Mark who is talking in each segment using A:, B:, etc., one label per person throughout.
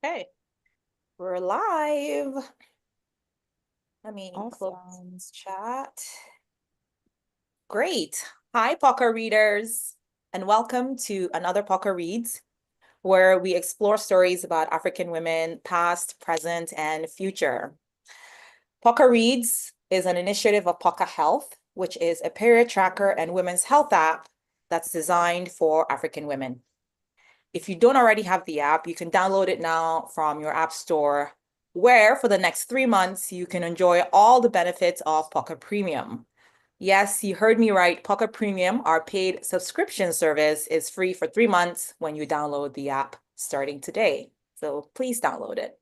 A: Okay, we're live. Let me close
B: Awesome.
A: this chat. Great. Hi, Poka readers, and welcome to another Poka Reads, where we explore stories about African women, past, present, and future. Poka Reads is an initiative of Poka Health, which is a period tracker and women's health app that's designed for African women. If you don't already have the app, you can download it now from your app store, where for the next 3 months, you can enjoy all the benefits of Pocket Premium. Yes, you heard me right. Pocket Premium, our paid subscription service, is free for 3 months when you download the app starting today. So please download it.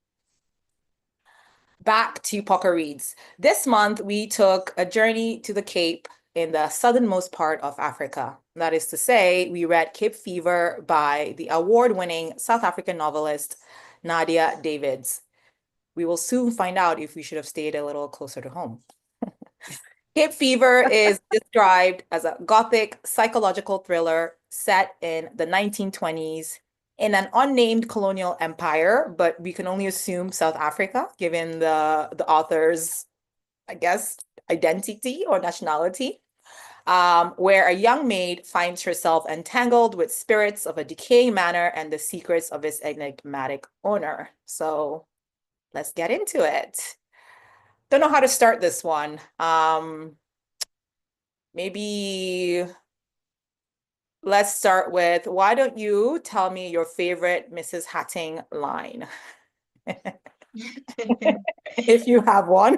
A: Back to Pocket Reads. This month, we took a journey to the Cape in the southernmost part of Africa. That is to say, we read Cape Fever by the award-winning South African novelist Nadia Davids. We will soon find out if we should have stayed a little closer to home. Cape Fever is described as a gothic psychological thriller set in the 1920s in an unnamed colonial empire, but we can only assume South Africa, given the author's, I guess, identity or nationality, where a young maid finds herself entangled with spirits of a decaying manor and the secrets of its enigmatic owner. So let's get into it. Don't know how to start this one. Maybe let's start with, why don't you tell me your favorite Mrs. Hatting line? If you have one.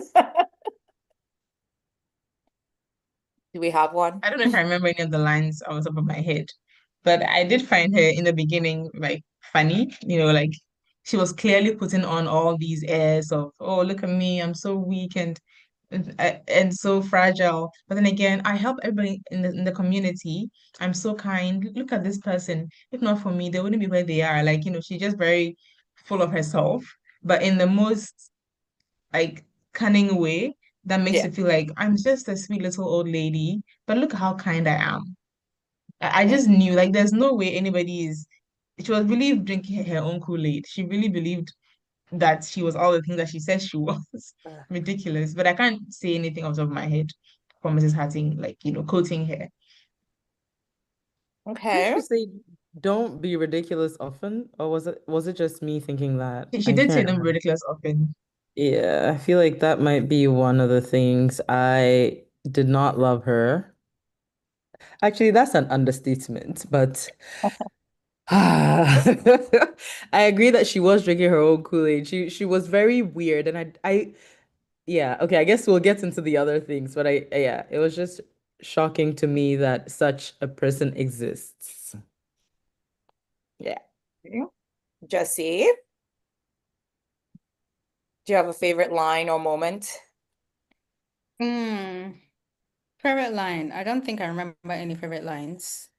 A: Do we have one?
B: I don't know if I remember any of the lines off the top of my head, but I did find her in the beginning like funny, like she was clearly putting on all these airs of, oh, look at me, I'm so weak and so fragile. But then again, I help everybody in the community. I'm so kind. Look at this person. If not for me, they wouldn't be where they are. Like, she's just very full of herself, but in the most like cunning way that makes
A: Yeah.
B: it feel like I'm just a sweet little old lady, but look how kind I am. I just knew like there's no way anybody is. She was really drinking her own Kool-Aid. She really believed that she was all the things that she said she was. Ridiculous. But I can't say anything off the top of my head from Mrs. Hatting, like, quoting her.
C: Didn't
A: Okay.
C: she say don't be ridiculous often? Or was it just me thinking that?
B: She
C: I
B: did say
C: can't
B: them
C: remember.
B: ridiculous often.
C: Yeah, I feel like that might be one of the things I did not love her. Actually, that's an understatement, but I agree that she was drinking her own Kool-Aid. She was very weird, and I yeah, okay, I guess we'll get into the other things, but yeah, it was just shocking to me that such a person exists. Yeah.
A: Jesse, do you have a favorite line or moment?
D: Mm, favorite line. I don't think I remember any favorite lines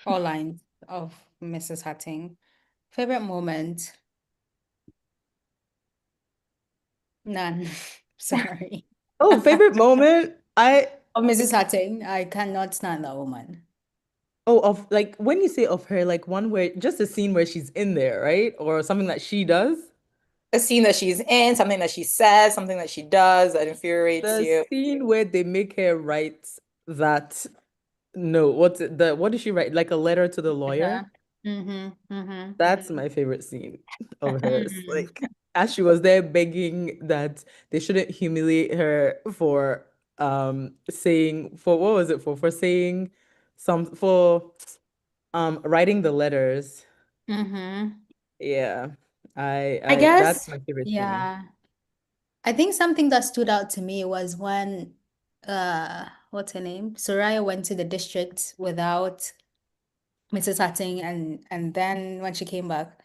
D: or lines of Mrs. Hatting. Favorite moment? None. Sorry.
C: Oh, favorite moment?
D: Of Mrs. Hatting, I cannot stand that woman.
C: Oh, of like when you say of her, like one where just a scene where she's in there, right? Or something that she does.
A: A scene that she's in, something that she says, something that she does that infuriates
C: The
A: you.
C: scene where they make her write that, no, what did she write? Like a letter to the lawyer?
D: Mm-hmm.
C: That's my favorite scene of hers.
D: Mm.
C: Like as she was there begging that they shouldn't humiliate her for saying for what was it for saying some for writing the letters.
D: Mm-hmm.
C: Yeah.
D: I
C: I that's
D: guess,
C: my favorite scene.
D: yeah. I think something that stood out to me was when what's her name? Soraya went to the district without Mrs. Hatting and then when she came back,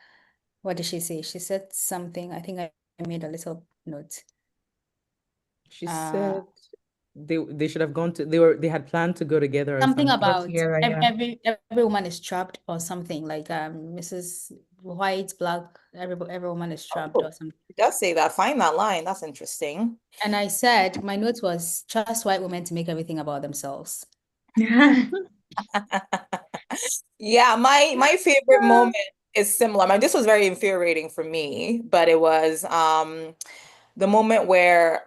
D: what did she say? She said something. I think I made a little note.
C: She
D: Uh
C: said they should have gone to they had planned to go together or
D: Something
C: something.
D: about
B: Together, yeah.
D: every woman is trapped or something like Mrs. White, black, every woman is trapped
A: Oh,
D: or something.
A: it does say that. Find that line. That's interesting.
D: And I said my note was trust white women to make everything about themselves.
A: Yeah, my favorite moment is similar. I mean, this was very infuriating for me, but it was the moment where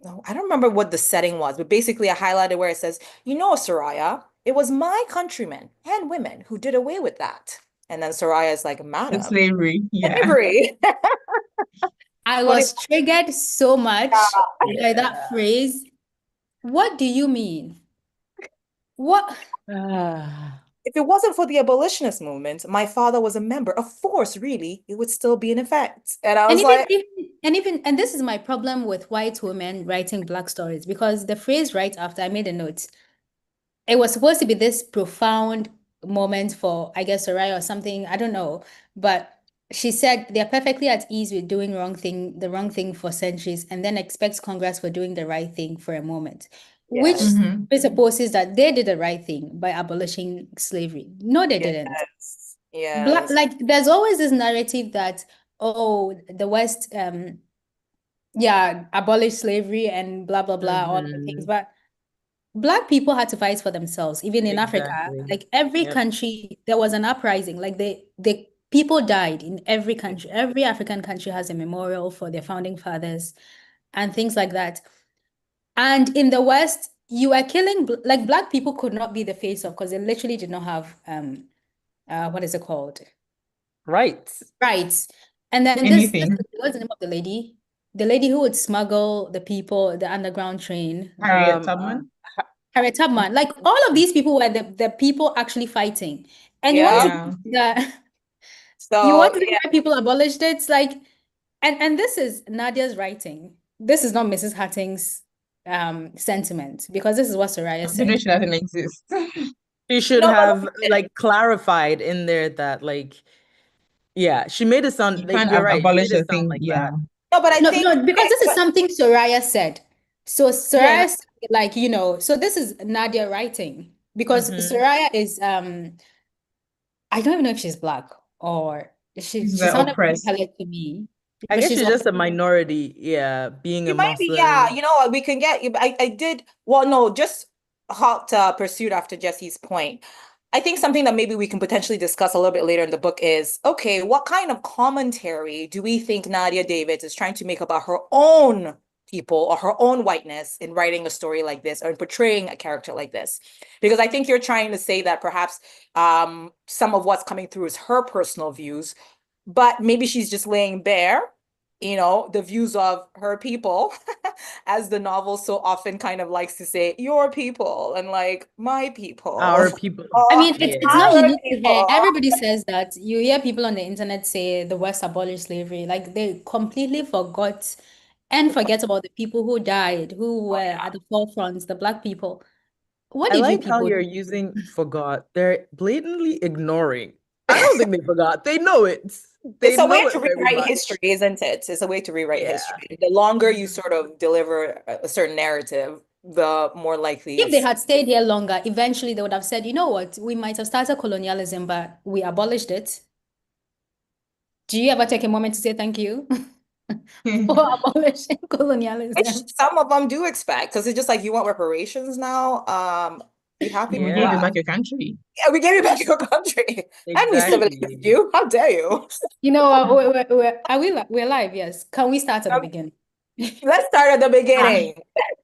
A: no, I don't remember what the setting was, but basically I highlighted where it says, you know, Soraya, it was my countrymen and women who did away with that. And then Soraya is like,
B: With
A: Madam,
B: slavery, yeah.
A: slavery.
D: I
A: But if,
D: was triggered so much by that
C: Yeah.
D: phrase. What do you mean? What?
C: Ah,
A: if it wasn't for the abolitionist movement, my father was a member. Of course, really, it would still be in effect. And I
D: And
A: was like,
D: and this is my problem with white women writing black stories because the phrase right after I made a note, it was supposed to be this profound moment for, I guess, Soraya or something. I don't know. But she said they're perfectly at ease with doing the wrong thing for centuries, and then expects Congress for doing the right thing for a moment, which
A: yes,
B: Mm-hmm.
D: presupposes that they did the right thing by abolishing slavery. No, they didn't.
A: yes, yes.
D: Like there's always this narrative that, oh, the West, yeah, abolished slavery and blah blah blah, all of the things.
C: hmm.
D: But Black people had to fight for themselves, even in Africa.
C: Exactly.
D: Like every
C: Yep.
D: country, there was an uprising. Like the people died in every country. Every African country has a memorial for their founding fathers and things like that. And in the West, you were killing like Black people could not be the face of because they literally did not have what is it called?
C: Right.
D: Rights. And then this
B: Anything.
D: what's the name of the lady? The lady who would smuggle the people, the underground train.
B: Harriet Tubman.
D: Harriet Tubman. Like all of these people were the people actually fighting. And you want
A: Yeah.
D: to
B: Yeah.
D: the you
A: So
D: want to say why people abolished it? It's like and this is Nadia's writing. This is not Mrs. Hatting's sentiment because this is what Soraya said.
B: Consideration doesn't exist.
C: She should
A: no, but
C: have like clarified in there that like yeah, she made it
B: You
C: sound like
B: can't
C: you're right. She
B: abolish
C: made it
B: a
C: sound
B: thing.
C: like
B: Yeah.
C: that.
A: no, but I
D: No,
A: think
D: no, because
A: okay,
D: this is something Soraya said. So
C: Yeah, no.
D: Soraya said, like, so this is Nadia writing because
C: Hmm.
D: Soraya is I don't even know if she's black or
B: She's
D: she
B: the
D: sounded very
B: oppressed.
D: colored to me,
C: I
D: but
C: guess
D: she's
C: she's just a minority, yeah, being
A: you
C: a
A: might be, yeah,
C: Muslim.
A: you know what, we can get, I did, well, no, just hot pursuit after Jesse's point. I think something that maybe we can potentially discuss a little bit later in the book is, okay, what kind of commentary do we think Nadia Davids is trying to make about her own people or her own whiteness in writing a story like this or in portraying a character like this? Because I think you're trying to say that perhaps some of what's coming through is her personal views, but maybe she's just laying bare, the views of her people, as the novel so often kind of likes to say, your people and like my people,
C: Our people.
D: I
A: or
D: mean, it's not
A: our
D: unique to her.
A: people.
D: Everybody says that. You hear people on the internet say the West abolished slavery. Like they completely forgot and forget about the people who died, who were
A: Oh,
D: at the forefront, the Black people. What
C: I
D: did you
C: like how
D: people
C: you're
D: do?
C: using forgot. They're blatantly ignoring. I don't think they forgot. They know it. They
A: it's a way
C: know it
A: to
C: very
A: rewrite
C: much.
A: history, isn't it? It's a way to rewrite
C: Yeah.
A: history. The longer you
C: Mhm.
A: sort of deliver a certain narrative, the more likely
D: If they
A: it's
D: had stayed here longer, eventually they would have said, you know what, we might have started colonialism, but we abolished it. Do you ever take a moment to say thank you for abolishing
A: which
D: colonialism?
A: some of them do expect because it's just like you want reparations now. Be happy
B: We
A: with
B: gave you
C: Yeah,
A: that.
B: back your country.
A: Yeah, we gave you back your country and we civilized
C: exactly.
A: you. How dare you?
D: You know what? Are we we're live? Yes. Can we start at the beginning?
A: Let's start at the
D: Ah.
A: beginning.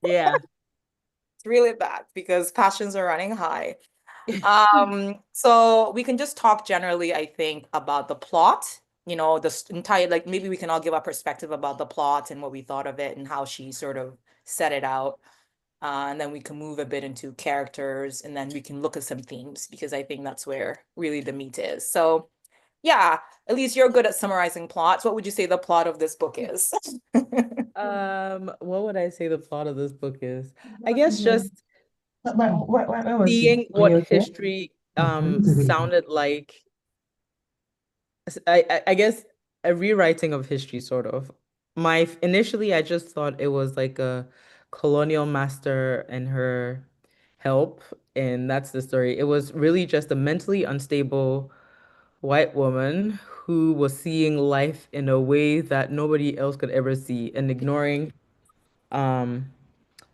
C: Yeah.
A: It's really bad because passions are running high. So we can just talk generally, I think, about the plot, entire, like maybe we can all give our perspective about the plot and what we thought of it and how she sort of set it out. And then we can move a bit into characters and then we can look at some themes because I think that's where really the meat is. So yeah, at least you're good at summarizing plots. What would you say the plot of this book is?
C: What would I say the plot of this book is? I guess just
B: Where was he?
C: seeing
B: Are you
C: what
B: okay?
C: history sounded like. I guess a rewriting of history, sort of. Initially, I just thought it was like a colonial master and her help, and that's the story. It was really just a mentally unstable white woman who was seeing life in a way that nobody else could ever see and ignoring um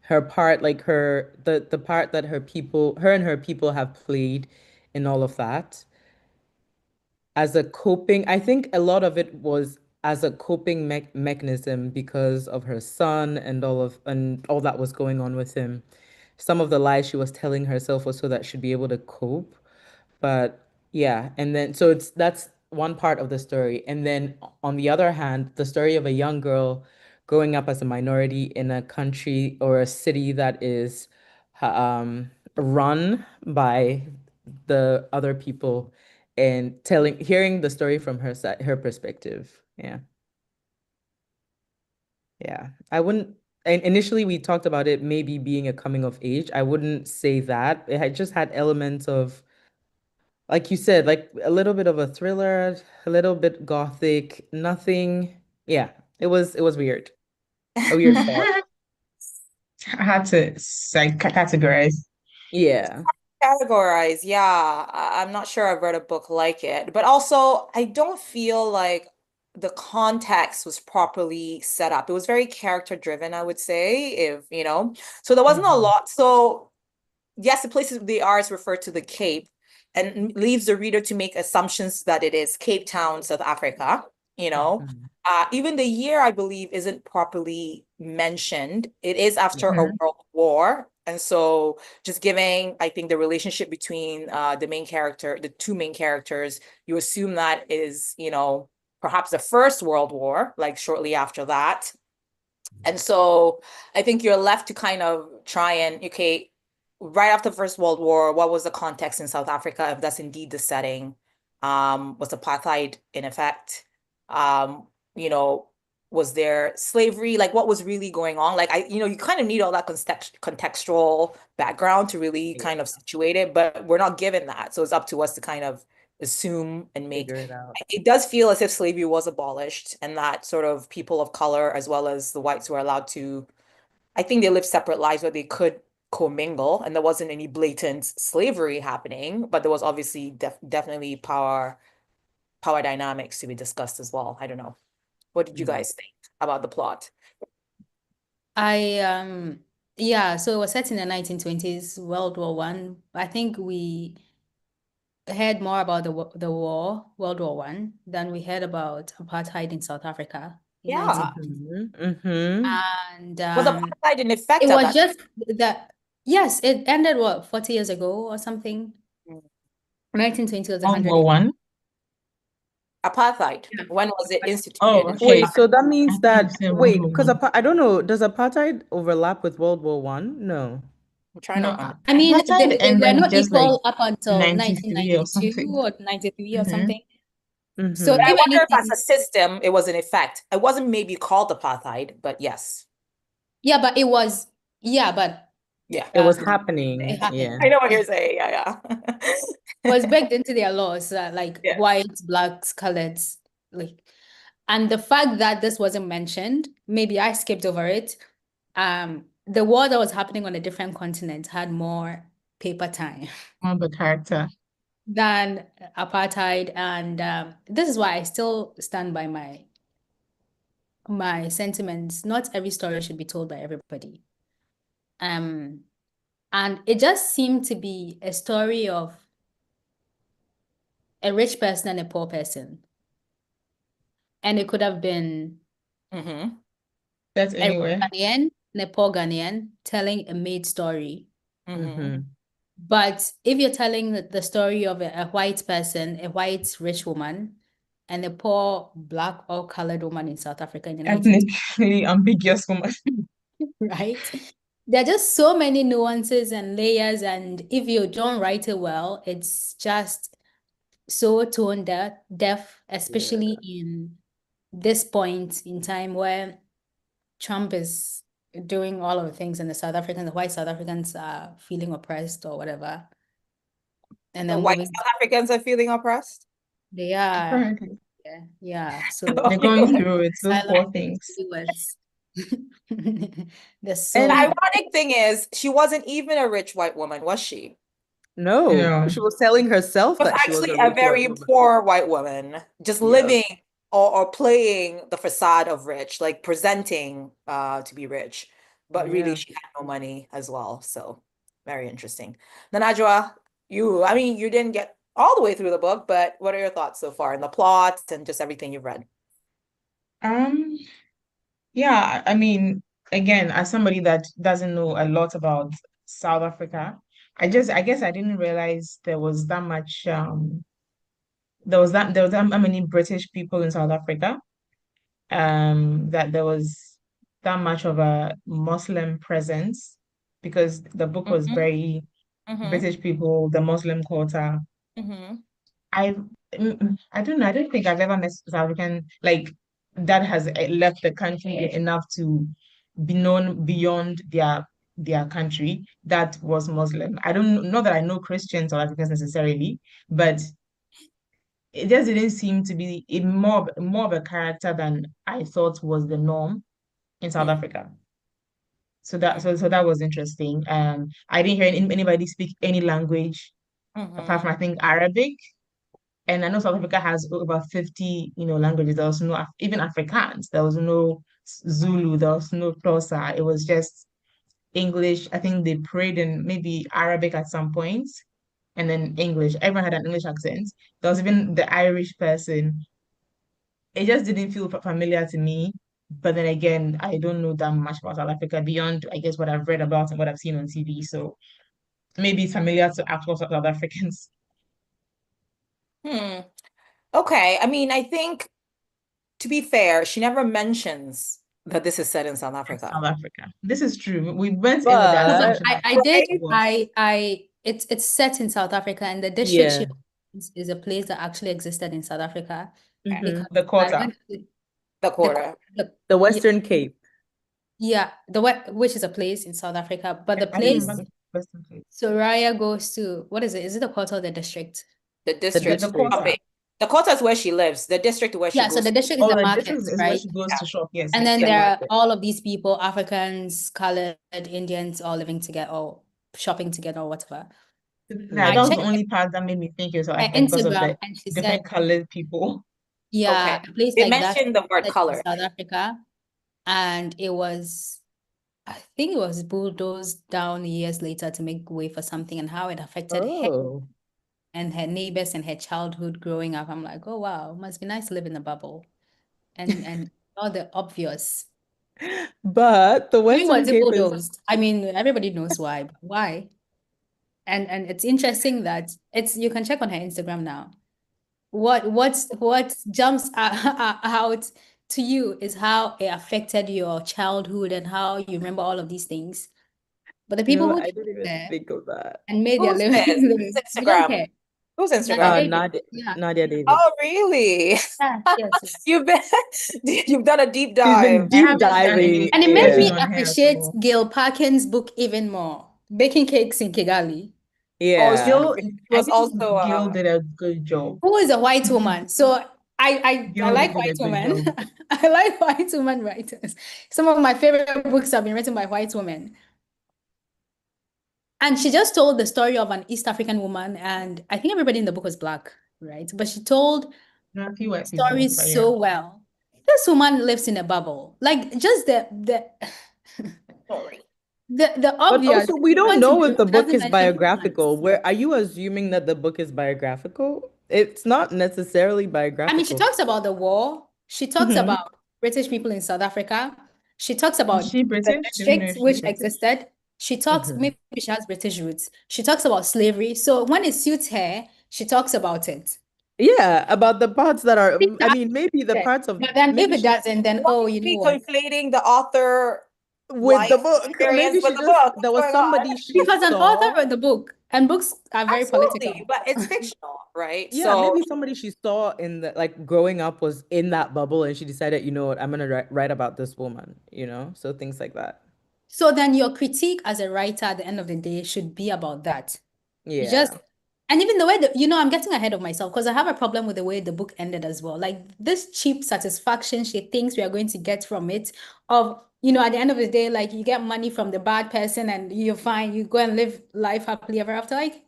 C: her part, like the part that her and her people have played in all of that. as a coping, I think a lot of it was as a coping mechanism because of her son and all that was going on with him. Some of the lies she was telling herself was so that she'd be able to cope. But yeah, and then so it's that's one part of the story. And then on the other hand, the story of a young girl growing up as a minority in a country or a city that is run by the other people and hearing the story from her side, her perspective. Yeah. Yeah. I wouldn't, and initially we talked about it maybe being a coming of age. I wouldn't say that. It had just had elements of, like you said, like a little bit of a thriller, a little bit gothic, nothing. Yeah. It was weird. A weird plot.
B: I had to like categorize.
C: Yeah.
A: Categorize, yeah. I'm not sure I've read a book like it, but also I don't feel like the context was properly set up. It was very character driven, I would say, if you know. So there wasn't a
C: Mhm.
A: lot. So yes, the places they are is referred to the Cape and leaves the reader to make assumptions that it is Cape Town, South Africa, you know.
C: Mhm.
A: Even the year, I believe, isn't properly mentioned. It is after a
B: Mhm.
A: world war. And so just giving, I think, the relationship between the main character, the two main characters, you assume that is, you know, perhaps the First World War, like shortly after that. And so I think you're left to kind of try and, okay, right after the First World War, what was the context in South Africa, if that's indeed the setting? Was apartheid in effect? You know, was there slavery? Like what was really going on? Like you kind of need all that contextual background to really
C: Yeah.
A: kind of situate it, but we're not given that. So it's up to us to kind of assume and make
C: Figure it out.
A: it does feel as if slavery was abolished and that sort of people of color as well as the whites were allowed to, I think they lived separate lives where they could commingle and there wasn't any blatant slavery happening, but there was obviously definitely power dynamics to be discussed as well. I don't know. What did you
C: Mm.
A: guys think about the plot?
D: I yeah, so it was set in the 1920s, World War One. I think we heard more about the war, World War One, than we heard about apartheid in South Africa in
A: Yeah.
D: 1920s.
C: Mhm. Mhm.
D: And
A: Was apartheid in
D: it
A: effect at
D: was
A: that
D: just that, yes, it ended what, 40 years ago or something.
A: time?
D: 1920 was
B: World
D: 100.
B: War One.
A: Apartheid.
D: Yeah.
A: When was it
B: Oh,
A: instituted?
B: okay.
C: Wait, so that
B: I
C: means
B: thought you
C: that
B: said World
C: wait,
B: War
C: because
B: One.
C: I don't know, does apartheid overlap with World War One? No.
A: I'm trying
B: No,
A: to understand.
D: I mean,
B: apartheid
D: they were
B: ended
D: not
B: just like
D: equal up until
B: 93 or
D: 1992
B: something.
D: or 93 or
B: Hmm.
D: something. So
A: But I
C: Mm-hmm.
D: if
A: wonder if as a
D: anything,
A: system it was in effect. It wasn't maybe called apartheid, but yes.
D: yeah, but it was, yeah, but
A: Yeah.
C: It was
D: it
C: happening. Yeah.
D: happened.
A: I know what you're saying. Yeah,
D: Was
A: yeah.
D: baked into their laws, like
A: Yeah.
D: whites, blacks, coloreds, like, and the fact that this wasn't mentioned, maybe I skipped over it. The war that was happening on a different continent had more paper time
B: More of a character.
D: than apartheid, and this is why I still stand by my sentiments. Not every story should be told by everybody. Um, and it just seemed to be a story of a rich person and a poor person. And it could have been
A: Mm-hmm.
B: That's
D: a rich
B: anywhere.
D: Ghanaian and a poor Ghanaian telling a maid story.
A: Mm-hmm.
C: Mm-hmm.
D: But if you're telling the story of a white person, a white rich woman, and a poor black or colored woman in South Africa in the 1920s,
B: Ethnically ambiguous woman.
D: right? There are just so many nuances and layers, and if you don't write it well, it's just so deaf, especially
C: Yeah.
D: in this point in time where Trump is doing all of the things and the white South Africans are feeling oppressed or whatever. And
A: The
D: then
A: white
D: moving,
A: South Africans are feeling oppressed.
D: they are,
B: Apparently.
D: yeah, yeah. So
B: They're going
A: The
B: through it, those
D: silence
B: poor things.
D: was there's so
C: And
D: much.
A: ironic thing is, she wasn't even a rich white woman, was she?
C: no,
B: No.
C: she was telling herself
A: Was
C: that she was
A: actually
C: a
A: a
C: rich white
A: very
C: woman.
A: poor white woman, just
C: Yep.
A: living or playing the facade of rich, like presenting to be rich, but really
C: Yeah.
A: she had no money as well. So very interesting. Then Najwa, I mean, you didn't get all the way through the book, but what are your thoughts so far in the plot and just everything you've read?
B: Um, yeah, I mean, again, as somebody that doesn't know a lot about South Africa, I guess I didn't realize there was that much there was that many British people in South Africa, that there was that much of a Muslim presence because the book was
A: Mm-hmm.
B: very
A: Mm-hmm.
B: British people, the Muslim quarter.
A: Mm-hmm.
B: I I don't know. I don't think I've ever met South African like that has left the country enough to be known beyond their country that was Muslim. I don't know that I know Christian South Africans necessarily, but it just didn't seem to be more of a character than I thought was the norm in South Africa. So that was interesting. I didn't hear anybody speak any language apart
A: Mm-hmm.
B: from I think Arabic. And I know South Africa has over 50, languages. There was no even Afrikaans. There was no Zulu. There was no Xhosa. It was just English. I think they prayed in maybe Arabic at some point, and then English. Everyone had an English accent. There was even the Irish person. It just didn't feel familiar to me. But then again, I don't know that much about South Africa beyond, I guess, what I've read about and what I've seen on TV. So maybe it's familiar to actual South Africans.
A: Hmm. Okay. I mean, I think to be fair, she never mentions that this is set in South
B: In
A: Africa.
B: South Africa. This is true. We went in with that
D: No, but
C: But
B: assumption that
D: I did.
A: Right?
D: It's set in South Africa, and the district
C: yeah.
D: she is a place that actually existed in South Africa
C: Hmm.
D: because
B: the
D: I
B: quarter.
D: went to
A: The
D: the
A: quarter.
C: The
D: yeah,
C: Western Cape.
D: yeah, which is a place in South Africa, but the
B: I don't
D: place
B: remember
A: Mhm.
B: the Western Cape.
D: Soraya goes to, what is it? Is it the quarter or the district?
A: The
C: The
A: district.
B: The
C: district.
B: quarter.
A: Okay. The quarter is where she lives. The district where she
D: Yeah, so
A: goes
D: the
A: to.
D: district is
B: Oh,
D: the
B: the
D: market,
B: district is where
D: right?
B: she goes
A: Yeah.
B: to shop. Yes,
D: And
B: yes,
D: then
A: Yeah.
B: yes.
D: there are
C: Market.
D: all of these people, Africans, colored, Indians, all living together or shopping together or whatever.
B: Yeah,
D: I
B: that
C: Mm.
B: was the
D: checked
B: only part that made me think it was South
D: her
B: Africa because of
D: Instagram
B: the
D: and she said,
B: different colored people.
D: yeah,
A: Okay.
D: a place
A: They
D: like that
A: mentioned the word
D: in
A: color.
D: South Africa. And I think it was bulldozed down years later to make way for something and how it affected her
C: Oh.
D: and her neighbors and her childhood growing up. I'm like, oh wow, must be nice to live in a bubble. And all the obvious.
C: But the
D: Why
C: Western
D: was it
C: Cape is
D: bulldozed? I mean, everybody knows why, but why? And it's interesting that you can check on her Instagram now. What jumps out to you is how it affected your childhood and how you remember all of these things. But the people who
C: I
D: came
C: didn't even
D: there
C: think of that.
D: and made their
A: Who's this?
D: living,
A: Whose
D: they don't
A: Instagram?
D: care.
A: Whose
D: Nadia
A: Instagram?
D: David,
C: Nadia
D: yeah,
C: Nadia Davids.
A: Oh, really?
D: yes, yes, yes.
A: You've been you've done a deep
C: She's been
A: dive.
B: I
C: deep
B: haven't done
C: diving.
B: any
D: And it made
B: reading
D: me
C: Yeah.
B: on her at
D: appreciate
B: all.
D: Gail Parkin's book even more. Baking Cakes in Kigali.
A: Oh,
C: Yeah.
B: Gil,
A: she
B: I
A: was
B: think
A: also
B: Gil did a good job.
D: Who is a white woman? So I
B: Gil
D: like
B: did a
D: white
B: good
D: women.
B: job.
D: I like white women writers. Some of my favorite books have been written by white women. And she just told the story of an East African woman, and I think everybody in the book was black, right? But she told
B: There are a few
D: the
B: white
D: story
B: people, but yeah.
D: so well. This woman lives in a bubble. Like just the
A: sorry.
D: the
C: But
D: obvious.
C: also, we don't
D: Want to
C: know
D: do
C: if the book
D: doesn't
C: is
D: mention plants.
C: biographical. Where are you assuming that the book is biographical? It's not necessarily
D: I mean, she
C: biographical.
D: talks about the war. She talks
C: Hmm.
D: about British people in South Africa. She talks
B: Is
D: about
B: she
D: the
B: British? Do we know
D: district
B: if she's
D: which
B: British?
D: existed. She talks,
C: Hmm.
D: maybe she has British roots. She talks about slavery. So when it suits her, she talks about it.
C: Yeah, about the parts that are,
D: If
C: I
D: that
C: mean, maybe the
D: makes sense.
C: parts of,
D: But then if
C: maybe
D: it
C: she,
D: doesn't, then
A: Why
D: oh,
A: are
D: you know
A: we
D: what?
A: conflating the author
C: with the
A: life
C: book,
A: experience
C: maybe
A: with
C: she
A: the
C: just,
A: book?
C: there
A: What's
C: was
A: going on?
C: somebody she
D: Because an author
C: saw.
D: wrote the book, and books are very
A: Absolutely,
D: political.
A: but it's fictional, right?
C: Yeah,
A: So
C: maybe somebody she saw in the, like growing up was in that bubble and she decided, you know what, I'm gonna write about this woman, you know? So things like that.
D: So then your critique as a writer at the end of the day should be about that. You just,
C: Yeah.
D: and even the way that, I'm getting ahead of myself because I have a problem with the way the book ended as well. Like this cheap satisfaction she thinks we are going to get from it of, at the end of the day, like you get money from the bad person and you're fine, you go and live life happily ever after. Like,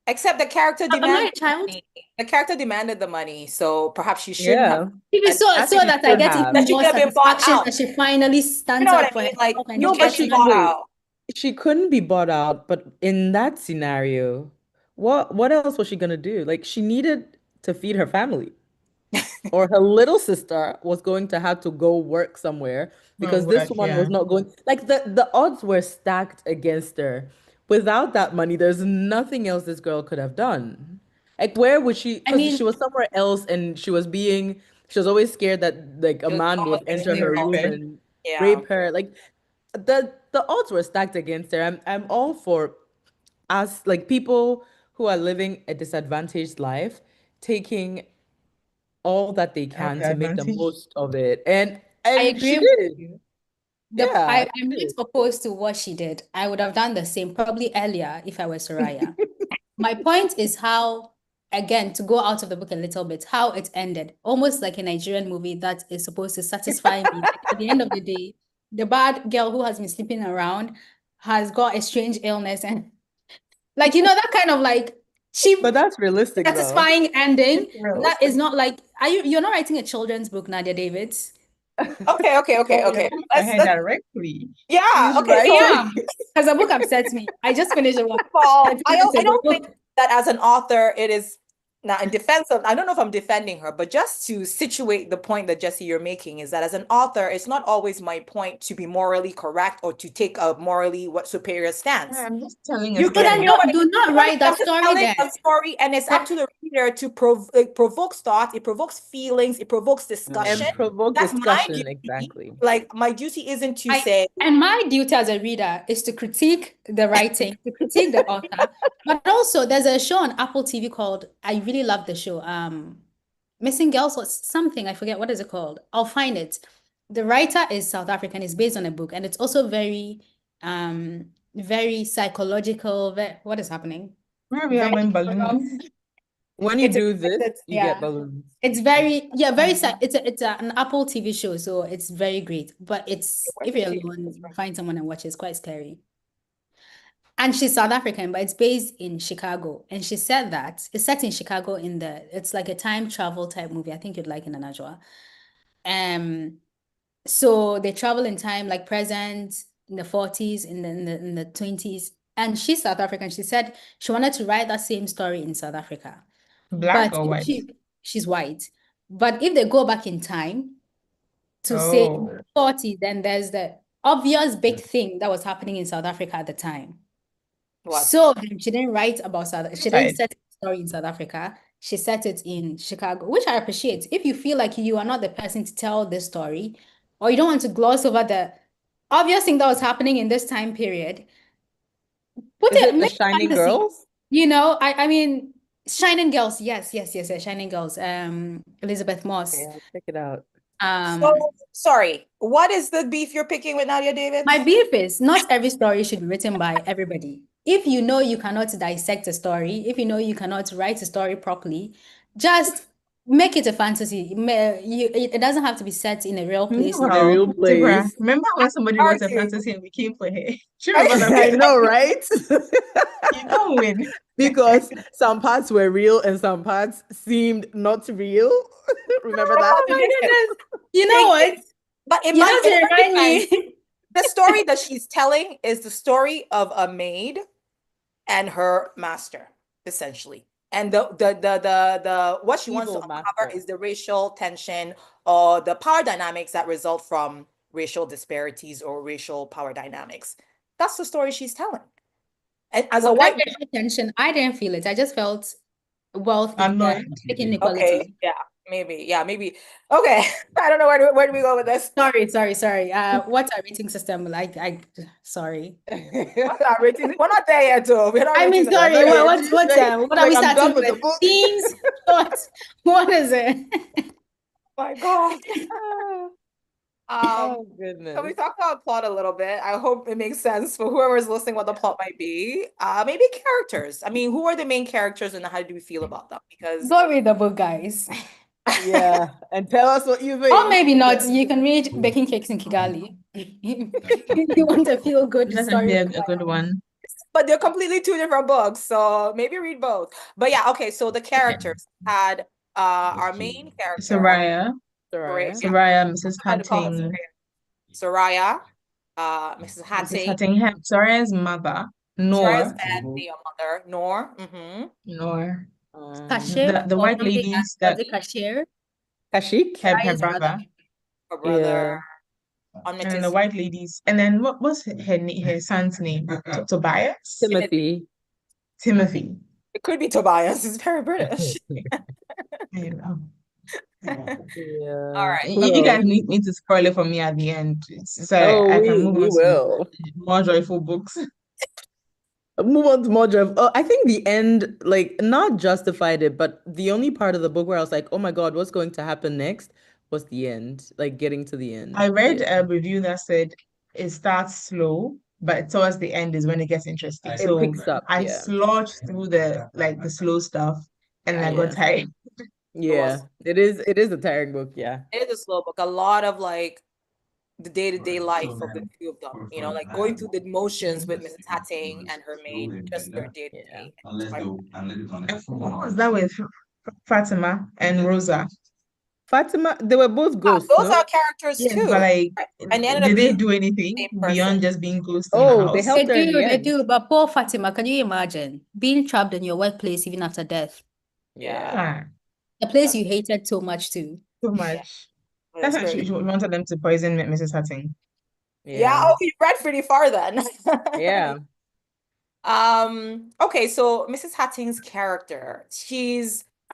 A: except the character
D: am I
A: demanded
D: a child?
A: money. The character demanded the money, so perhaps she shouldn't have.
C: Yeah.
D: Maybe
A: And
D: so,
C: I
D: so
C: think you
D: that I
C: should
D: get
C: have.
D: even
A: that she
D: more
A: could have been bought
D: satisfaction
A: out.
D: that she finally
A: You
D: stands
A: know what
D: up
A: I
D: for
A: mean? Like
D: herself and
A: you
C: No,
A: can't
C: but
D: gets
A: be
C: she,
A: bought
D: money.
C: wait,
A: out.
C: she couldn't be bought out, but in that scenario, what else was she gonna do? Like she needed to feed her family. Or her little sister was going to have to go work somewhere
B: Oh,
C: because this
B: work,
C: one
B: yeah.
C: was not going, like the odds were stacked against her. Without that money, there's nothing else this girl could have done. Like where would she,
D: I
C: because she
D: mean,
C: was somewhere else and she was always scared that like a
A: It was
C: man would
A: always
C: enter
B: Getting
C: her room
B: raped.
C: and
A: yeah.
C: rape her. Like the odds were stacked against her. I'm all for us, like people who are living a disadvantaged life, taking all that they
B: All
C: can
B: the
C: to make the
B: advantage.
C: most of it.
D: I
C: And
D: agree
C: she
D: with
C: did.
D: you.
C: Yeah,
D: I'm
C: she
D: not
C: did.
D: opposed to what she did. I would have done the same probably earlier if I were Soraya. My point is how, again, to go out of the book a little bit, how it ended. Almost like a Nigerian movie that is supposed to satisfy me. Like, at the end of the day, the bad girl who has been sleeping around has got a strange illness and like that kind of like
C: But
D: cheap
C: that's realistic though.
D: satisfying ending.
B: It's
D: That is
B: realistic.
D: not like you're not writing a children's book, Nadia Davids.
A: Okay, okay, okay,
B: Oh, you're
A: okay.
B: coming for her
A: Let's
B: directly.
A: yeah,
C: She's
A: okay. So
C: right.
D: Yeah, because the book upsets me. I just finished it
A: of all,
D: 30 minutes
A: I
D: ago.
A: don't think that as an author, it is now in defense of, I don't know if I'm defending her, but just to situate the point that Jesse you're making is that as an author, it's not always my point to be morally correct or to take a morally what superior stance.
B: I'm just telling a
A: You
D: Okay,
A: can,
D: then
A: you
B: story.
A: know what,
D: do
A: you
D: not
A: know what I
D: write
A: mean?
D: that
A: I'm just
D: story
A: telling
D: then.
A: a story, and it's up to the reader to it provokes thought, it provokes feelings, it provokes discussion.
C: And provoke
A: That's my
C: discussion,
A: duty.
C: exactly.
A: Like my duty isn't to
D: I
A: say,
D: and my duty as a reader is to critique the writing, to critique the author. But also, there's a show on Apple TV called, I really love the show. Missing Girls or something. I forget what is it called. I'll find it. The writer is South African. It's based on a book, and it's also very psychological. What is happening?
B: Where are we
D: Very
B: having
D: thorough.
B: balloons?
C: When you
D: It's
C: do this, you get
D: yeah.
C: balloons.
D: It's very, yeah, very
B: Um,
D: sad. An Apple TV show, so it's very great. But it's
A: where
D: if
A: did
D: you're
A: she get this
D: alone,
A: from?
D: find someone and watch it. It's quite scary. And she's South African, but it's based in Chicago. And she said that it's set in Chicago it's like a time travel type movie. I think you'd like it, Najwa. Um, so they travel in time, like present in the 40s, in the 20s. And she's South African. She said she wanted to write that same story in South Africa.
B: Black
D: But
B: or
D: if
B: white?
D: she's white. But if they go back in time to say
B: Oh,
D: 40, then there's the obvious big thing that was happening in South Africa at the time.
A: What?
D: So she didn't write about she didn't
B: side.
D: set the story in South Africa. She set it in Chicago, which I appreciate. If you feel like you are not the person to tell this story, or you don't want to gloss over the obvious thing that was happening in this time period,
C: Is it the
D: make
C: Shining
D: fantasy.
C: Girls?
D: I mean, Shining Girls, yes, yes, yes, yes, Shining Girls. Elizabeth
C: Okay,
D: Moss.
C: I'll check it out.
A: So
D: Um,
A: sorry, what is the beef you're picking with Nadia
D: My
A: Davids?
D: beef is not every story should be written by everybody. If you know you cannot dissect a story, if you know you cannot write a story properly, just make it a fantasy. It doesn't have to be set in a real place.
C: In a
B: Meanwhile,
C: real
B: Tibra,
C: place.
B: remember when somebody wrote a
A: Argue.
B: fantasy and we came for her? Do you remember that
C: I
B: one?
C: know, right?
B: You don't win.
C: Because some parts were real and some parts seemed not real. Remember that?
D: Oh my
A: Listen,
D: goodness. You know
A: thing
D: what?
A: is, but
D: You have to
A: in my
D: remind
A: defense,
D: me.
A: the story that she's telling is the story of a maid and her master, essentially. And the what she wants to
C: Evil
A: uncover
C: master.
A: is the racial tension or the power dynamics that result from racial disparities or racial power dynamics. That's the story she's telling. And as a
D: Well, that
A: white
D: racial tension, I didn't feel it. I just felt wealth,
B: Annoyed.
D: economic
A: okay,
D: inequality.
A: yeah, maybe. Okay, I don't know where do we go with this?
D: Sorry. What's our rating system? Sorry.
A: We're not there yet, though. We're not
D: I
A: rating
D: mean,
A: the
D: sorry.
C: Okay,
D: What are
C: like
D: we
C: I'm
D: starting
C: done with the
D: with?
C: book.
D: Themes? What is it?
A: my God.
C: Oh
A: Can we
C: goodness.
A: talk about plot a little bit? I hope it makes sense for whoever's listening what the plot might be. Maybe characters. I mean, who are the main characters and how do we feel about them? Because
D: Go read the book, guys.
C: Yeah, and tell us what you
D: Or
C: think.
D: maybe not. You can read Baking Cakes in Kigali. You want a feel good story.
B: Definitely a good one.
A: but they're completely two different books, so maybe read both. But yeah, okay, so the characters had our main character,
B: Soraya,
A: Soraya,
C: Soraya.
A: yeah,
B: Soraya, Mrs.
A: I had to call her
B: Hatting,
A: Soraya, Mrs.
B: Mrs.
A: Hattie,
B: Hatting, Soraya's mother.
A: Soraya's
B: Nor,
A: family or mother, Nor.
B: Nor.
D: Cashier
B: The
D: or
B: white
D: something
B: ladies
D: was
B: that
D: it cashier?
C: Kashik?
B: her
D: Soraya's brother.
B: brother,
A: Her brother,
C: Yeah.
B: and then the
A: Onmetis,
B: white ladies, and then what's her son's name? Tobias?
A: Timothy.
C: Timothy.
B: Timothy.
A: It could be Tobias. He's very British.
B: I don't know.
A: All
C: Yeah.
A: right.
C: Who
B: You
C: else?
B: guys need me to spoil it for me at the end, so
C: Oh,
B: I can move
C: we
B: on to
C: will.
B: more joyful books.
C: Move on to more Jeff. Oh, I think the end, like, not justified it, but the only part of the book where I was like, oh my God, what's going to happen next was the end, like getting to the
B: I
C: end.
B: read
C: Yeah.
B: a review that said it starts slow, but towards the end is when it gets interesting.
C: It
B: So
C: picks up.
B: I
C: Yeah.
B: sludged through the slow stuff, and then
A: Yeah,
B: I got
C: Yeah.
B: tired.
A: it was.
C: Yeah. It is a tiring book. Yeah.
A: It is a slow book. A lot of like the day-to-day life of the two of them, like going through the motions with Mrs. Hatting and her maid, just their
C: Yeah.
A: day-to-day. And it's quite
B: What was that with Fatima and Rosa?
C: Fatima, they were both
A: yeah,
C: ghosts,
A: those are
C: no?
A: characters
B: Yes, but
A: too.
B: like,
A: And they ended
B: did
A: up
B: they
A: being
B: do
A: the
B: anything
A: same person.
B: beyond just being ghosts in the
C: Oh, they
B: house?
C: helped her in the
D: They
C: end.
D: do, but poor Fatima, can you imagine being trapped in your workplace even after death?
A: Yeah,
B: Ah,
D: A place you hated so much too.
B: so
A: yeah,
B: much.
A: it
B: That's
A: was
B: why
A: crazy.
B: she wanted them to poison Mrs. Hutton.
A: Yeah,
C: Yeah.
A: oh, you read pretty far then.
C: Yeah.
A: Okay, so Mrs. Hatting's character,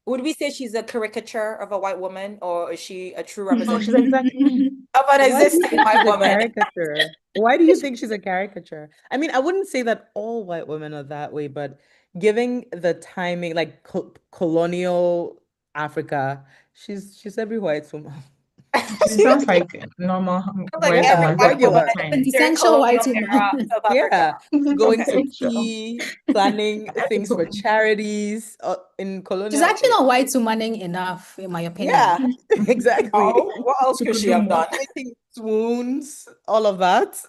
A: would we say she's a caricature of a white woman, or is she a true
B: No, she's
A: representation
B: exactly.
A: of an
C: Why do you
A: existing
C: think
A: white
C: she's a
A: woman?
C: caricature? Why do you think she's a caricature? I mean, I wouldn't say that all white women are that way, but giving the timing, like colonial Africa, she's every white woman.
B: She sounds like a normal
A: Like
B: white
A: every
C: Yeah,
B: woman
A: white
B: from our
A: woman
C: regular.
B: time.
A: during
D: Quintessential
A: colonial
D: white
A: era
D: woman.
A: South Africa.
C: Yeah, going to
B: Quintessential.
C: tea, planning things for charities in
D: She's
C: colonial.
D: actually not white womaning enough, in my
C: Yeah,
D: opinion.
C: exactly.
A: Oh, what else
B: She
A: could
B: could
A: she
B: do
A: have
B: more.
A: done?
C: Fighting swoons, all of that.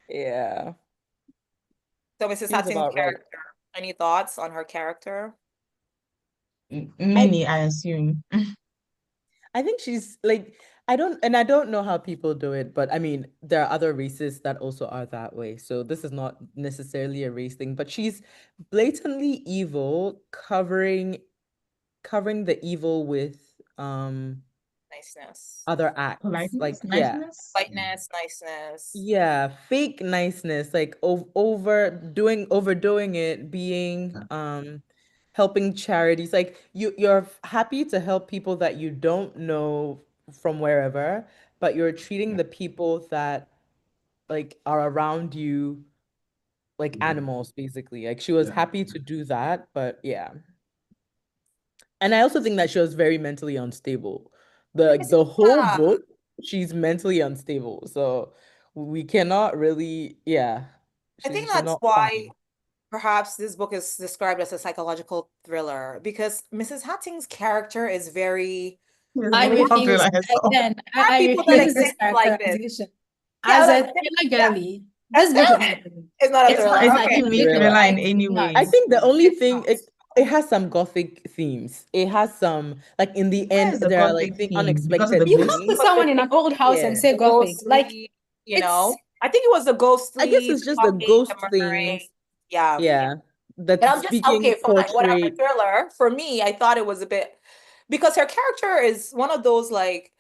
C: Yeah,
A: So Mrs.
C: seems
A: Hatting's
C: about right.
A: character, any thoughts on her character?
C: I
B: Many, I assume.
C: I think she's like I don't know how people do it, but I mean there are other races that also are that way. So this is not necessarily a race thing, but she's blatantly evil, covering the evil with
A: Niceness,
C: other acts. Like
B: Politeness,
C: yeah.
B: niceness.
A: lightness, niceness.
C: Yeah, fake niceness, like overdoing it, being helping charities. Like you're happy to help people that you don't know from wherever, but you're treating the people that like are around you like animals, basically. Like she was happy to do that, but yeah. And I also think that she was very mentally unstable. The whole
A: Yeah,
C: book, she's mentally unstable. So we cannot really, yeah,
A: I think
C: she's
A: that's
C: not
A: why
C: fine.
A: perhaps this book is described as a psychological thriller because Mrs. Hatting's character is very.
B: Yes,
D: I
B: but it's not
D: refuse,
B: like herself.
D: again,
A: There are
D: I
A: people that
D: refuse this
A: exist like this.
D: characterization.
A: Yeah,
D: As a
A: like
D: thriller
A: yeah,
D: girly, this book is not for me.
A: it's not a
D: It's
A: thriller.
D: not
B: It's
D: like
A: Okay,
B: giving me
D: anything
C: Thriller.
B: thriller in
D: like
B: any
D: not.
C: I
B: way.
C: think the only
A: it's
C: thing
A: not.
C: it has some gothic themes. It has some like in the
B: Where
C: end
B: is the
C: there are
B: gothic
C: like
B: theme? Because of the
C: unexpected
D: You can't
B: ghost?
D: put
C: things.
A: But
D: someone in an old house and
C: Yeah.
D: say
A: the
D: gothic. Like
A: ghostly,
D: it's
A: I think it was the
C: I guess
A: ghostly,
C: it's
A: the
C: just the
A: talking, the
C: ghost
A: murdering.
C: things.
A: Yeah.
C: Yeah.
A: And
C: That's
A: I'm just
C: speaking
A: okay for like whatever
C: portrait.
A: thriller. For me, I thought it was a bit because her character is one of those like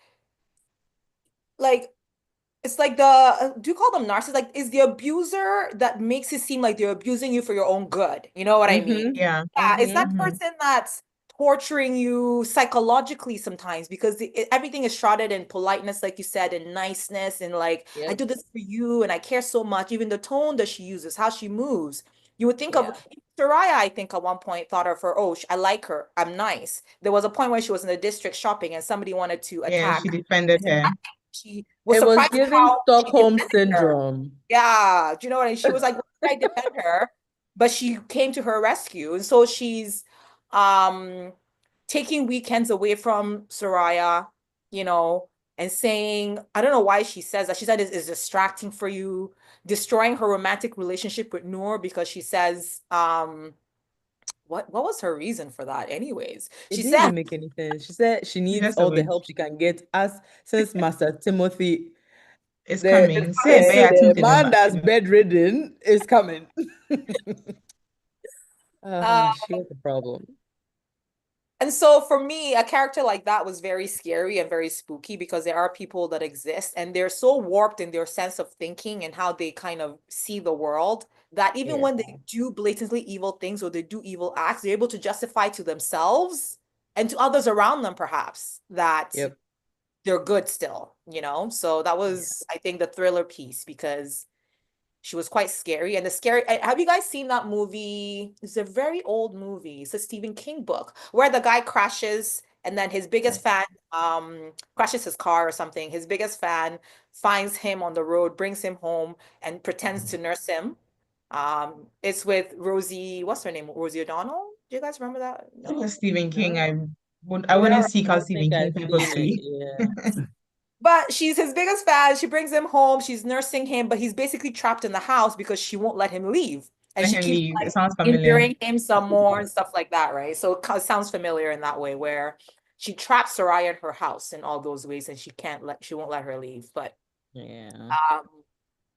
A: it's like do you call them narcissists? Like, is the abuser that makes it seem like they're abusing you for your own good. You know what I mean?
C: Mm-hmm.
B: Yeah.
A: Yeah, it's that
C: Mm-hmm.
B: Hmm.
A: person that's torturing you psychologically sometimes because everything is shrouded in politeness, like you said, and niceness, and like, I
C: Yep.
A: do this for you and I care so much. Even the tone that she uses, how she moves. You would think of
C: Yeah.
A: Soraya, I think at one point thought of her, oh, I like her. I'm nice. There was a point where she was in the district shopping and somebody wanted to
B: Yeah,
A: attack.
B: she defended her.
A: She was
C: It was
A: surprised at
C: giving
A: how she
C: Stockholm
A: defended her.
C: syndrome.
A: Yeah, do you know what I mean? She was like, "Why did I defend her?" But she came to her rescue, and so she's um taking weekends away from Soraya, you know, and saying, I don't know why she says that. She said it's distracting for you, destroying her romantic relationship with Noor because she says, what was her reason for that, anyways?
C: It
A: She
C: didn't
A: said,
C: even make any sense. She said she
B: She's
C: needs
B: just a
C: all the
B: witch.
C: help she can get as since Master Timothy
B: It's
C: The
B: coming. Say bear
C: the
B: tinte
C: man
B: number.
C: that's bedridden is coming.
A: Uh,
C: She was a problem.
A: And so for me, a character like that was very scary and very spooky because there are people that exist and they're so warped in their sense of thinking and how they kind of see the world that even
C: Yeah.
A: when they do blatantly evil things or they do evil acts, they're able to justify to themselves and to others around them, perhaps, that
C: Yep.
A: they're good still, you know? So that
C: Yeah.
A: was, I think, the thriller piece because she was quite scary. And the scary, have you guys seen that movie? It's a very old movie. It's a Stephen King book where the guy crashes and then his biggest fan crashes his car or something. His biggest fan finds him on the road, brings him home, and pretends to nurse him. It's with Rosie, what's her name? Rosie O'Donnell? Do you guys remember that?
B: If it
A: No.
B: was Stephen King,
C: No,
B: I
A: Yeah.
B: wouldn't seek
C: I
B: out
C: don't
B: Stephen
C: think
B: King
C: I've seen it.
B: purposely.
C: Yeah.
A: But she's his biggest fan. She brings him home. She's nursing him, but he's basically trapped in the house because she won't let him leave. And
B: Let
A: she
B: him
A: keeps
B: leave. It
A: like
B: sounds familiar.
A: injuring him some more and stuff like that, right? So it sounds familiar in that way where she traps Soraya in her house in all those ways and she won't let her leave. But
C: Yeah.
A: um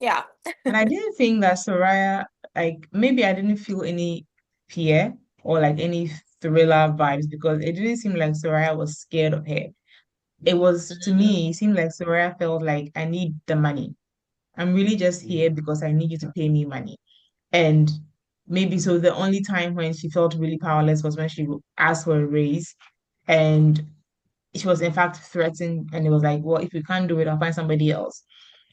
A: yeah.
B: And I didn't think that Soraya, like maybe I didn't feel any fear or like any thriller vibes because it didn't seem like Soraya was scared of her. It was to me, it seemed like Soraya felt like I need the money. I'm really just here because I need you to pay me money. And maybe so the only time when she felt really powerless was when she asked for a raise and she was in fact threatened and it was like, well, if you can't do it, I'll find somebody else.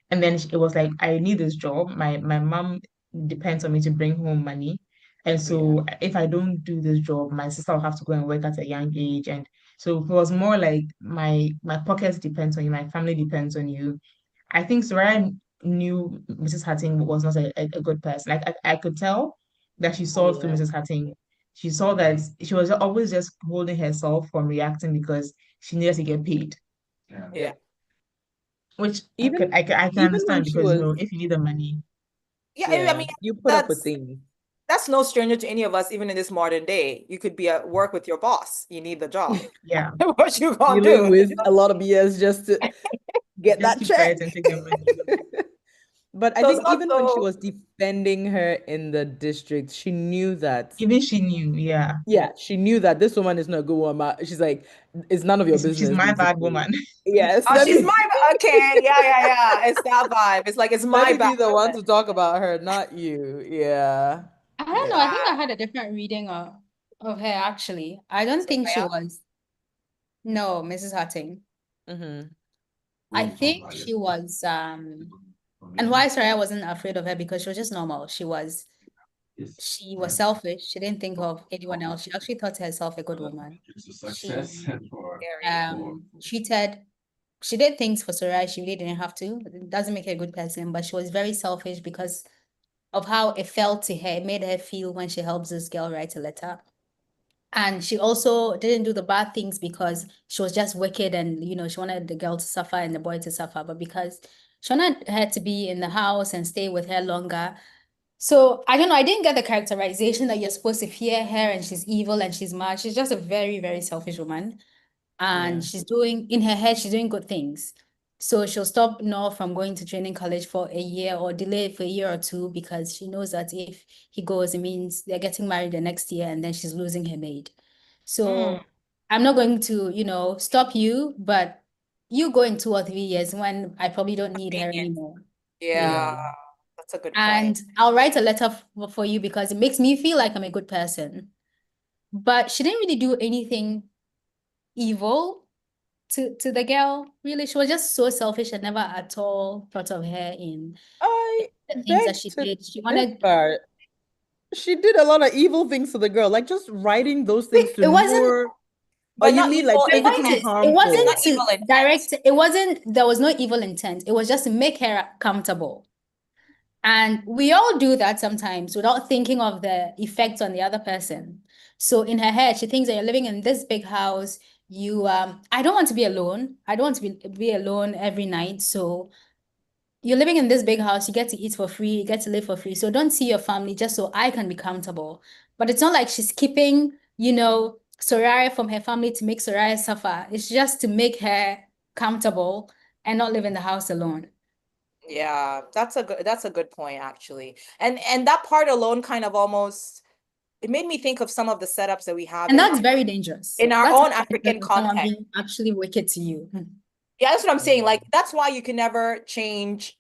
B: And then it was like, I need this job. My mom depends on me to bring home money. And
C: Yeah.
B: so if I don't do this job, my sister will have to go and work at a young age. And so it was more like my pockets depends on you, my family depends on you. I think Soraya knew Mrs. Hatting was not a good person. Like I could tell that she saw through
C: Yeah.
B: Mrs. Hatting. She saw that she was always just holding herself from reacting because she needed to get paid.
A: Yeah.
B: Which
C: Even
B: I can
C: even when
B: understand
C: she
B: because
C: was,
B: if you need the money,
A: Yeah, I
C: yeah,
A: mean
C: you put up with
A: that's
C: things.
A: that's no stranger to any of us, even in this modern day. You could be at work with your boss. You need the job.
B: yeah,
A: What you gonna
C: Dealing
A: do?
C: with a lot of BS just to get
B: just
C: that
B: keep quiet
C: check.
B: and take the money.
C: But I
A: So it's
C: think
A: not
C: even when she
A: so
C: was defending her in the district, she knew that,
B: Even she knew, yeah,
C: yeah, she knew that this woman is not a good woman. She's like, it's none of your
B: she's
C: business,
B: my bad
C: basically.
B: woman.
C: Yes,
A: oh, she's my okay. Yeah, yeah, yeah. It's that vibe. It's like it's
C: let
A: my
C: me
A: bad
C: be the one
A: woman.
C: to talk about her, not you. Yeah.
D: I don't know.
C: Yeah.
D: I think I had a different reading of her actually. I don't think she
A: Soraya.
D: was. No, Mrs. Hutting.
C: Mm-hmm.
D: I think she was and why Soraya wasn't afraid of her because she was just normal. She was selfish. She didn't think of anyone else. She actually thought herself a good woman. She
A: Very.
D: treated she did things for Soraya she really didn't have to. It doesn't make her a good person, but she was very selfish because of how it felt to her. It made her feel when she helps this girl write a letter. And she also didn't do the bad things because she was just wicked and, she wanted the girl to suffer and the boy to suffer, but because she wanted her to be in the house and stay with her longer. So I don't know, I didn't get the characterization that you're supposed to fear her and she's evil and she's mad. She's just a very, very selfish woman.
C: Yeah.
D: And in her head, she's doing good things. So she'll stop Noah from going to training college for a year or delay it for a year or two because she knows that if he goes, it means they're getting married the next year and then she's losing her maid.
A: Mm,
D: So I'm not going to, stop you, but you go in 2 or 3 years when I probably don't need her
A: convenient.
D: anymore.
A: Yeah,
C: Yeah.
A: that's a good point.
D: And I'll write a letter for you because it makes me feel like I'm a good person. But she didn't really do anything evil to the girl. Really, she was just so selfish and never at all thought of her in
C: I
D: the things that
C: beg
D: she
C: to
D: did. She wanted
C: differ. She did a lot of evil things to the girl, like just writing those things to
D: it wasn't
C: lure. Or
A: But
C: you
A: not
C: mean like
A: evil
D: my point
C: physically
A: intent.
D: is it
C: harmful?
A: Not
D: wasn't to
A: evil intent.
D: direct it wasn't there was no evil intent. It was just to make her comfortable. And we all do that sometimes without thinking of the effects on the other person. So in her head, she thinks that you're living in this big house. I don't want to be alone. I don't want to be alone every night. So you're living in this big house, you get to eat for free, you get to live for free. So don't see your family just so I can be comfortable. But it's not like she's keeping, Soraya from her family to make Soraya suffer. It's just to make her comfortable and not live in the house alone.
A: Yeah, that's a good point actually. And that part alone kind of almost it made me think of some of the setups that we have
D: And that's very dangerous.
A: in our
D: That's
A: own
D: very dangerous
A: African
D: for someone
A: context.
D: being actually wicked to you.
A: Yeah, that's what I'm saying.
C: Yeah.
A: Like that's why you can never change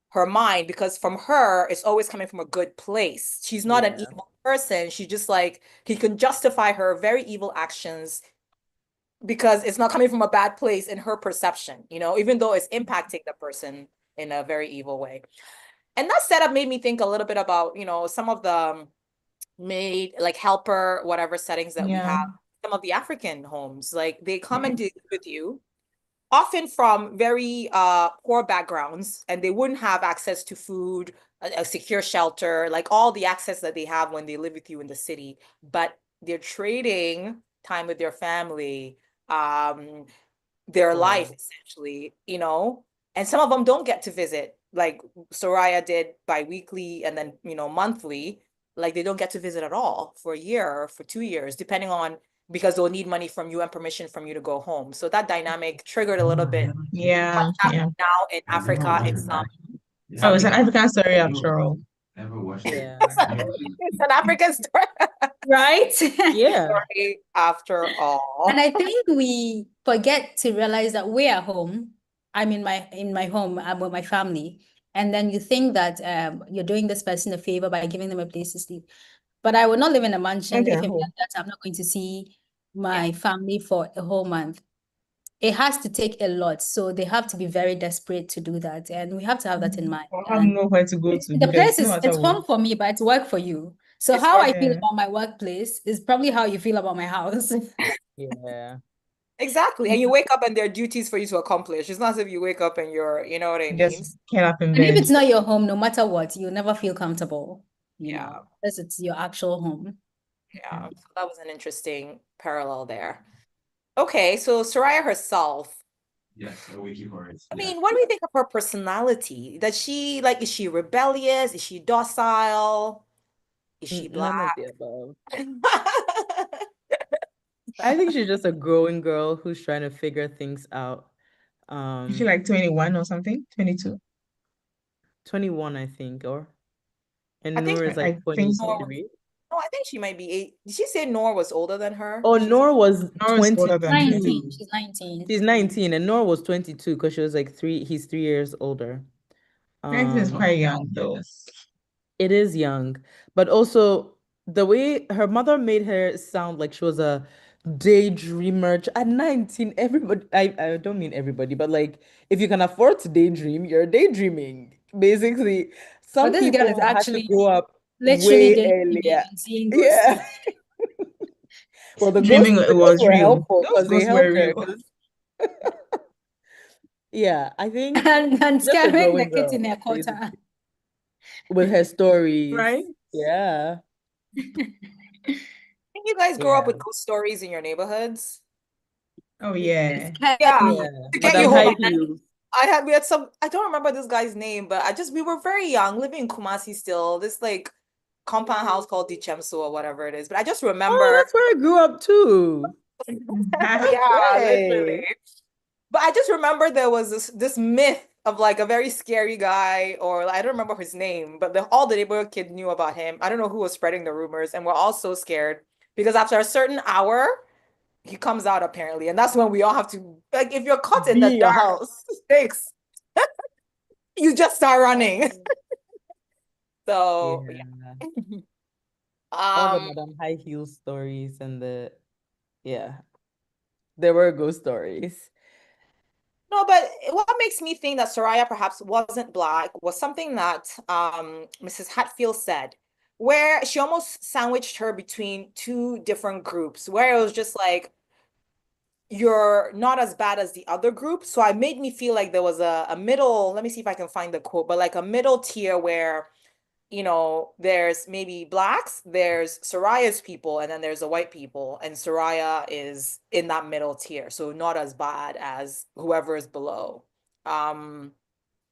A: her mind because from her it's always coming from a good place. She's not an
C: Yeah.
A: evil person. She just like he can justify her very evil actions because it's not coming from a bad place in her perception, you know, even though it's impacting the person in a very evil way. And that setup made me think a little bit about, you know, some of the maid, like helper, whatever settings that we
B: Yeah.
A: have, some of the African homes, like they come and deal with you, often from very poor backgrounds, and they wouldn't have access to food, a secure shelter, like all the access that they have when they live with you in the city, but they're trading time with their family, um, their life
C: Wow.
A: essentially, you know, and some of them don't get to visit, like Soraya did bi-weekly and then, you know, monthly, like they don't get to visit at all for a year or for 2 years, depending on because they'll need money from you and permission from you to go home. So that dynamic triggered a little bit
B: Yeah.
A: what's
B: Yeah.
A: happening now in Africa in
B: Oh,
A: some
B: it's an
A: regions.
B: African story after all.
C: Yeah.
A: It's an African story,
D: Right?
C: Yeah.
A: story after
D: And
A: all.
D: I think we forget to realize that we're at home. I'm in my home. I'm with my family. And then you think that you're doing this person a favor by giving them a place to sleep. But I would not live in a mansion
B: Okay.
D: if it meant that I'm not going to see
A: Yeah,
D: my family for a whole month. It has to take a lot. So they have to be very desperate to do that. And we have to have that in mind.
B: I'll have
D: And
B: nowhere to go to
D: the
B: because
D: place
B: no
D: is
B: matter
D: it's
B: what.
D: home for me, but it's work for you. So
A: it's
D: how
A: work.
D: I feel
B: Yeah.
D: about my workplace is probably how you feel about my house.
C: Yeah.
A: Exactly. And you wake up and there are duties for you to accomplish. It's not as if you wake up and you're, you know what I mean?
B: Just get up in
D: And if
B: bed.
D: it's not your home, no matter what, you'll never feel comfortable,
A: Yeah,
D: unless it's your actual home.
A: yeah. So that was an interesting parallel there. Okay, so Soraya herself, I mean, what do we think of her personality? Does she like, is she rebellious? Is she docile? Is she
C: None of
A: black?
C: the above. I think she's just a growing girl who's trying to figure things out.
B: Is she
C: Um,
B: like 21 or something? 22?
C: 21, I think, or
A: I
C: and
A: think
C: Noor is like
B: I think so.
A: Noor,
C: 23.
A: no, I think she might be eight. Did she say Noor was older than her?
C: Oh,
A: She's
C: Noor was
B: Nora is older than her.
D: 19.
C: 22.
D: She's 19.
C: She's 19 and Noor was 22 because she was like he's 3 years older.
B: 19 is
C: Um,
B: quite young though.
C: it is young, but also the way her mother made her sound like she was a daydreamer at 19. Everybody, I don't mean everybody, but like if you can afford to daydream, you're daydreaming. Basically,
D: But
C: some
D: this girl is
C: people had to
D: actually
C: grow up
D: literally
C: way
D: daydreaming
C: earlier.
D: and seeing ghosts.
C: Yeah. Well,
B: Dreaming
C: the
B: it
C: ghosts
B: was
C: were
B: real.
C: helpful
B: Those
C: because they
B: ghosts were
C: helped her.
B: real.
C: Because yeah, I think
D: and
C: just a
D: scaring the
C: growing
D: kids in
C: girl,
D: their quarter.
C: basically, with her stories.
B: Right?
C: Yeah,
A: think you guys grow up with
C: yeah,
A: ghost stories in your neighborhoods.
B: Oh
D: It
B: yeah.
D: scared
A: Yeah,
D: me.
C: yeah.
A: to get
C: Madame
A: you home.
C: High
A: And then
C: Heels.
A: we had some, I don't remember this guy's name, but we were very young, living in Kumasi still, this like compound house called Dichemso or whatever it is. But I just
C: Oh,
A: remember,
C: that's where I grew up too.
A: yeah, literally.
C: Okay.
A: But I just remember there was this myth of like a very scary guy, or I don't remember his name, but all the neighborhood kids knew about him. I don't know who was spreading the rumors, and we're all so scared because after a certain hour, he comes out apparently, and that's when we all have to like if you're caught in
C: Be
A: the
C: in your
A: dark,
C: house.
A: stakes, you just start running. So
C: Yeah.
A: yeah.
C: All the
A: Um,
C: Madame High Heels stories and yeah, there were ghost stories.
A: no, but what makes me think that Soraya perhaps wasn't black was something that Mrs. Hatfield said, where she almost sandwiched her between two different groups, where it was just like you're not as bad as the other group. So I made me feel like there was a middle, let me see if I can find the quote, but like a middle tier where, you know, there's maybe blacks, there's Soraya's people, and then there's the white people, and Soraya is in that middle tier, so not as bad as whoever is below. Um,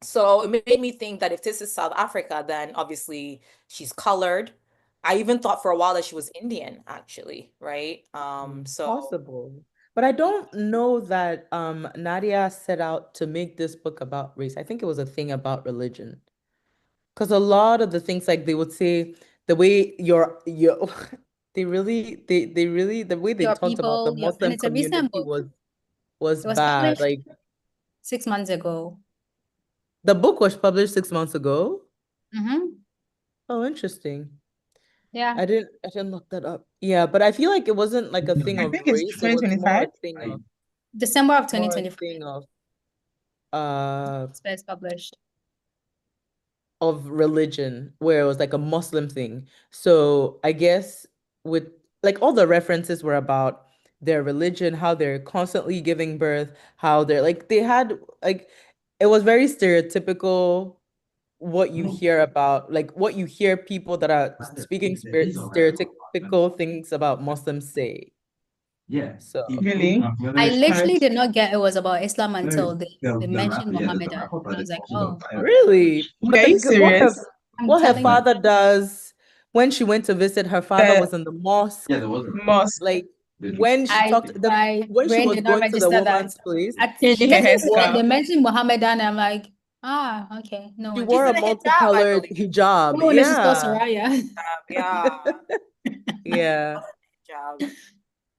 A: so it made me think that if this is South Africa, then obviously she's colored. I even thought for a while that she was Indian, actually, right? So
C: Possible. But I don't know that Nadia set out to make this book about race. I think it was a thing about religion. Because a lot of the things like they would say the way your they really the way they
D: Your
C: talked about the
D: people, and
C: Muslim
D: it's a recent
C: community
D: book.
C: was
D: It was
C: bad.
D: published
C: Like
D: 6 months ago.
C: the book was published 6 months ago.
D: Mm-hmm.
C: Oh, interesting.
D: Yeah.
C: I didn't look that up. Yeah, but I feel like it wasn't like a thing
B: I
C: of
B: think it's
C: race. It was more
B: 2025.
C: a thing of
D: December of
C: more a
D: 2025.
C: thing
D: It's first published.
C: of religion where it was like a Muslim thing. So I guess with like all the references were about their religion, how they're constantly giving birth, how they're like they had like it was very stereotypical what you hear about like what you hear people that are speaking stereotypical things about Muslims say. So
B: Really?
D: I
B: Alright.
D: literally did not get it was about Islam until they mentioned Mohammedan. And I was like, oh, okay.
C: really, but
B: Are you serious?
D: I'm
C: what her
D: telling you.
C: father does when she went to visit her father
B: The
C: was in the mosque.
B: mosque
C: Like when she
D: I
C: talked the
D: my
C: when she
D: brain
C: was
D: did not
C: going to the
D: register that.
C: woman's place,
D: At
C: she
B: changing her
D: getting
C: wore
D: there,
B: hairstyle.
D: they mentioned Mohammedan. I'm like, okay, no
C: she
D: wonder.
C: wore
A: She's
C: a
A: in a hijab, I
C: multicolored
A: believe.
C: hijab.
D: No wonder she's called
C: Yeah.
D: Soraya.
A: Yeah.
C: Yeah.
A: Hijab.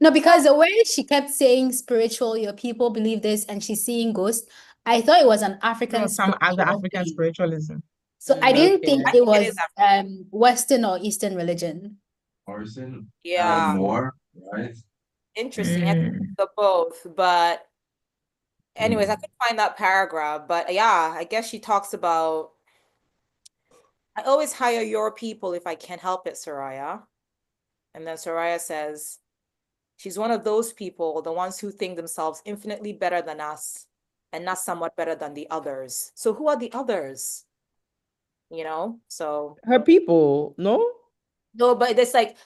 D: No,
A: So
D: because the way she kept saying spiritual, your people believe this, and she's seeing ghosts, I thought it was an African
B: Some other
D: spiritual
B: African
D: thing.
B: spiritualism.
D: So I didn't think
C: Okay.
A: I
D: it
A: think it is
D: was Western or Eastern religion.
A: yeah, interesting. I think
B: Mm.
A: the both, but anyways, I couldn't find that paragraph. But yeah, I guess she talks about I always hire your people if I can help it, Soraya. And then Soraya says, she's one of those people, the ones who think themselves infinitely better than us and not somewhat better than the others. So who are the others? So
C: Her people, no?
A: no, but it's like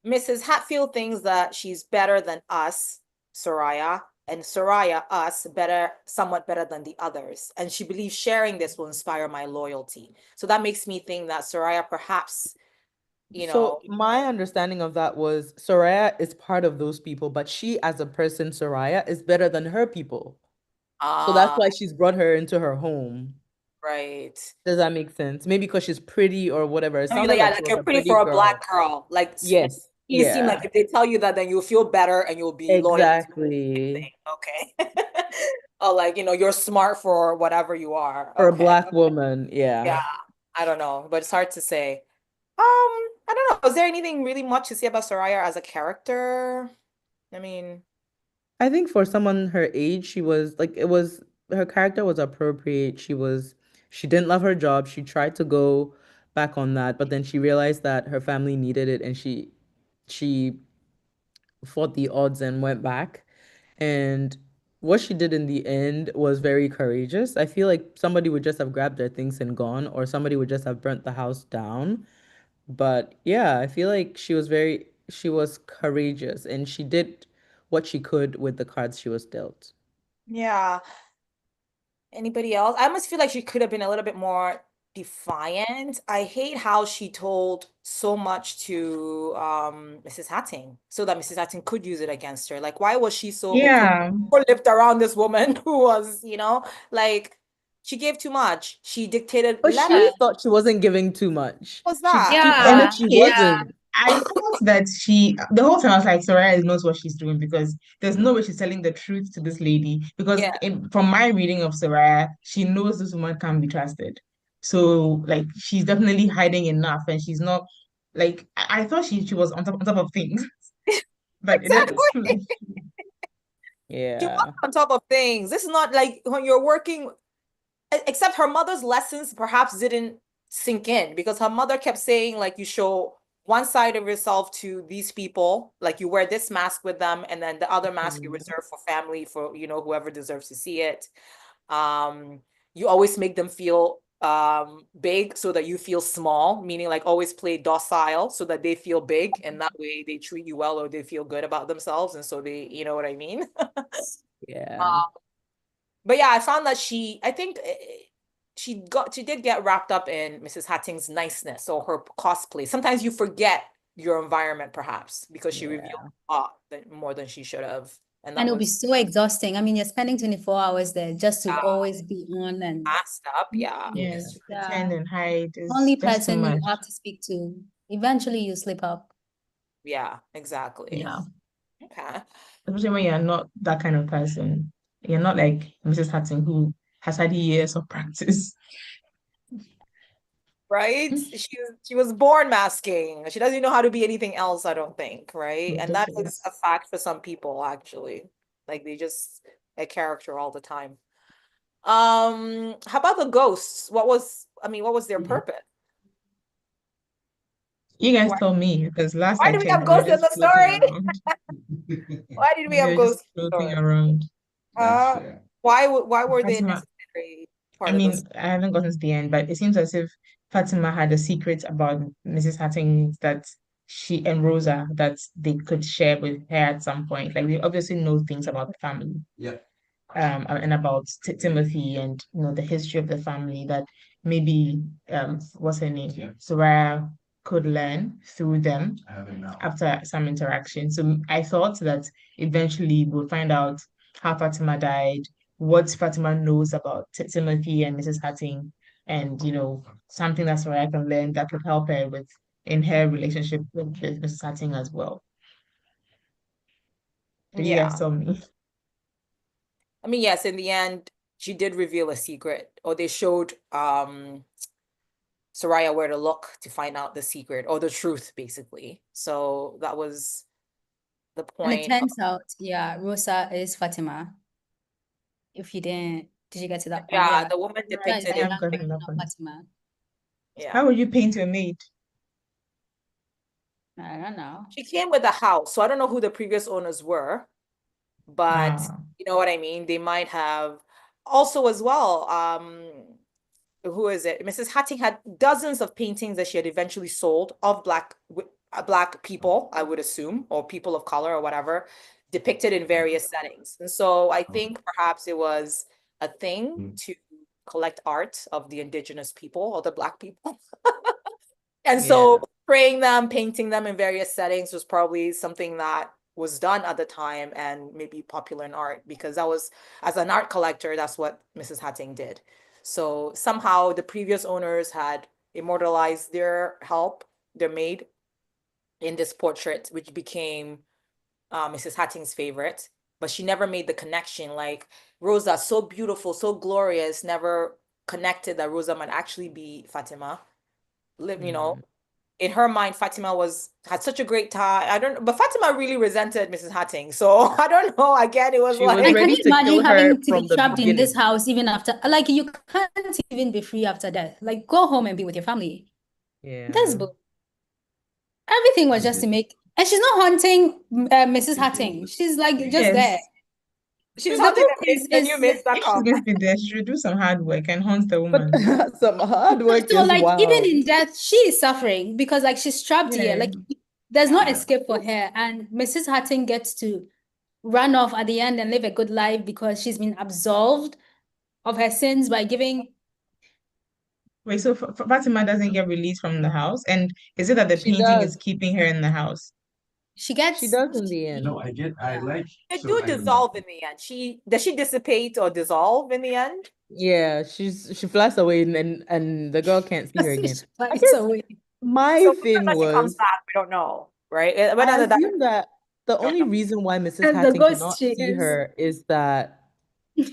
A: Mrs. Hatfield thinks that she's better than us, Soraya, and Soraya, us, better, somewhat better than the others. And she believes sharing this will inspire my loyalty. So that makes me think that Soraya perhaps,
C: So my understanding of that was Soraya is part of those people, but she as a person, Soraya, is better than her people. So that's
A: ah,
C: why she's brought her into her home.
A: right.
C: Does that make sense? Maybe because she's pretty or whatever. It
A: I mean,
C: sounded
A: yeah,
C: like she
A: like
C: was
A: you're
C: a
A: pretty
C: pretty
A: for a
C: girl.
A: black girl. Like
C: Yes.
A: you seem
C: Yeah.
A: like if they tell you that, then you'll feel better and you'll be loyal to the
C: Exactly.
A: thing. Okay. Oh, like, you're smart for whatever you are.
C: For a
A: Okay.
C: black woman, yeah.
A: Yeah. I don't know, but it's hard to say. I don't know. Is there anything really much to say about Soraya as a character? I mean,
C: I think for someone her age, she was like it was her character was appropriate. She didn't love her job. She tried to go back on that, but then she realized that her family needed it and she fought the odds and went back. And what she did in the end was very courageous. I feel like somebody would just have grabbed their things and gone, or somebody would just have burnt the house down. But yeah, I feel like she was courageous and she did what she could with the cards she was dealt.
A: yeah. Anybody else? I almost feel like she could have been a little bit more defiant. I hate how she told so much to Mrs. Hatting so that Mrs. Hatting could use it against her. Like, why was she so
B: Yeah.
A: lipped around this woman who was, like she gave too much. She dictated
C: But
A: letters.
C: she thought she wasn't giving too much.
A: What was
C: She
A: that?
C: she
B: And
C: thought
D: Yeah,
C: she
B: okay,
D: yeah.
C: wasn't.
B: I thought that the whole time I was like, Soraya knows what she's doing because there's no way she's telling the truth to this lady. Because
A: Yeah,
B: from my reading of Soraya, she knows this woman can't be trusted. So like she's definitely hiding enough and she's not like I thought she was on top of things, but it didn't.
A: exactly. She was
C: Yeah.
A: on top of things. This is not like when you're working, except her mother's lessons perhaps didn't sink in because her mother kept saying, like, you show one side of yourself to these people, like you wear this mask with them, and then the other mask you
C: Mhm.
A: reserve for family, for, whoever deserves to see it. Um, you always make them feel big so that you feel small, meaning like always play docile so that they feel big and that way they treat you well or they feel good about themselves. And so they, you know what I mean?
C: Yeah.
A: But yeah, I found that I think she did get wrapped up in Mrs. Hatting's niceness or her cosplay. Sometimes you forget your environment perhaps because she revealed
C: Yeah.
A: a lot more than she should have. And
D: And
A: that
D: it'll be
A: was
D: so exhausting. I mean, you're spending 24 hours there just to always be on and
A: masked up. Yeah.
B: Yes, to
D: yeah.
B: pretend and hide is
D: Only
B: just too
D: person you
B: much.
D: have to speak to. Eventually you slip up.
A: Yeah, exactly.
B: Yeah.
A: Okay.
B: Especially when you're not that kind of person. You're not like Mrs. Hudson, who has had years of practice.
A: Right? She was born masking. She doesn't know how to be anything else, I don't think, right? And that is a
B: Ridiculous.
A: fact for some people, actually. Like they just a character all the time. How about the ghosts? What was their purpose?
B: You guys
A: Why,
B: tell me, because last
A: why
B: I
A: do we
B: checked,
A: have
B: they were
A: ghosts in
B: just
A: the
B: floating
A: story?
B: around.
A: Why did we
B: They
A: have
B: were just
A: ghosts in the
B: floating
A: story?
B: around.
A: Why were they a
B: Fatima,
A: necessary
B: I
A: part of this?
B: mean, I haven't gotten to the end, but it seems as if Fatima had a secret about Mrs. Hatting that she and Rosa that they could share with her at some point. Like they obviously know things about the family. And about Timothy and the history of the family that maybe what's her name? Soraya could learn through them after some interaction. So I thought that eventually we'll find out how Fatima died, what Fatima knows about Timothy and Mrs. Hatting, and something that Soraya can learn that could help her with in her relationship with Mrs. Hatting as well. But you guys
A: Yeah.
B: tell me.
A: I mean, yes, in the end, she did reveal a secret, or they showed Soraya where to look to find out the secret or the truth, basically. So that was the
D: And it
A: point.
D: turns out, yeah, Rosa is Fatima. If you did you get to that point?
A: Yeah,
D: Yeah.
A: the woman
D: Rosa is
A: depicted
B: I
D: the
A: in
B: have
D: young
B: gotten
D: version
B: that
D: of
B: one.
D: Fatima.
B: How
A: yeah.
B: would you paint your maid?
D: I don't know.
A: She came with a house, so I don't know who the previous owners were, but
B: Ah,
A: you know what I mean? They might have also as well, who is it? Mrs. Hatting had dozens of paintings that she had eventually sold of black people, I would assume, or people of color or whatever, depicted in various settings. And so I think perhaps it was a thing to collect art of the indigenous people or the black people. And so
B: yeah.
A: spraying them, painting them in various settings was probably something that was done at the time and maybe popular in art because that was, as an art collector, that's what Mrs. Hatting did. So somehow the previous owners had immortalized their help, their maid, in this portrait, which became Mrs. Hatting's favorite. But she never made the connection. Like Rosa, so beautiful, so glorious, never connected that Rosa might actually be Fatima. Live,
C: Mm.
A: in her mind, Fatima had such a great time. I don't, but Fatima really resented Mrs. Hatting. So I don't know. Again, it was
C: She was
D: And
A: like,
D: can
C: ready
D: you
C: to
D: imagine
C: kill her
D: having to be
C: from the
D: trapped in this
C: beginning.
D: house even after, like, you can't even be free after death. Like, go home and be with your family. That's
C: Yeah.
D: everything was just to make, and she's not haunting Mrs. Hatting. She's like just there.
B: Yes.
A: she's
D: The
A: haunting
D: book
A: the new
D: is
B: If she's
A: maid.com.
B: going to be there, she should do some hard work and hunt the
C: But
B: woman.
C: some hard work
D: so
C: is
D: like even
C: wild.
D: in death, she is suffering because like she's trapped here.
B: Yeah.
D: Like there's no
A: Yeah.
D: escape for her. And Mrs. Hatton gets to run off at the end and live a good life because she's been absolved of her sins by giving.
B: Wait, so Fatima doesn't get released from the house? And is it that the
C: She
B: painting is
C: does.
B: keeping her in the house?
D: She
C: She
D: gets
C: does in the end.
D: yeah.
A: They do dissolve in the end. Does she dissipate or dissolve in the end?
C: Yeah, she flies away and the girl can't see her again.
D: She
C: I
D: flies
C: guess
D: away.
C: my
A: So whether or
C: thing
A: not she comes
C: was
A: back, we don't know, right?
C: I
A: Whether that,
C: assume that the
A: we don't
C: only
A: know.
C: reason why Mrs.
D: And the
C: Hatton
D: ghost
C: cannot
D: she
C: see
D: is.
C: her is that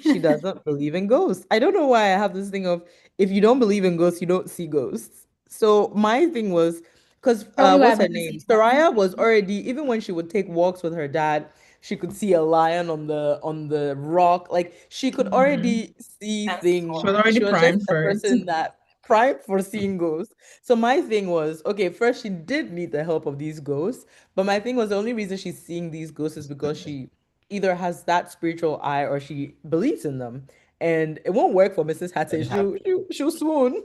C: she doesn't believe in ghosts. I don't know why I have this thing of if you don't believe in ghosts, you don't see ghosts. So my thing was because
D: Probably why
C: what's
D: I've
C: her
D: never
C: name?
D: seen her.
C: Soraya was already even when she would take walks with her dad, she could see a lion on the rock. Like she could
B: Hmm.
C: already see
A: And
B: She
C: things.
B: was already
C: She was just
B: primed
C: a
B: for it.
C: person that primed for seeing ghosts. So my thing was, okay, first she did need the help of these ghosts, but my thing was the only reason she's seeing these ghosts is because she either has that spiritual eye or she believes in them. And it won't work for Mrs. Hatton. She'll swoon.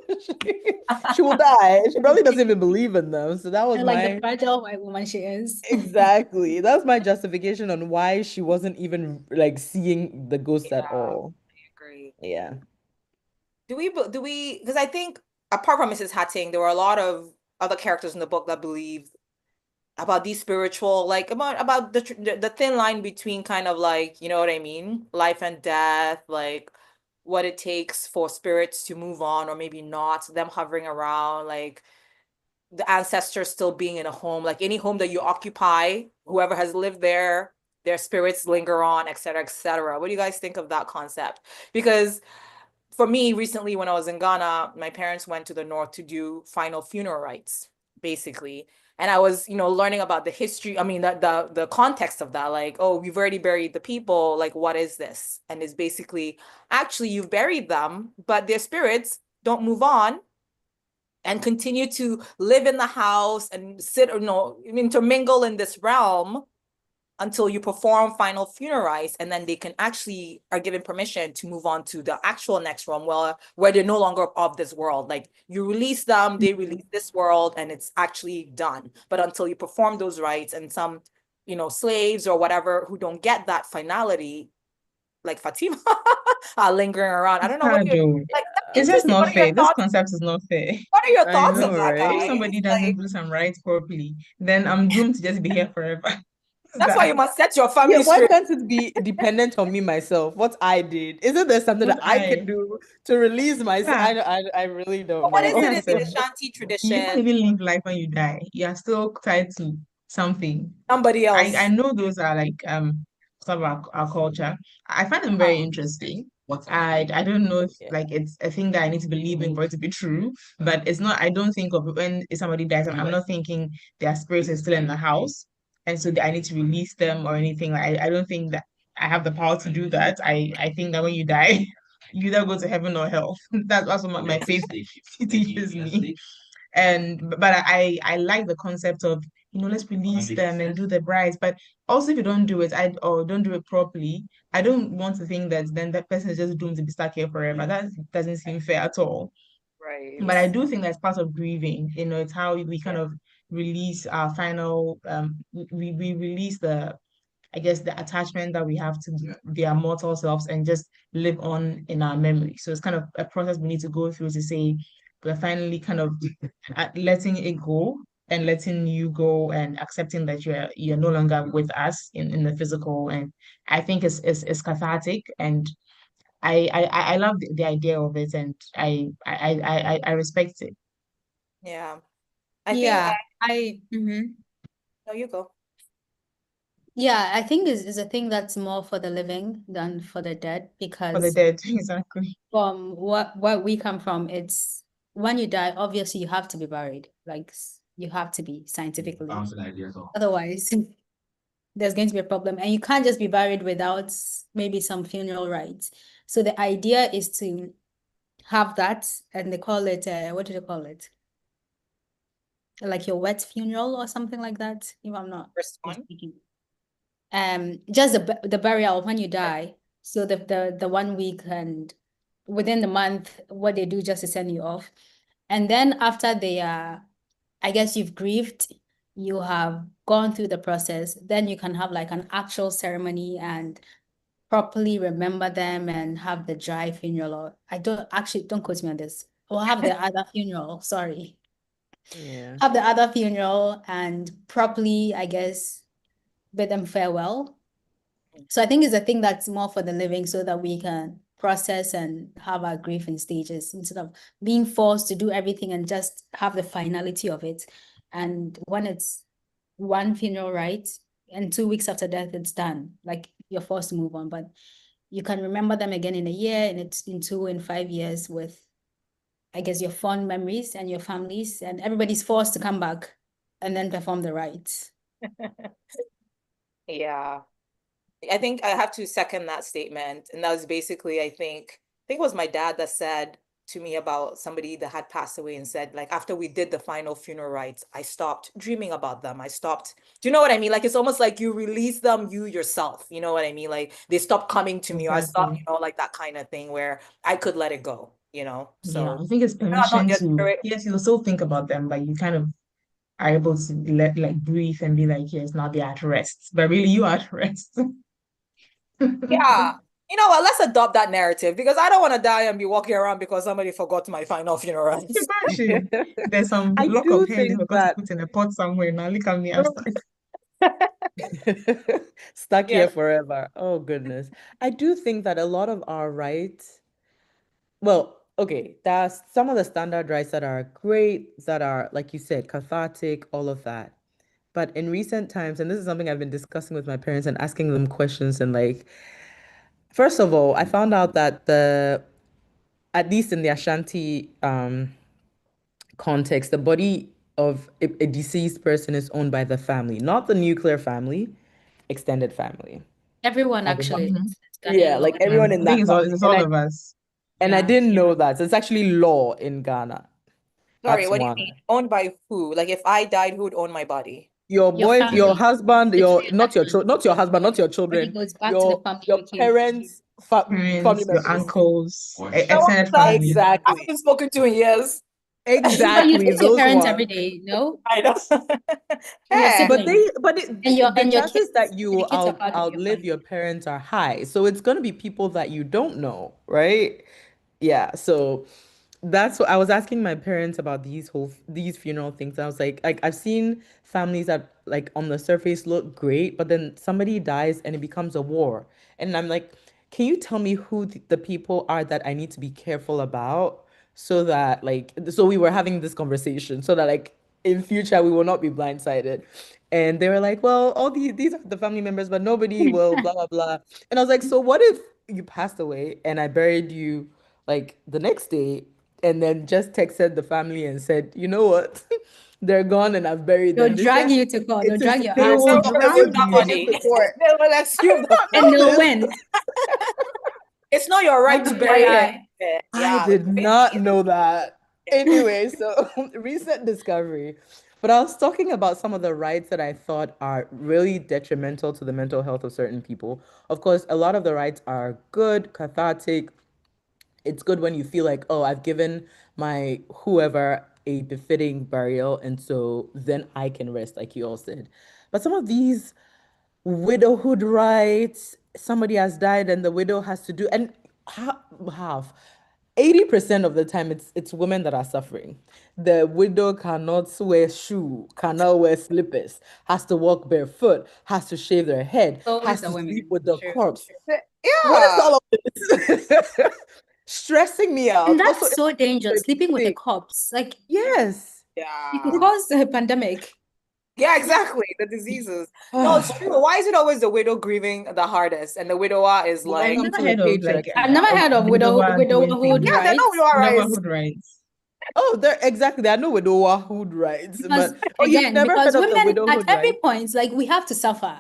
C: She will die. She probably doesn't even believe in them. So that was
D: And like the
C: my
D: fragile white woman she is.
C: exactly. That was my justification on why she wasn't even like seeing the ghost at
A: yeah,
C: all.
A: I agree.
C: Yeah.
A: Because I think apart from Mrs. Hatting, there were a lot of other characters in the book that believed about these spiritual, like about the thin line between kind of like, you know what I mean? Life and death, like what it takes for spirits to move on or maybe not, them hovering around, like the ancestors still being in a home, like any home that you occupy, whoever has lived there, their spirits linger on, et cetera, et cetera. What do you guys think of that concept? Because for me, recently when I was in Ghana, my parents went to the north to do final funeral rites, basically. And I was, learning about the history, I mean, the context of that, like, oh, we've already buried the people, like, what is this? And it's basically, actually, you've buried them, but their spirits don't move on and continue to live in the house and sit or no intermingle in this realm until you perform final funeral rites, and then they can actually are given permission to move on to the actual next realm where they're no longer of this world. Like you release them, they release this world, and it's actually done. But until you perform those rites, and some slaves or whatever who don't get that finality, like Fatima, are lingering around. I don't know what
B: Hard
A: you're
B: though.
A: like. That's
B: It's just
A: interesting.
B: not
A: What are your
B: fair. This
A: thoughts?
B: concept is not fair.
A: What are your
C: I
A: thoughts
C: know,
A: on that,
B: If
C: right?
B: somebody
A: guys?
B: doesn't
A: Like,
B: do some rights properly, then I'm doomed to just be here forever.
A: that's why you
B: That
A: must set your
C: Yeah,
A: family
C: why
A: straight.
C: can't it be dependent on me myself? What I did? Isn't there something
B: what
C: that I can
B: I
C: do to release myself?
B: yeah,
C: I really don't
A: But what
B: like
A: is
C: know.
A: it
B: I
A: in the
B: said,
A: Ashanti
B: you can't
A: tradition?
B: even live life when you die. You are still tied to something.
A: Somebody
B: I
A: else.
B: know those are like some of our culture. I find them very interesting. I don't know if
C: Yeah.
B: like it's a thing that I need to believe in for it to be true, but it's not. I don't think of it when somebody dies. I'm not thinking their spirit is still in the house, and so I need to release them or anything. I don't think that I have the power to do that. I think that when you die, you either go to heaven or hell. That's what my faith teaches me. But I like the concept of let's release them and do the brides. But also if you don't do it, I or don't do it properly, I don't want to think that then that person is just doomed to be stuck here forever. That doesn't seem fair at all.
A: Right.
B: But I do think that's part of grieving. It's how we kind
A: Yeah.
B: of release our final we release the I guess the attachment that we have to their mortal selves and just live on in our memory. So it's kind of a process we need to go through to say we're finally kind of letting it go and letting you go and accepting that you're no longer with us in the physical. And I think it's cathartic, and I love the idea of it, and I respect it.
A: Yeah. I think
D: Yeah, mhm.
A: no, you go.
D: Yeah, I think is a thing that's more for the living than for the dead
B: For the
D: because
B: dead, exactly.
D: from what we come from, it's when you die, obviously you have to be buried. Like you have to be scientifically. Otherwise, there's going to be a problem. And you can't just be buried without maybe some funeral rites. So the idea is to have that, and they call it what do they call it? Like your wet funeral or something like that, if I'm not
A: First one.
D: mistaken. Just the burial when you die. So the 1 week and within the month, what they do just to send you off. And then after I guess you've grieved, you have gone through the process, then you can have like an actual ceremony and properly remember them and have the dry funeral. Or I don't quote me on this. Or have the other funeral, sorry.
C: Yeah.
D: Have the other funeral and properly, I guess, bid them farewell. So I think it's a thing that's more for the living so that we can process and have our grief in stages instead of being forced to do everything and just have the finality of it. And when it's one funeral right and 2 weeks after death, it's done. Like you're forced to move on, but you can remember them again in a year and it's in 2 and 5 years with, I guess, your fond memories and your families, and everybody's forced to come back and then perform the rites.
A: Yeah. I think I have to second that statement. And that was basically, I think it was my dad that said to me about somebody that had passed away and said, like, after we did the final funeral rites, I stopped dreaming about them. I stopped, do you know what I mean? Like, it's almost like you release them, you yourself, you know what I mean? Like, they stopped coming to me, or I stopped,
B: Exactly.
A: like that kind of thing where I could let it go,
B: Yeah,
A: So,
B: I think it's
A: not
B: permission
A: your
B: to,
A: spirit.
B: yes, you'll still think about them, but you kind of are able to let like breathe and be like, yes, now they're at rest. But really you are at rest.
A: Yeah. You know what? Let's adopt that narrative because I don't want to die and be walking around because somebody forgot my final funeral rites.
B: Imagine there's some
C: I
B: lock
C: do
B: of hair they
C: think
B: forgot to
C: that
B: put in a pot somewhere. Now look at me, I'm stuck.
C: stuck
A: Yeah.
C: here forever. Oh goodness. I do think that a lot of our rights, well, okay, there's some of the standard rights that are great, that are, like you said, cathartic, all of that. But in recent times, and this is something I've been discussing with my parents and asking them questions, and like, first of all, I found out that at least in the Ashanti context, the body of a deceased person is owned by the family, not the nuclear family, extended family.
D: Everyone
C: I did not.
D: actually
B: Mhm.
D: is
C: Yeah,
D: Ghanaian law.
C: like everyone in
B: I think
C: that family.
B: it's all of us.
C: And I
D: Yeah.
C: didn't know that. So it's actually law in Ghana.
A: Sorry,
C: That's
A: what do you
C: one.
A: mean? Owned by who? Like if I died, who would own my body?
C: Your
D: Your
C: boys, your
D: family.
C: husband,
D: Literally
C: your
D: your
C: not your
D: family.
C: not your husband, not your
D: Money
C: children,
D: goes back to the family
C: your
D: you came from.
C: parents, family
B: Parents, your
C: members.
B: uncles,
A: That one
B: extended
A: that
B: family.
A: I
C: Exactly.
A: haven't spoken to in years.
D: But you
C: Exactly.
D: see your
C: Those
D: parents every
C: ones.
D: day, no?
A: I know.
D: And your
A: Hey,
D: siblings.
C: The
D: And your
C: chances
D: kids.
C: that you
D: The
C: will
D: kids are part of your
C: outlive
D: family.
C: your parents are high. So it's going to be people that you don't know, right? Yeah. So that's what I was asking my parents about these funeral things. I was like I've seen families that like on the surface look great, but then somebody dies and it becomes a war. And I'm like, can you tell me who the people are that I need to be careful about so that like so we were having this conversation so that like in future we will not be blindsided. And they were like, well, all these are the family members, but nobody will blah blah blah. And I was like, so what if you passed away and I buried you like the next day and then just texted the family and said, you know what? They're gone and I've buried
D: They'll
C: them. They
D: drag
C: said
D: you to court. They'll
C: it is
D: drag your
B: They
D: ass
A: they
B: will
D: to
A: will
D: court.
B: drag
A: assume that
C: take
B: you.
C: it
A: body.
C: to court.
A: They will
C: I
A: assume
C: did
A: the
C: not
D: And
C: know
D: they'll
C: this.
D: win.
A: it's not your right to bury him.
D: FYI.
C: I
A: Yeah,
C: did not know that.
A: yeah.
C: Anyway, so recent discovery. But I was talking about some of the rights that I thought are really detrimental to the mental health of certain people. Of course, a lot of the rights are good, cathartic. It's good when you feel like, oh, I've given my whoever a befitting burial, and so then I can rest, like you all said. But some of these widowhood rights, somebody has died and the widow has to do, and half 80% of the time it's women that are suffering. The widow cannot wear shoe, cannot wear slippers, has to walk barefoot, has to shave their head,
D: It's always
C: has
D: the
C: to sleep
D: women.
C: with the
D: True.
C: corpse. What is
A: Yeah.
C: all of this? Stressing me
D: And
C: out. Also,
D: that's so dangerous,
C: it's
D: sleeping with the
C: sick.
D: cops. Like,
C: Yes.
D: you could
A: Yeah.
D: cause a pandemic.
A: Yeah, exactly. The diseases. No, it's
C: The
A: true. Why is it always the widow grieving the hardest and the widower is
C: one
A: like,
B: I've
C: comes
B: never
C: to the
B: heard of like
C: paycheck.
D: I've never
B: of
D: heard of
B: widower doing
D: widowhood
B: things.
A: yeah, they're not
D: rights
A: widower.
B: Widowhood rights.
C: Oh, there exactly. There are no widowhood rights,
D: because,
C: but oh, you've never heard
D: because
C: of the
D: women at
C: widowhood
D: every
C: rights?
D: point, like, we have to suffer.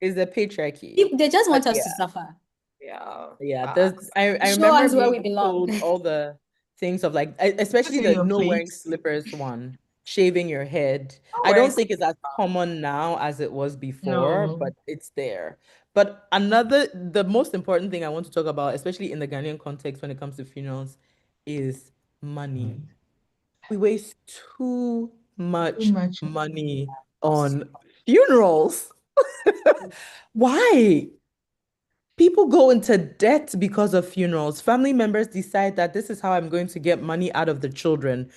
C: Is the patriarchy.
D: They just
C: But
D: want us to
C: yeah,
D: suffer.
A: Yeah.
C: yeah. There's
A: Facts.
C: I
D: Show
C: remember
D: us where we
C: being
D: belong.
C: told all the things of like
B: Put
C: especially
B: in
C: the
B: your
C: no wearing
B: place.
C: slippers one, shaving your head.
A: Not
C: I
A: wearing
C: don't think it's as common now as it was before,
B: No.
C: but it's there. But the most important thing I want to talk about, especially in the Ghanaian context when it comes to funerals, is money. We waste too
B: Too
C: much
B: much.
C: money on funerals. Why? People go into debt because of funerals. Family members decide that this is how I'm going to get money out of the children.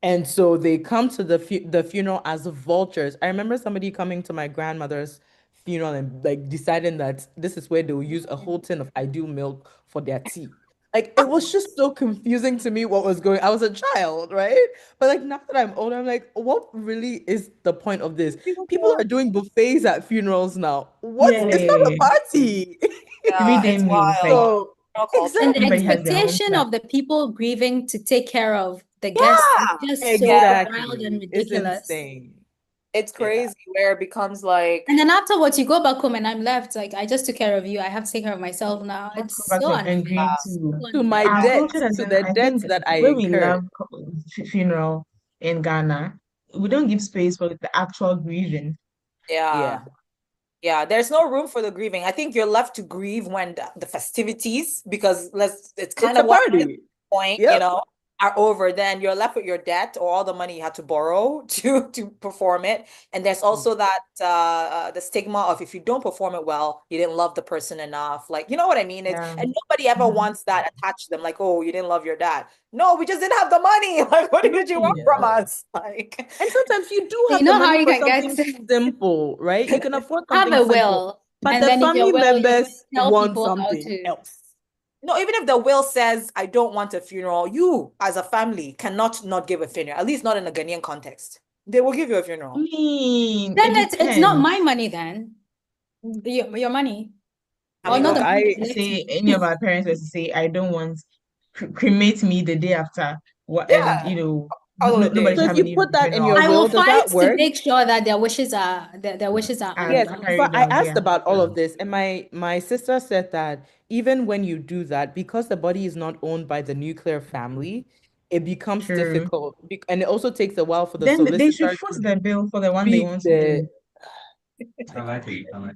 C: And so they come to the funeral as vultures. I remember somebody coming to my grandmother's funeral and like deciding that this is where they will use a whole tin of ideal milk for their tea. Like it was just so confusing to me what was going. I was a child, right? But like now that I'm older, I'm like, what really is the point of this? People are doing buffets at funerals now. What? It's not a
B: Yeah.
C: party.
A: Yeah,
B: Everyday
A: it's
B: meals. Like
A: wild.
C: So
A: No culture.
D: And the
B: everybody
C: exactly.
B: has their own
D: expectation
B: plate.
D: of the people grieving to take care of the guests is
A: Yeah.
D: just so wild and
C: Exactly. It's
D: ridiculous.
C: insane.
A: It's
C: Yeah.
A: crazy where it becomes like,
D: And then afterwards, you go back home and I'm left. Like, I just took care of you. I have to take care of myself now.
B: Have to go
D: It's
B: back
D: so
B: home
D: unfair.
B: and grieve
D: So
B: too.
C: To my
D: unfair.
B: Our
C: debt,
B: culture
C: to
B: doesn't,
C: the
B: I
C: debts
B: think,
C: that I
B: where we
C: incurred.
B: love funeral in Ghana, we don't give space for the actual grieving.
A: yeah.
C: Yeah.
A: Yeah, there's no room for the grieving. I think you're left to grieve when the festivities, because it's kind
C: It's
A: of
C: a
A: what
C: party.
A: point,
C: Yep.
A: are over, then you're left with your debt or all the money you had to borrow to perform it. And there's also that the stigma of if you don't perform it well, you didn't love the person enough. Like, you know what I mean?
B: Yeah.
A: And nobody ever wants that attached to them. Like, oh, you didn't love your dad. No, we just didn't have the money. Like, what did you want from
C: Yeah.
A: us? Like,
C: And sometimes you do
D: You
C: have the
D: know how
C: money
D: you
C: for
D: can get
C: something simple, right? You can afford
D: have
C: something
D: a
C: simple,
D: will,
C: but
D: and
C: the
D: then in your
C: family
D: will, you're going to
C: members
D: tell
C: want
D: people how
C: something
D: to.
C: else.
A: no, even if the will says, I don't want a funeral, you as a family cannot not give a funeral, at least not in a Ghanaian context. They will give you a
B: I
A: funeral.
B: mean,
D: Then
B: it
D: it's not
B: depends.
D: my money then. Your money.
A: I
D: Or
A: mean,
D: not
B: So
D: the money
B: I
D: that left
B: say
D: you.
B: any of our parents were to say, I don't want cremate me the day after, what, and
A: yeah,
B: nobody
A: holiday.
C: So
B: should
C: if
B: have
C: you
B: any
C: put that in your
D: I
B: funeral
D: will
C: will, does
D: fight
C: that
D: to
C: work?
D: make sure that their wishes are
B: as
C: Yes,
D: honored.
C: in fact,
B: carried
C: I
B: out.
C: asked
B: Yeah.
C: about all of this, and my sister said that even when you do that, because the body is not owned by the nuclear family, it becomes
B: True.
C: difficult, and it also takes a while for the
B: Then they should
C: solicitor
B: foot
C: to
B: the bill for the one they
C: speak
B: want to
C: the.
B: do.
C: So that's the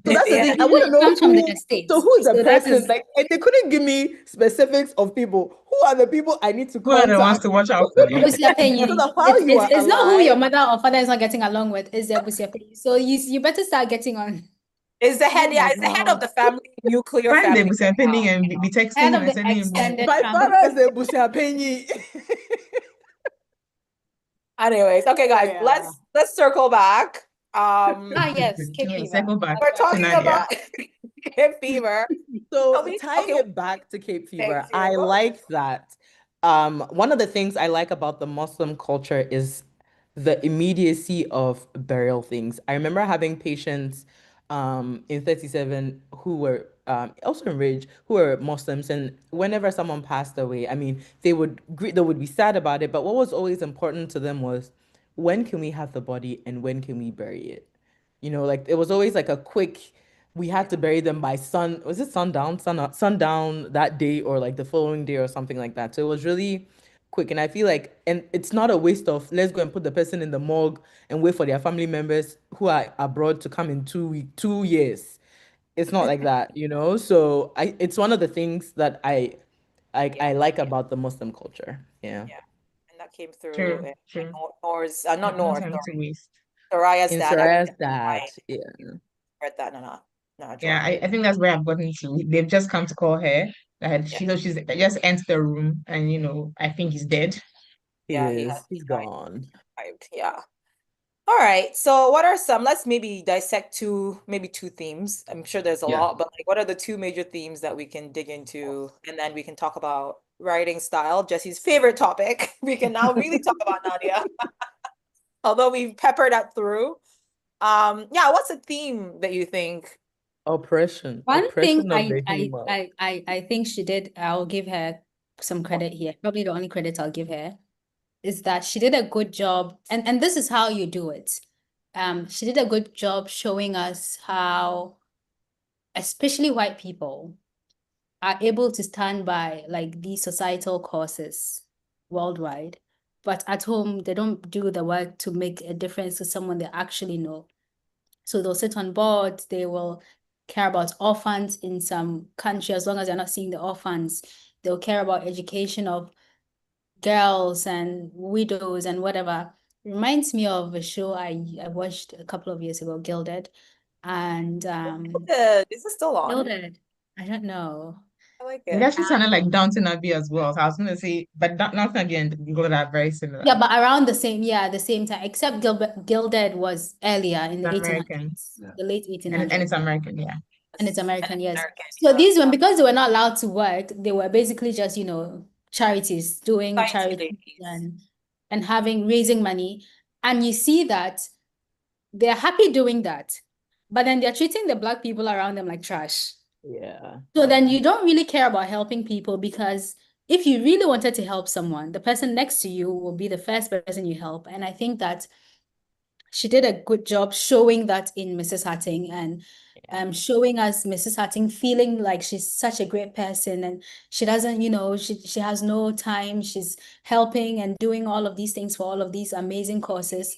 A: Yeah.
C: thing. I want
D: Usually
C: to
D: it
C: know
D: comes from the
C: who. So
D: estates.
C: who is the
D: So that
C: person?
D: is
C: Like, and they couldn't give me specifics of people. Who are the people I need to
B: Who are the ones
C: contact?
B: to watch out for?
D: Ebusia
C: So
D: Penyi.
C: that while you are
D: It's not who your
C: alive,
D: mother or father is not getting along with, it's the Ebusia Penyi. So you better start getting on.
A: Is the head,
D: Oh
A: yeah,
D: my
A: is the head of
D: God.
A: the family, nuclear
B: Find the
A: family right
B: pending
A: now.
B: and be texting
D: Head
B: him
D: of
B: and
D: the
B: sending him money.
D: extended
C: my
D: family.
C: father is the Busia Penyi.
A: Anyways, okay, guys,
C: Yeah.
A: let's circle back.
D: Yes, Cape
B: Yeah,
D: Fever.
B: circle back
A: We're
B: to
A: talking
B: Nadia.
A: about hay fever.
C: So
A: Tell me,
C: tying
A: okay,
C: it back to Cape
A: thanks,
C: Fever,
A: yeah,
C: I
A: go ahead.
C: like that. One of the things I like about the Muslim culture is the immediacy of burial things. I remember having patients in 37 who were also in Ridge who were Muslims, and whenever someone passed away, I mean, they would be sad about it, but what was always important to them was when can we have the body and when can we bury it? Like it was always like a quick, we had to bury them by was it sundown, sundown that day or like the following day or something like that. So it was really quick. And I feel like, and it's not a waste of, let's go and put the person in the morgue and wait for their family members who are abroad to come in 2 years. It's not like that. So it's one of the things that I
A: Yeah,
C: like about the Muslim culture. Yeah.
A: yeah. And that came through
B: True,
A: in
B: true.
A: Noor's, not
B: No
A: Noor,
B: time to
A: sorry,
B: waste.
A: Soraya's
C: In
A: dad. I read
C: Soraya's
A: that.
C: dad.
A: I
C: Yeah.
A: read that. No, no, no,
B: Yeah,
A: Joy.
B: I think that's where I've gotten to. They've just come to call her. That
A: Yeah,
B: she's just entered the room and I think he's dead.
C: He
A: yeah, he has
C: is. He's
A: died.
C: gone.
A: Survived. Yeah. All right. So what are some, let's maybe dissect maybe two themes. I'm sure there's a
C: Yeah.
A: lot, but like what are the two major themes that we can dig into? And then we can talk about writing style, Jesse's favorite topic. We can now really talk about Nadia, although we've peppered that through. Yeah, what's a theme that you think?
C: Oppression.
D: One thing
C: Oppression of the human.
D: I think she did, I'll give her some credit here. Probably the only credit I'll give her is that she did a good job, and this is how you do it. She did a good job showing us how, especially white people, are able to stand by like these societal causes worldwide, but at home they don't do the work to make a difference to someone they actually know. So they'll sit on boards, they will care about orphans in some country as long as they're not seeing the orphans. They'll care about education of girls and widows and whatever. Reminds me of a show I watched a couple of years ago, Gilded. And
A: Is this still on?
D: Gilded, I don't know.
A: I like
B: It
A: it.
B: actually sounded like Downton Abbey as well. So I was gonna say, but Downton Abbey and Gilbert are very similar.
D: Yeah, but around the same time, except Gilded was earlier in the
B: It's American.
D: 1800s, the late
B: And
D: 1800s.
B: it's American, yeah.
D: And it's American, yes.
A: American,
D: So
A: yeah.
D: these one, because they were not allowed to work, they were basically just, charities, doing
A: Society
D: charities
A: ladies.
D: and raising money. And you see that they're happy doing that, but then they're treating the Black people around them like trash.
C: Yeah.
D: So then you don't really care about helping people, because if you really wanted to help someone, the person next to you will be the first person you help. And I think that she did a good job showing that in Mrs. Hatting, and showing us Mrs. Hatting feeling like she's such a great person, and she doesn't, she has no time. She's helping and doing all of these things for all of these amazing causes,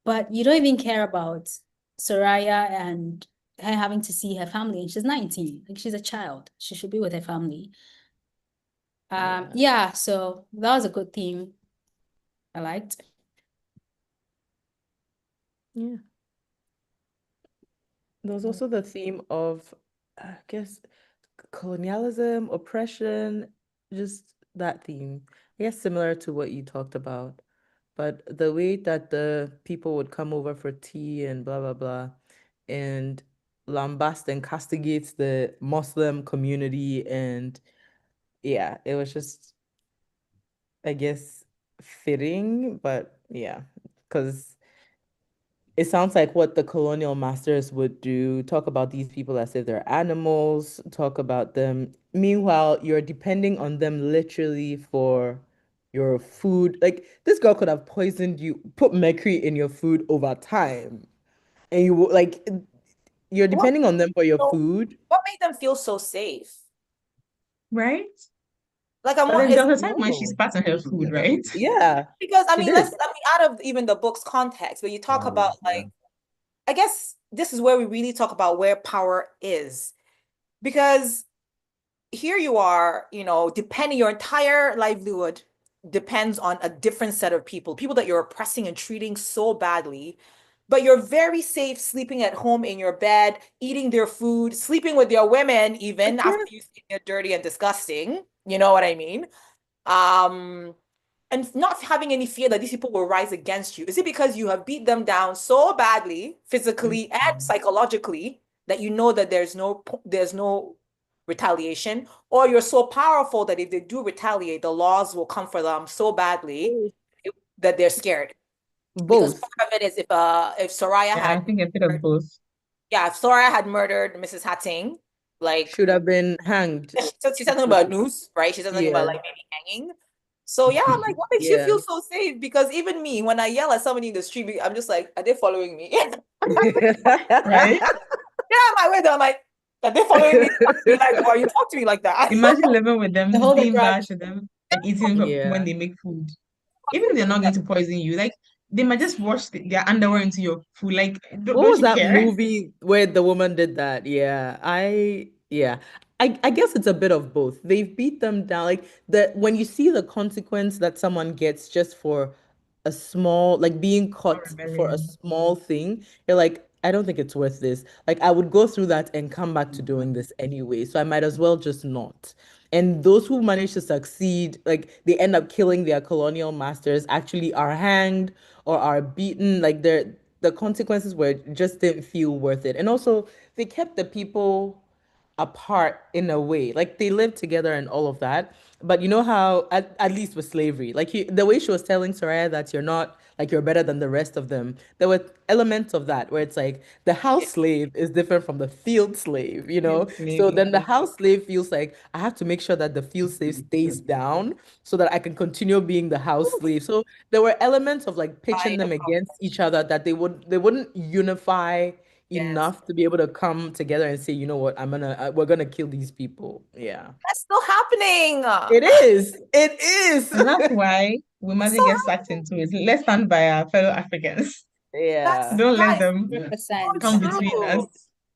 D: but you don't even care about Soraya and her having to see her family. And she's 19, like she's a child. She should be with her family. Yeah, so that was a good theme. I liked.
C: Yeah. There was
D: Mm.
C: also the theme of, I guess, colonialism, oppression, just that theme. I guess similar to what you talked about. But the way that the people would come over for tea and blah, blah, blah, and lambast and castigate the Muslim community. And yeah, it was just, I guess, fitting, but yeah, because it sounds like what the colonial masters would do, talk about these people as if they're animals, talk about them. Meanwhile, you're depending on them literally for your food. Like this girl could have poisoned you, put mercury in your food over time, and like you're
A: What,
C: depending on them for your
A: so
C: food.
A: what made them feel so safe?
B: Right?
A: Like I'm
B: But
A: not,
B: then
A: is
B: there was a time when she
C: No.
B: spat on her food, right?
C: Yeah,
A: because I
C: she
A: mean,
C: did.
A: out of even the book's context, but you talk about like, I guess this is where we really talk about where power is. Because here you are, depending your entire livelihood depends on a different set of people that you're oppressing and treating so badly. But you're very safe sleeping at home in your bed, eating their food, sleeping with your women, even
C: Yeah,
A: after you think they're dirty and disgusting. You know what I mean? Um, and not having any fear that these people will rise against you? Is it because you have beat them down so badly, physically and psychologically, that you know that there's no retaliation, or you're so powerful that if they do retaliate, the laws will come for them so badly that they're scared? Because
C: both
A: part of it is if Soraya
B: Yeah, I
A: had
B: think a bit of both.
A: yeah, if Soraya had murdered Mrs. Hatting, like
C: should have been hanged.
A: she said something about noose, right? She said something about
C: Yeah,
A: like maybe hanging. So yeah, I'm like, what makes you
C: yeah.
A: feel so safe? Because even me, when I yell at somebody in the street, I'm just like, are they following me?
B: Right?
A: Yeah, my way. I'm like, are they following me? Talk to me like, why you talk to me like that?
B: Imagine living with
D: The
B: them,
D: whole
B: being
D: grudge.
B: bad to them, and eating when
C: Yeah.
B: they make food. Even if they're not going to poison you, like they might just wash their underwear into your food. Like,
C: What
B: don't
C: was
B: you
C: that
B: care?
C: movie where the woman did that? Yeah. I guess it's a bit of both. They've beat them down. Like when you see the consequence that someone gets just for a small, like being
B: Or
C: caught for a
B: rebellion.
C: small thing, you're like, I don't think it's worth this. Like I would go through that and come back to doing this anyway. So I might as well just not. And those who manage to succeed, like they end up killing their colonial masters, actually are hanged or are beaten. Like the consequences were just didn't feel worth it. And also they kept the people apart in a way. Like they lived together and all of that. But you know how, at least with slavery, like the way she was telling Soraya that you're not like you're better than the rest of them, there were elements of that where it's like the house slave is different from the field slave, you know?
B: It's
C: So
B: maybe.
C: then the house slave feels like I have to make sure that the field slave stays down so that I can continue being the house slave. So there were elements of like pitching
A: I
C: them
A: know.
C: against each other that they wouldn't unify
A: Yes.
C: enough to be able to come together and say, you know what, we're gonna kill these people. Yeah.
A: That's still happening.
C: It is. It is.
B: And that's why we
A: So
B: mustn't get sucked into it. Let's stand by our fellow Africans.
C: Yeah.
B: Don't let
A: that is
B: them come
D: 100%.
A: so
B: between us.
A: true.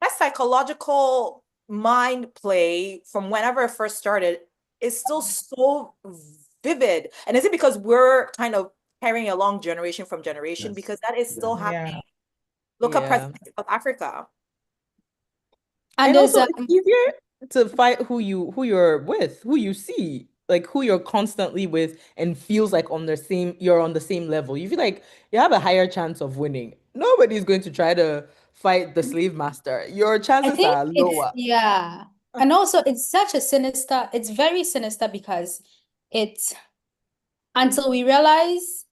A: That psychological mind play from whenever it first started is still so vivid. And is it because we're kind of carrying along generation from generation? Because that is still
B: Yeah.
A: happening. Look at
C: Yeah.
A: President of Africa.
D: And
C: And
D: there's
C: also it's easier to fight who you're with, who you see, like who you're constantly with and feels like you're on the same level. You feel like you have a higher chance of winning. Nobody's going to try to fight the slave master. Your
D: I
C: chances
D: think
C: are
D: it's,
C: lower.
D: yeah. And also it's such a sinister, it's very sinister because it's until we realize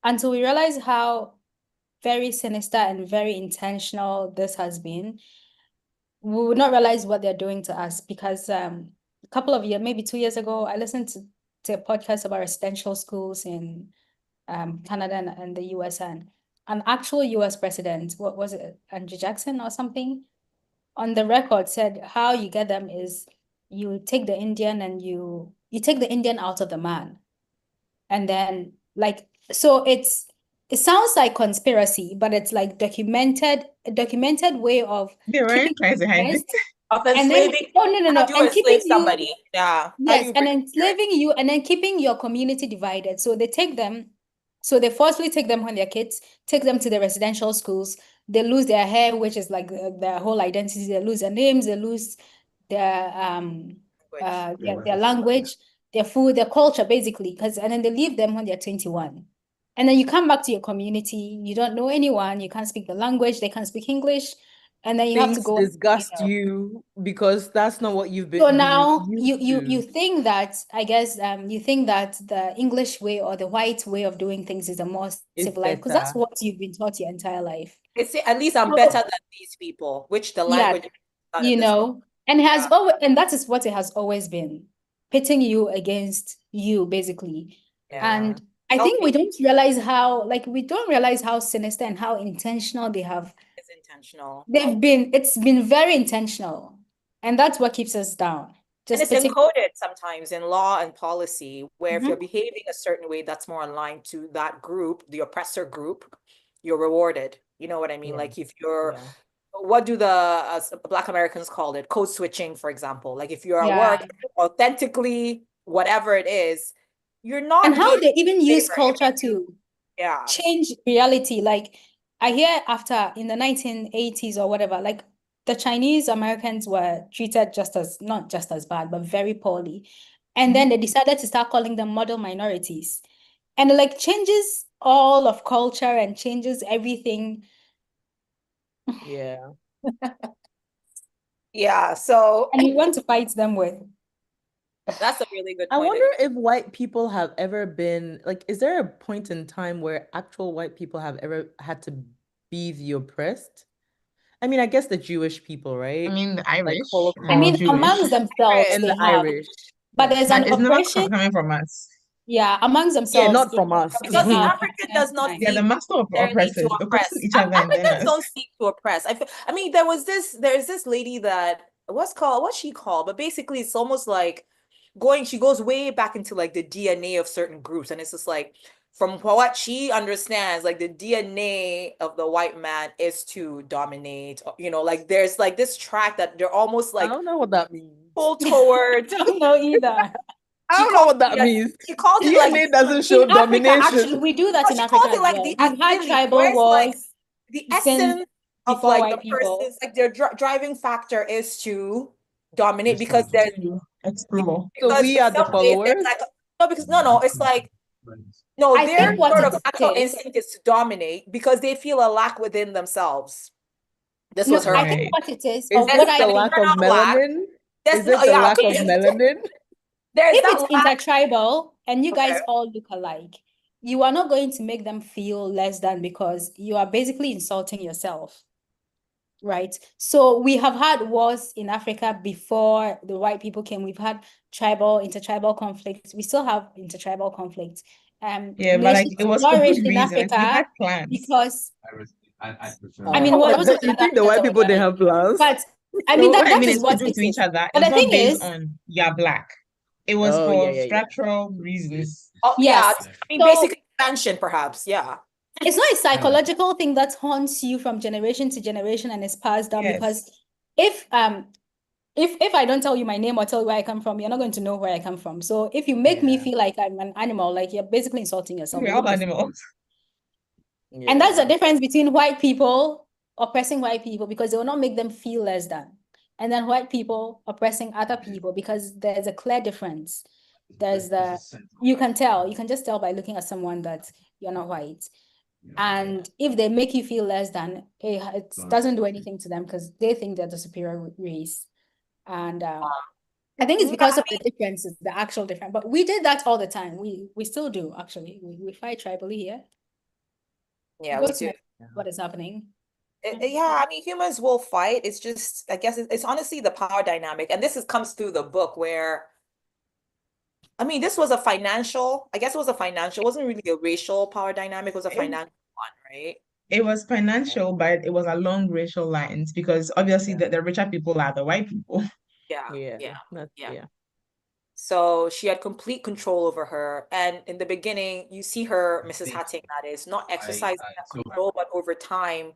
D: until we realize how very sinister and very intentional this has been, we would not realize what they're doing to us because a couple of years, maybe 2 years ago, I listened to a podcast about residential schools in Canada and the US, and an actual US president, what was it, Andrew Jackson or something, on the record said how you get them is you take the Indian and you take the Indian out of the man. And then like so it sounds like conspiracy, but it's like a documented way of
B: They
D: keeping
B: weren't trying to hide it.
D: oppressed.
A: Of
D: And then,
A: enslaving,
D: oh, no, no,
A: how
D: no.
A: do you
D: And
A: enslave
D: keeping you,
A: somebody? Yeah. How do
D: yes,
A: you
D: and
A: bring parents?
D: enslaving you and then keeping your community divided. So they take them, so they forcefully take them when they're kids, take them to the residential schools. They lose their hair, which is like their whole identity. They lose their names, they lose their their language, their food, their culture, basically. Because and then they leave them when they're 21. And then you come back to your community, you don't know anyone, you can't speak the language, they can't speak English, and then you have to
C: Things
D: go,
C: disgust you because that's not what you've
D: so
C: been
D: now
C: used
D: you
C: to.
D: think that, I guess, you think that the English way or the white way of doing things is a more
C: It's
D: civilized, because that's
C: better.
D: what you've been taught your entire life.
A: It's at least I'm better
D: So
A: than these people, which the
D: yeah,
A: language is not in this book.
D: and it has
A: Yeah.
D: always, and that is what it has always been, pitting you against you, basically.
A: Yeah.
D: And I think we don't realize how, like, we don't realize how sinister and how intentional
A: It's intentional.
D: it's been very intentional. And that's what keeps us down.
A: And
D: Just
A: it's
D: pitting.
A: encoded sometimes in law and policy, where if you're
D: Mhm.
A: behaving a certain way that's more aligned to that group, the oppressor group, you're rewarded. You know what I mean?
C: Yeah.
A: Like if you're,
C: Yeah.
A: what do the Black Americans call it? Code switching, for example. Like if you're at
D: Yeah.
A: work, authentically, whatever it is, you're not
D: And how
A: good
D: they even use
A: favor.
D: culture to
A: Yeah.
D: change reality. Like I hear after in the 1980s or whatever, like the Chinese Americans were treated just as, not just as bad, but very poorly. And then they decided to start calling them model minorities. And it like changes all of culture and changes everything.
C: Yeah.
A: Yeah. So
D: And you want to fight them with.
A: that's a really good
C: I
A: point that
C: wonder
A: you
C: if white people have ever been like, is there a point in time where actual white people have ever had to be the oppressed? I mean, I guess the Jewish people,
B: I
C: right?
B: mean, the
C: Like
B: Irish
D: I
B: or
D: mean,
C: Holocaust
B: Jewish,
D: amongst themselves,
C: and
D: they
C: the
D: have.
C: Irish.
D: But
C: Yeah.
D: there's
B: but
D: an
B: it's not
D: oppression.
B: coming from us.
D: Yeah, amongst
C: Yeah,
D: themselves,
C: not from us.
A: because the
D: have
A: African does not
D: genocide.
B: They are the
A: seek
B: master of
A: necessarily to
B: oppressors, oppressing
A: oppress.
B: each other and then
A: Africans
B: us.
A: don't seek to oppress. I mean, there's this lady that what's she called? But basically, it's almost like she goes way back into like the DNA of certain groups, and it's just like from what she understands, like the DNA of the white man is to dominate. You know, like there's like this track that they're almost
C: I
A: like
C: don't know what that means.
A: pull towards.
D: Don't know either.
C: I
A: She
C: don't know
A: calls
C: what that means.
A: she calls it like
C: DNA doesn't show
D: In Africa, actually,
C: domination.
D: we do that
A: no,
D: in
A: she
D: Africa
A: calls it
D: as
A: like
D: well.
A: the
D: We've had
A: ability, where
D: tribal
A: it's like
D: wars
A: the
D: since
A: essence of
D: before
A: like the
D: white people.
A: person's like their driving factor is to dominate
E: This one
A: because
E: is
A: there's
B: To explore.
C: So
A: because
C: we
A: in
C: are the
A: some ways there's
C: followers.
A: like no because no it's like no
D: I
A: their
D: think what
A: sort
D: it
A: of natural
D: is,
A: instinct is to dominate because they feel a lack within themselves. This
D: no,
A: was her
D: I think
B: Right.
D: what it is,
C: Is
D: or
A: there's
D: what
C: it
D: I
C: the
A: an
D: think,
C: lack of
A: internal lack.
C: melanin?
A: There's
C: Is
A: no
C: it the
A: yeah
C: lack of
A: okay
C: melanin?
A: there's
D: if
A: that
D: it's
A: lack.
D: intertribal and you
A: Okay.
D: guys all look alike, you are not going to make them feel less than, because you are basically insulting yourself. Right. So we have had wars in Africa before the white people came. We've had intertribal conflicts. We still have intertribal conflicts.
B: Yeah, but like
D: Nations
B: it was for
D: flourished
B: good
D: in
B: reasons. We had
D: Africa
B: plans.
D: because,
E: I prefer
D: I mean,
C: What,
D: most of the
C: you
D: other
C: think the
D: Africans
C: white
D: that were
C: people
D: there,
C: didn't have plans?
D: but I mean
B: So what I
D: that
B: mean
D: is
B: is to
D: what
B: do
D: it
B: to each
D: is.
B: other.
D: But
B: It's
D: the
B: not
D: thing
B: based
D: is,
B: on you're black. It was
C: Oh, yeah,
B: for
C: yeah, yeah.
B: structural reasons.
A: Oh yeah,
D: yes.
A: I mean
D: So
A: basic expansion perhaps yeah.
D: it's not a psychological thing that haunts you from generation to generation and is passed down,
B: Yes.
D: because if I don't tell you my name or tell you where I come from, you're not going to know where I come from. So if you make me
B: Yeah.
D: feel like I'm an animal, like you're basically insulting yourself.
B: We're
D: You
B: all
D: look the
B: animals.
D: And that's the
C: Yeah.
D: difference between white people oppressing white people, because they will not make them feel less than. And then white people oppressing other people, because there's a clear difference. You can tell, you can just tell by looking at someone that you're not white. And if they make you feel less than, it doesn't do anything to them because they think they're the superior race. And I think it's
A: Yeah,
D: because
A: I
D: of the differences, the actual difference. But we did that all the time. We still do, actually. We fight tribally here.
A: yeah,
D: Go
A: we
D: to
A: do.
D: what is happening.
A: Yeah, I mean, humans will fight. It's just, I guess it's honestly the power dynamic. And comes through the book where, I mean, this was a financial, I guess it was a financial, it wasn't really a racial power dynamic, it was a
B: It,
A: financial one, right?
B: it was financial, but it was along racial lines because obviously the richer people are the white people.
A: Yeah,
C: Yeah.
A: yeah,
C: That's
A: yeah.
C: yeah.
A: So she had complete control over her. And in the beginning, you see her, Mrs. Hatting, that is, not exercising that control, but over time,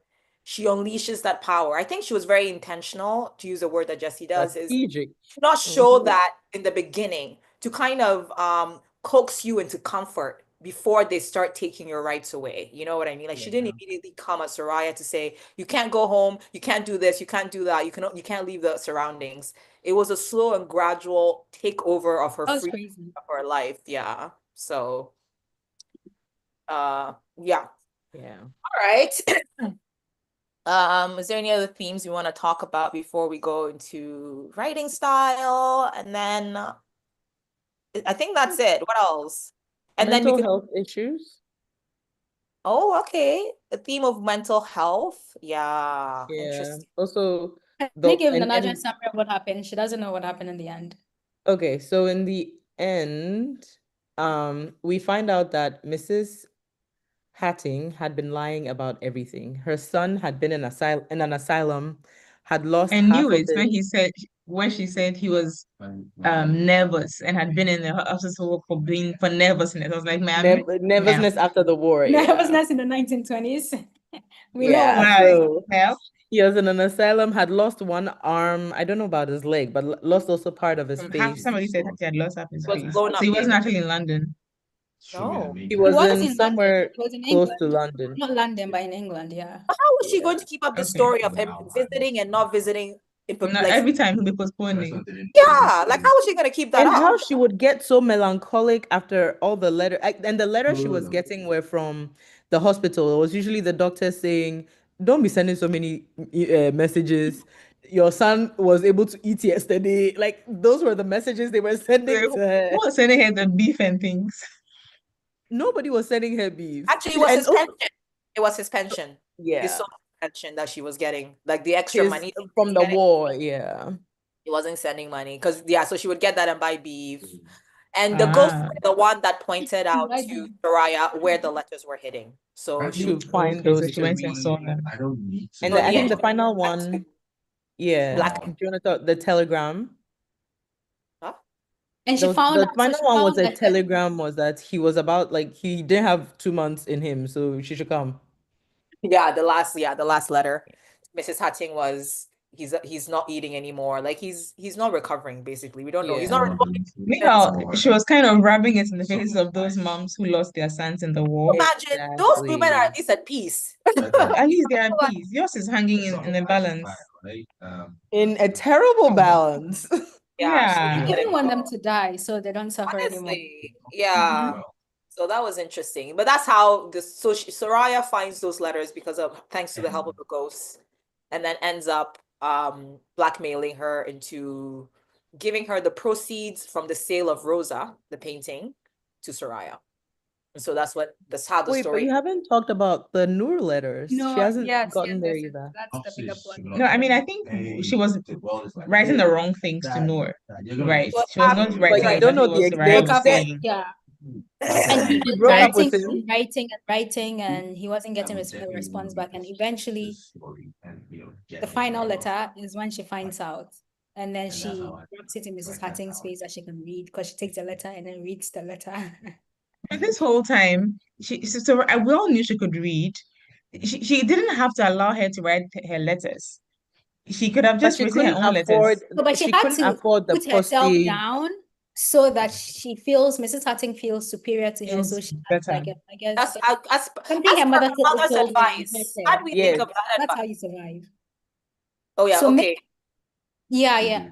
A: she unleashes that power. I think she was very intentional, to use a word that Jesse does, is
C: Strategic.
A: not show that in the beginning, to kind of coax you into comfort before they start taking your rights away. You know what I mean? Like she didn't immediately come at Soraya to say, you can't go home, you can't do this, you can't do that, you can't leave the surroundings. It was a slow and gradual takeover of her
D: That was
A: freedom,
D: crazy.
A: of her life. Yeah. So yeah.
C: Yeah.
A: All right. Is there any other themes you want to talk about before we go into writing style? And then I think that's it. What else? And then we
C: Mental
A: could,
C: health issues.
A: oh, okay. The theme of mental health. Yeah,
C: Yeah.
A: interesting.
C: Also,
D: Can
C: the
D: you give
C: and
D: Nadia a summary of what happened? She doesn't know what happened in the end.
C: okay, so in the end, we find out that Mrs. Hatting had been lying about everything. Her son had been in an asylum, had lost
B: I
C: half
B: knew
C: of
B: it
C: his
B: when she said he was nervous and had been in the hospital for nervousness. I was like, ma'am, ma'am,
C: nervousness after the war. Yeah.
D: Nervousness in the 1920s. We know
C: Yeah.
D: what
B: like,
D: happened.
C: So
B: help
C: he was in an asylum, had lost one arm. I don't know about his leg, but lost also part of his
B: from half.
C: face.
B: Somebody said he had lost half his
A: It was
B: face,
A: blown
B: so
A: up
B: he wasn't
A: big.
B: actually in London.
A: No.
C: He
D: He
C: was
D: was
C: in
D: in London.
C: somewhere
D: He was in
C: close to
D: England.
C: London.
D: Not London, but in England, yeah.
A: How was she going to keep up the
B: Okay,
A: story of him visiting and not visiting?
B: not
A: Like,
B: every time he'll be postponing.
A: yeah, like how was she going to keep that
C: And how
A: up?
C: she would get so melancholic after all the letter, and the letters she was getting were from the hospital. It was usually the doctor saying, "Don't be sending so many messages. Your son was able to eat yesterday." Like those were the messages they were sending
B: Who
C: to her.
B: was sending her the beef and things?
C: Nobody was sending her beef.
A: Actually, it was
C: And
A: his
C: also,
A: pension. It was his pension. His
C: yeah,
A: social pension that she was getting, like the extra
C: his
A: money that he
C: from
A: was
C: the
A: getting.
C: war. Yeah.
A: He wasn't sending money because yeah, so she would get that and buy beef. And the ghosts
B: Ah,
A: were the one that pointed out
D: Right
A: to
D: then.
A: Soraya where the letters were hitting. So she
C: To
A: would,
C: find
B: okay, so
C: those
B: she
C: to
B: went and
C: read.
B: saw them.
C: And
A: so
C: I
A: yeah,
C: think
A: she
C: the final
A: had to
C: one, yeah,
A: black.
C: Jonathan, the telegram.
A: Huh?
D: And she found
C: The
D: out, so
C: final
D: she
C: one was
D: found
C: a
D: letters.
C: telegram was that he was about like he didn't have 2 months in him, so she should come.
A: Yeah, the last letter. Mrs. Hatting was he's not eating anymore. Like he's not recovering, basically. We don't know. He's not
C: Yeah.
A: responding to questions.
B: Meanwhile, she was kind of rubbing it in the faces of those moms who lost their sons in the war.
A: Imagine those women are
C: Exactly.
A: at least at peace.
B: At least they are at peace. Yours is hanging in a balance.
C: In a terrible balance.
A: Yeah, she
D: She
B: Yeah.
A: didn't let
D: didn't
A: it
D: want
A: go.
D: them to die so they don't suffer anymore.
A: Honestly, yeah. So that was interesting. But that's how Soraya finds those letters because of thanks to the help of the ghosts, and then ends up blackmailing her into giving her the proceeds from the sale of Rosa, the painting, to Soraya. And so that's how the
C: Wait, but you
A: story.
C: haven't talked about the Noor letters. She
D: No,
C: hasn't
D: yes,
C: gotten there
D: yes,
C: either.
D: that's the bigger point.
B: No, I mean, I think she was writing the wrong things to Noor, right?
A: So
B: She was not
C: But
B: writing
C: you
A: right.
C: don't
B: exactly
C: know
B: what
C: the
B: Soraya
C: extent.
B: was
D: Poka was,
B: saying.
D: yeah. And he
C: She
D: was
C: broke up with
D: writing
C: him.
D: and writing and writing, and he wasn't getting a response back. And eventually, the final letter is when she finds out. And then she rubs it in Mrs. Hatting's face that she can read because she takes the letter and then reads the letter.
B: And this whole time, we all knew she could read. She didn't have to allow her to write her letters. She could have
C: But
B: just
C: she
B: written her
C: couldn't
B: own letters.
C: afford
D: No, but she
C: she
D: had
C: couldn't
D: to
C: afford the
D: put herself
C: postage.
D: down so that she feels, Mrs. Hatting feels superior to her. So
B: Feels
D: she has
B: better.
D: like, I
A: That's
D: guess,
A: as
D: something her
A: per
D: mother
A: her mother's
D: told her and
A: advice.
D: taught
A: How
D: her.
A: do we think
C: Yes.
A: of that
D: That's how
A: advice?
D: you survive.
A: Oh yeah,
D: So
A: okay.
D: yeah.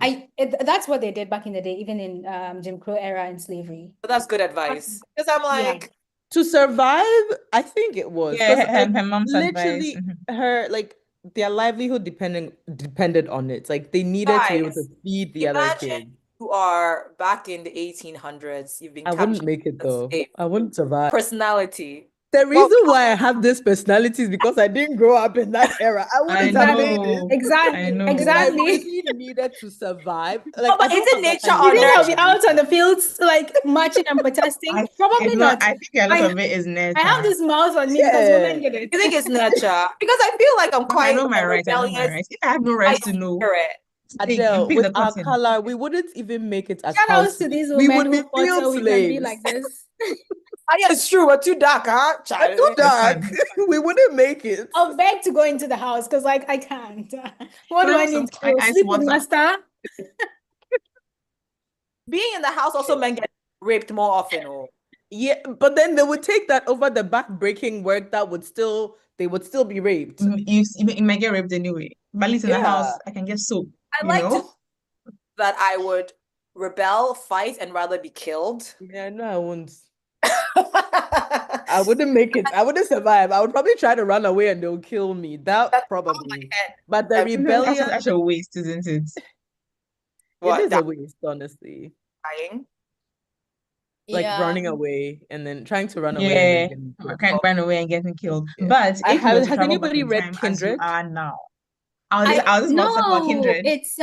D: That's what they did back in the day, even in Jim Crow era and slavery.
A: So that's good advice. Because I'm
D: Yeah.
A: like,
C: To survive, I think it was
B: Yeah,
C: because
B: her mom's advice.
C: literally her like their livelihood depended on it. Like they needed to be able to
A: guys,
C: feed the other
A: imagine
C: kids.
A: you are back in the 1800s. You've been
C: I wouldn't
A: captured
C: make it
A: as a
C: though.
A: slave.
C: I wouldn't survive.
A: Personality.
C: The
A: Well,
C: reason why I have this personality is because I didn't grow up in that era. I
B: I
C: wouldn't have made
B: know.
C: it.
D: Exactly.
B: I know.
C: If I
D: Exactly.
C: really needed to survive,
A: no,
C: like I
A: but
C: don't
A: isn't
C: have that
A: nature
C: kind of
A: or
D: You think I'll be
A: nurture?
D: out
C: personality.
D: on the fields like marching and protesting?
B: I
D: Probably
B: know.
D: not.
B: I think a lot
D: I
B: of it is
D: I have
B: nature.
D: this mouth on me because
C: Yeah.
D: women did it.
A: You think it's nurture? Because I feel like I'm
B: But I
A: quite
B: know my
A: a
B: rights. I know my
A: rebellious,
B: rights. If I have no
A: high
B: rights to know,
A: spirit.
C: Adele,
B: pick
C: with
B: the
C: our
B: cotton.
C: color, we wouldn't even make it as
D: Shout outs to
C: houses.
D: these
C: We
D: women
C: would be
D: who thought
C: field
D: we can be
C: slaves.
D: like this.
A: Yeah, it's true. We're too dark, huh?
C: That's too dark. We wouldn't make it.
D: I'll beg to go into the house because like I can't. What
B: Can
D: do
B: I
D: I
B: have some
D: need to do?
B: ice
D: Sleep with
B: water?
D: master?
A: Being in the house also meant getting raped more often. Oh,
C: Yeah, but then they would take that over the back-breaking work they would still be raped.
B: You might get raped anyway. But at least in the house,
C: Yeah.
B: I can get soap,
A: I
B: you
A: like to
B: know?
A: that I would rebel, fight, and rather be killed.
C: Yeah, no, I won't. I wouldn't make it. I wouldn't survive. I would probably try to run away and they'll kill me. That
A: That's out of my
C: probably.
A: head.
C: But the
A: Every
B: That's
C: rebellion,
B: such a waste, isn't it?
C: it
A: what
C: is a waste, honestly.
A: dying.
C: Like
D: Yeah.
C: running away and then trying to run away and then
B: Yeah,
C: getting
B: I
C: killed.
B: can't run away and getting killed.
C: Yeah.
B: But if you were to
C: Has
B: travel back
C: anybody
B: in
C: read
B: time as you
C: Kindred?
B: are now, I was just about to talk about
D: No,
B: Kindred.
D: it's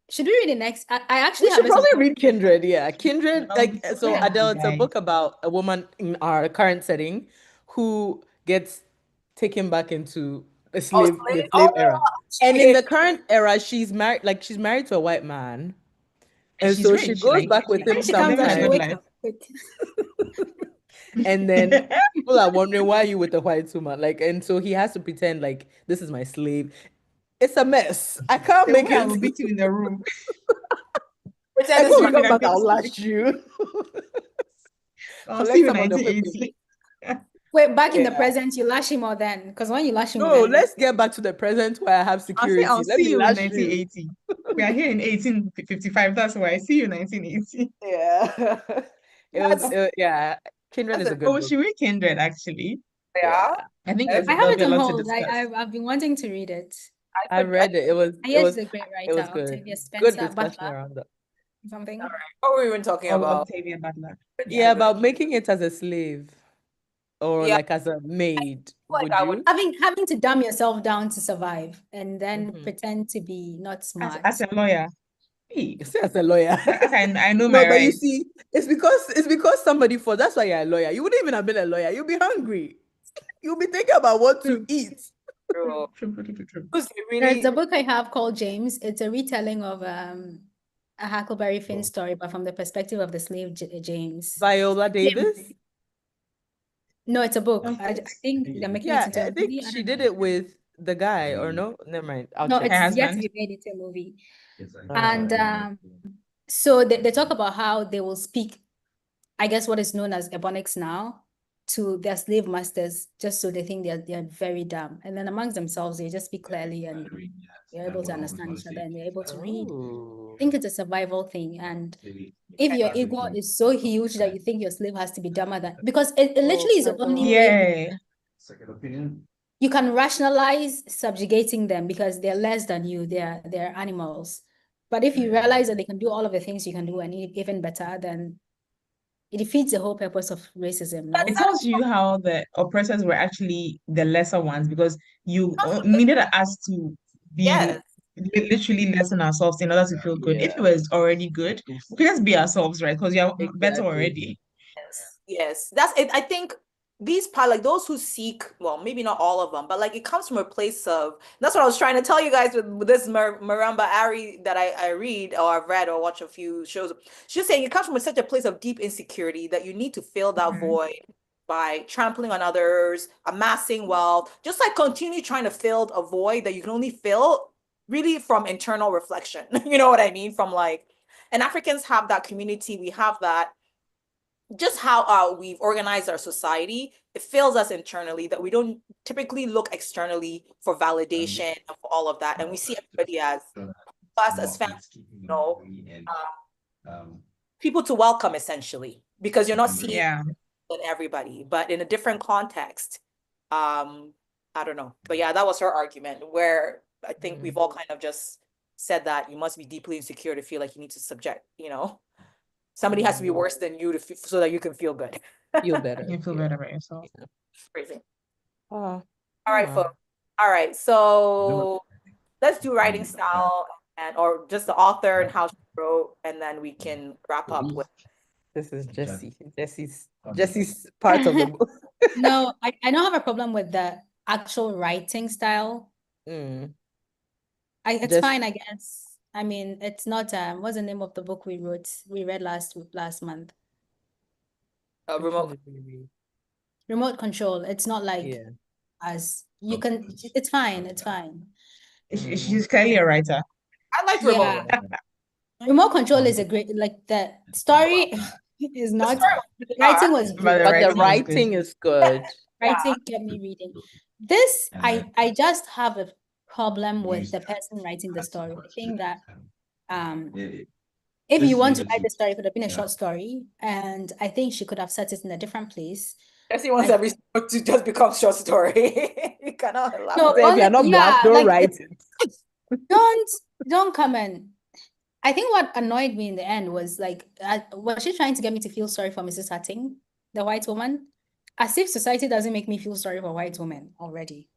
D: should we read the next? I actually
C: We
D: have
C: should
D: it on
C: probably read Kindred. Yeah, Kindred.
B: I'll be
C: Like
B: so
C: so,
B: happy,
C: Adele. It's a
B: guys.
C: book about a woman in our current setting who gets taken back into
A: Oh,
C: the
A: slave.
C: slave
A: Oh,
C: era, and in
A: shit.
C: the current era, she's married. Like she's married to a white man,
B: And
C: and
B: she's
C: so she
B: rich.
C: goes
B: Like
C: back with
D: when
C: him
D: she
B: she's
D: comes
B: living
D: out,
B: a
D: she
B: good
C: sometimes,
D: wake
B: life.
D: up. Wait.
C: and then people are wondering why are you with a white woman? Like, and so he has to pretend like this is my slave. It's a mess. I can't
B: The
C: make
B: way I
C: it.
B: will beat you in the room.
A: Pretend
C: And
A: this is
C: when
A: my
C: you come
B: Like
C: back,
B: your
C: I'll
B: slave.
C: lash you.
B: I'll see
C: Collect
B: you in
C: some of the whipping.
B: 1980.
D: Wait, back in the
C: Yeah.
D: present, you lash him more then. Because when you lash him
C: No,
D: then,
C: let's get back to the present where I have
B: I'll say I'll
C: security. Let
B: see
C: me
B: you in
C: lash you.
B: 1980. We are here in 1855. That's why I see you in 1980.
C: Yeah.
A: That's
C: Yeah. Kindred
A: that's
C: is
A: a
C: a good
B: Oh,
C: book.
B: she read Kindred actually.
C: Yeah.
A: yeah.
B: I think
A: Every,
D: I have
B: there'll
D: it
B: be a
D: on
B: lot to
D: hold.
B: discuss.
D: I've been wanting to read it.
C: I read it.
D: I
C: It
D: heard
C: was
D: she's a great
C: it
D: writer,
C: was good.
D: Octavia
C: Good
D: Spencer
C: discussion
D: Butler,
C: around that.
D: something.
A: what were we even talking
B: Of
A: about?
B: Octavia Butler.
C: Yeah,
A: Kindred.
C: about making it as a slave or
A: Yeah,
C: like as a maid.
A: like
C: Would
A: I would.
C: you?
D: Having to dumb yourself down to survive and then
C: Mhm.
D: pretend to be not smart.
B: As a lawyer. Hey,
C: You say as a lawyer.
B: I know
C: No,
B: my
C: but you
B: rights.
C: see, it's because somebody for that's why you're a lawyer. You wouldn't even have been a lawyer. You'll be hungry. You'll be thinking about what to
B: True,
C: eat.
A: True.
B: true, true, true, true, true.
A: Who's
D: There's
A: really
D: a book I have called James. It's a retelling of a Huckleberry Finn story, but from the perspective of the slave James.
C: Viola
D: James.
C: Davis.
D: No, it's a book. I
B: Okay.
D: think they're making it
C: Yeah,
D: into a
C: I think
D: movie. I
C: she
D: don't know.
C: did it with the guy, or no? Never mind. I'll
D: No,
C: check.
B: Her
D: it's yet to
B: husband.
D: be made into a movie. And
C: Uh,
D: so they talk about how they will speak, I guess, what is known as Ebonics now to their slave masters, just so they think they're very dumb. And then amongst themselves, they just speak clearly and they're able to understand each other and they're able to read.
C: oh.
D: I think it's a survival thing. And if your ego is so huge that you think your slave has to be dumber than, because it
C: Oh,
D: literally is the only
C: Pebble.
D: way
B: Yeah.
D: you can rationalize subjugating them because they're less than you, they're animals. But if you realize that they can do all of the things you can do and even better, then it defeats the whole purpose of racism, no?
B: It tells you how the oppressors were actually the lesser ones because you needed us to be
A: yes.
B: literally less than ourselves in order to feel good. If
C: Yeah,
B: it was already good, we can just be ourselves, right? Because you're better
C: exactly.
B: already.
A: Yes, yes. That's it. I think these part like those who seek, well, maybe not all of them, but like it comes from a place of that's what I was trying to tell you guys with this Maramba Ari that I read or I've read or watch a few shows. She's saying it comes from such a place of deep insecurity that you need to fill that
B: Mhm.
A: void by trampling on others, amassing wealth, just like continue trying to fill a void that you can only fill really from internal reflection. You know what I mean? From like, and Africans have that community, we have that just how we've organized our society, it fails us internally that we don't typically look externally for validation and for all of that. And we see everybody as us as family, you know, people to welcome essentially, because you're not seeing
B: Yeah.
A: everybody, but in a different context. I don't know. But yeah, that was her argument where I think we've all kind of just said that you must be deeply insecure to feel like you need to subject, you know. Somebody has to be worse than you so that you can feel good.
C: Feel better.
B: You can feel better about yourself.
A: Crazy.
C: Oh,
A: All right,
C: yeah.
A: folks. All right, so let's do writing style and or just the author and how she wrote, and then we can wrap up with.
C: This is Jesse's part of the book.
D: No, I don't have a problem with the actual writing style.
C: Mm.
D: It's
C: Just
D: fine, I guess. I mean, it's not what's the name of the book we read last month?
C: which one
A: Remote.
C: did we read?
D: Remote Control. It's not like
C: Yeah.
D: as you can. It's fine. It's fine.
B: She's clearly a writer.
A: I liked
D: Yeah.
A: Remote.
D: Remote Control is a great, like, the story is
A: The
D: not,
A: story
D: the writing was
B: But
D: good.
B: the
C: But the
B: writing was good.
C: writing is good.
A: Yeah.
D: Writing kept me reading. This, I just have a problem with the person writing the story. I think that if you want to write the story, it could have been a short story, and I think she could have set it in a different place.
A: Jesse wants
D: I-
A: every story to just become short story. You cannot
D: No,
A: elaborate.
C: If you're not
D: yeah,
C: black, don't
D: like
C: write it.
D: don't come in. I think what annoyed me in the end was like, was she trying to get me to feel sorry for Mrs. Hatting, the white woman? As if society doesn't make me feel sorry for white women already.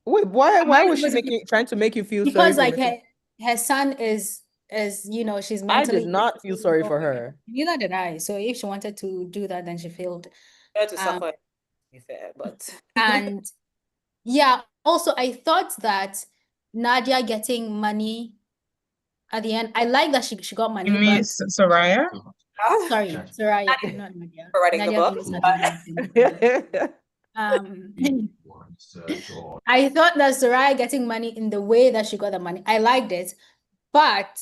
C: Wait, why
D: Am I
C: was she
D: supposed to feel-
C: trying to make you feel sorry
D: because
C: for
D: like
C: Mrs.
D: her son is she's
C: I did
D: mentally
C: not feel sorry for her.
D: Neither did I. So if she wanted to do that, then she failed.
A: Fair to
D: Um,
A: suffer, to be fair, but
D: And yeah, also I thought that Nadia getting money at the end, I like that she got money,
B: You mean
D: but
B: Soraya?
D: sorry, Soraya, not Nadia.
A: for writing the
D: Nadia
A: book.
D: Davids had money. I thought that Soraya getting money in the way that she got the money, I liked it, but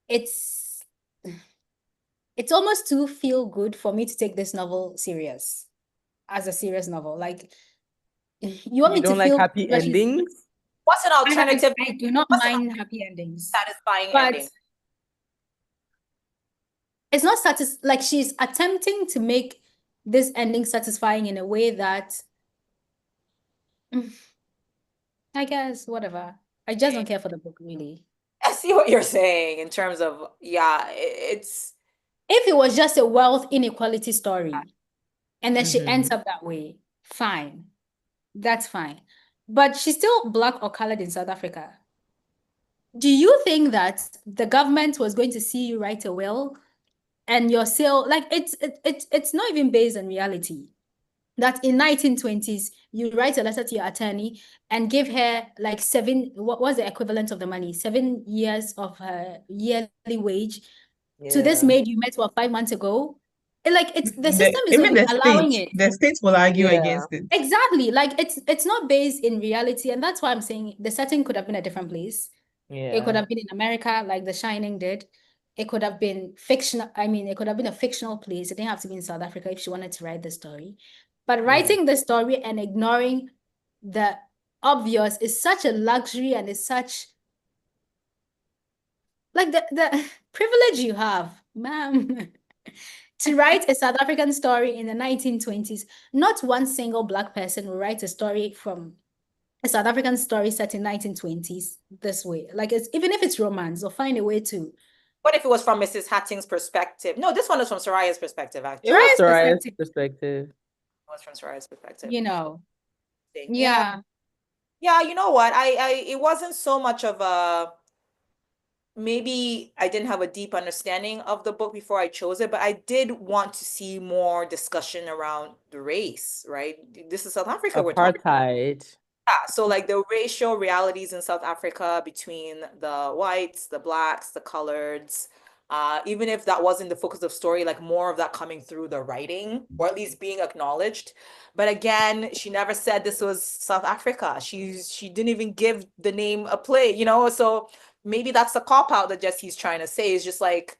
D: it's almost too feel good for me to take this novel serious as a serious novel. Like, you want
C: You
D: me to
C: don't like
D: feel
C: happy
D: that she's
C: endings?
A: What's an alternative?
D: I do not
A: What's an
D: mind happy endings,
A: satisfying
D: but
A: ending?
D: it's not like she's attempting to make this ending satisfying in a way that I guess whatever. I just don't care for the book really.
A: I see what you're saying in terms of, yeah, it's
D: If it was just a wealth inequality story and then she ends
C: Mhm.
D: up that way, fine. That's fine. But she's still black or colored in South Africa. Do you think that the government was going to see you write a will and your sale, like, it's not even based on reality? That in 1920s, you write a letter to your attorney and give her like what was the equivalent of the money? 7 years of her yearly wage to this
C: Yeah.
D: maid you met 5 months ago. Like, it's the system is
B: Even
D: not even allowing it.
B: the state will argue
C: Yeah.
B: against it.
D: Exactly. Like, it's not based in reality. And that's why I'm saying the setting could have been a different place. It could
C: Yeah.
D: have been in America, like The Shining did. It could have been fictional. I mean, it could have been a fictional place. It didn't have to be in South Africa if she wanted to write the story. But writing the story and ignoring the obvious is such a luxury, and is such like the privilege you have, ma'am, to write a South African story in the 1920s. Not one single Black person will write a story from a South African story set in 1920s this way. Like, it's even if it's romance, or find a way to.
A: what if it was from Mrs. Hatting's perspective? No, this one is from Soraya's perspective, actually.
C: It was
D: Soraya's
C: Soraya's
D: perspective,
C: perspective.
A: It was from Soraya's perspective.
D: Yeah.
A: Yeah. Yeah, you know what? It wasn't so much of a, maybe I didn't have a deep understanding of the book before I chose it, but I did want to see more discussion around the race, right? This is South Africa we're talking about.
C: Apartheid.
A: Yeah, so like the racial realities in South Africa between the whites, the blacks, the coloreds, even if that wasn't the focus of story, like more of that coming through the writing, or at least being acknowledged. But again, she never said this was South Africa. She didn't even give the name a play, you know? So maybe that's the cop out that Jesse's trying to say, is just like,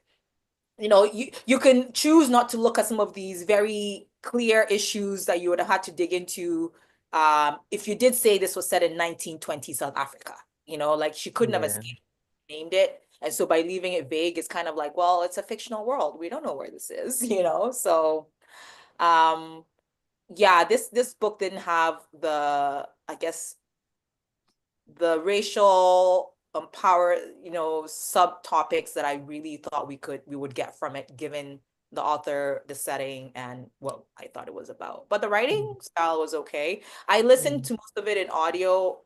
A: you know, you can choose not to look at some of these very clear issues that you would have had to dig into, if you did say this was set in 1920 South Africa. You know, like she couldn't have
C: Yeah.
A: escaped named it. And so by leaving it vague, it's kind of like, well, it's a fictional world. We don't know where this is, you know? So yeah, this book didn't have the, I guess, the racial power, you know, subtopics that I really thought we would get from it, given the author, the setting, and what I thought it was about. But the writing style was okay. I listened to most of it in audio.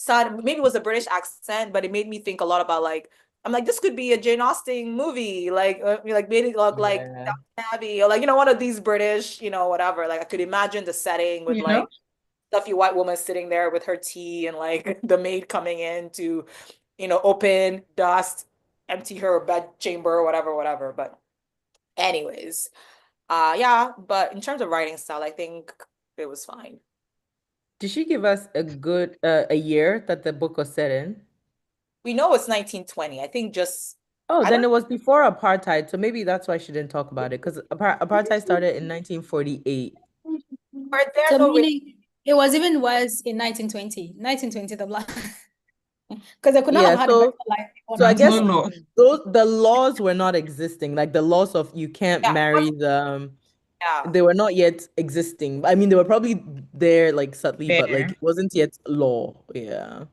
A: Maybe it was a British accent, but it made me think a lot about, like, I'm like, this could be a Jane Austen movie, like made it look like
C: Yeah.
A: Downton Abbey, or like, you know, one of these British, you know, whatever. Like I could imagine the setting with
B: You know?
A: like stuffy white woman sitting there with her tea and like the maid coming in to, open, dust, empty her bed chamber or whatever. But anyways, yeah, but in terms of writing style, I think it was fine.
C: Did she give us a year that the book was set in?
A: We know it's 1920. I think
C: Oh,
A: I
C: then
A: don't
C: it was before apartheid, so maybe that's why she didn't talk about it because apartheid started in 1948.
A: Are there
D: So
A: no
D: meaning it was even worse in 1920. 1920, the black because they could not
C: Yeah,
D: have had a better life before
C: so I
B: There's no
C: guess
D: 1920.
B: law.
C: the laws were not existing, like the laws of you can't
A: yeah,
C: marry the
A: yeah.
C: they were not yet existing. I mean, they were probably there like subtly, but like
B: There.
C: it wasn't yet law. Yeah.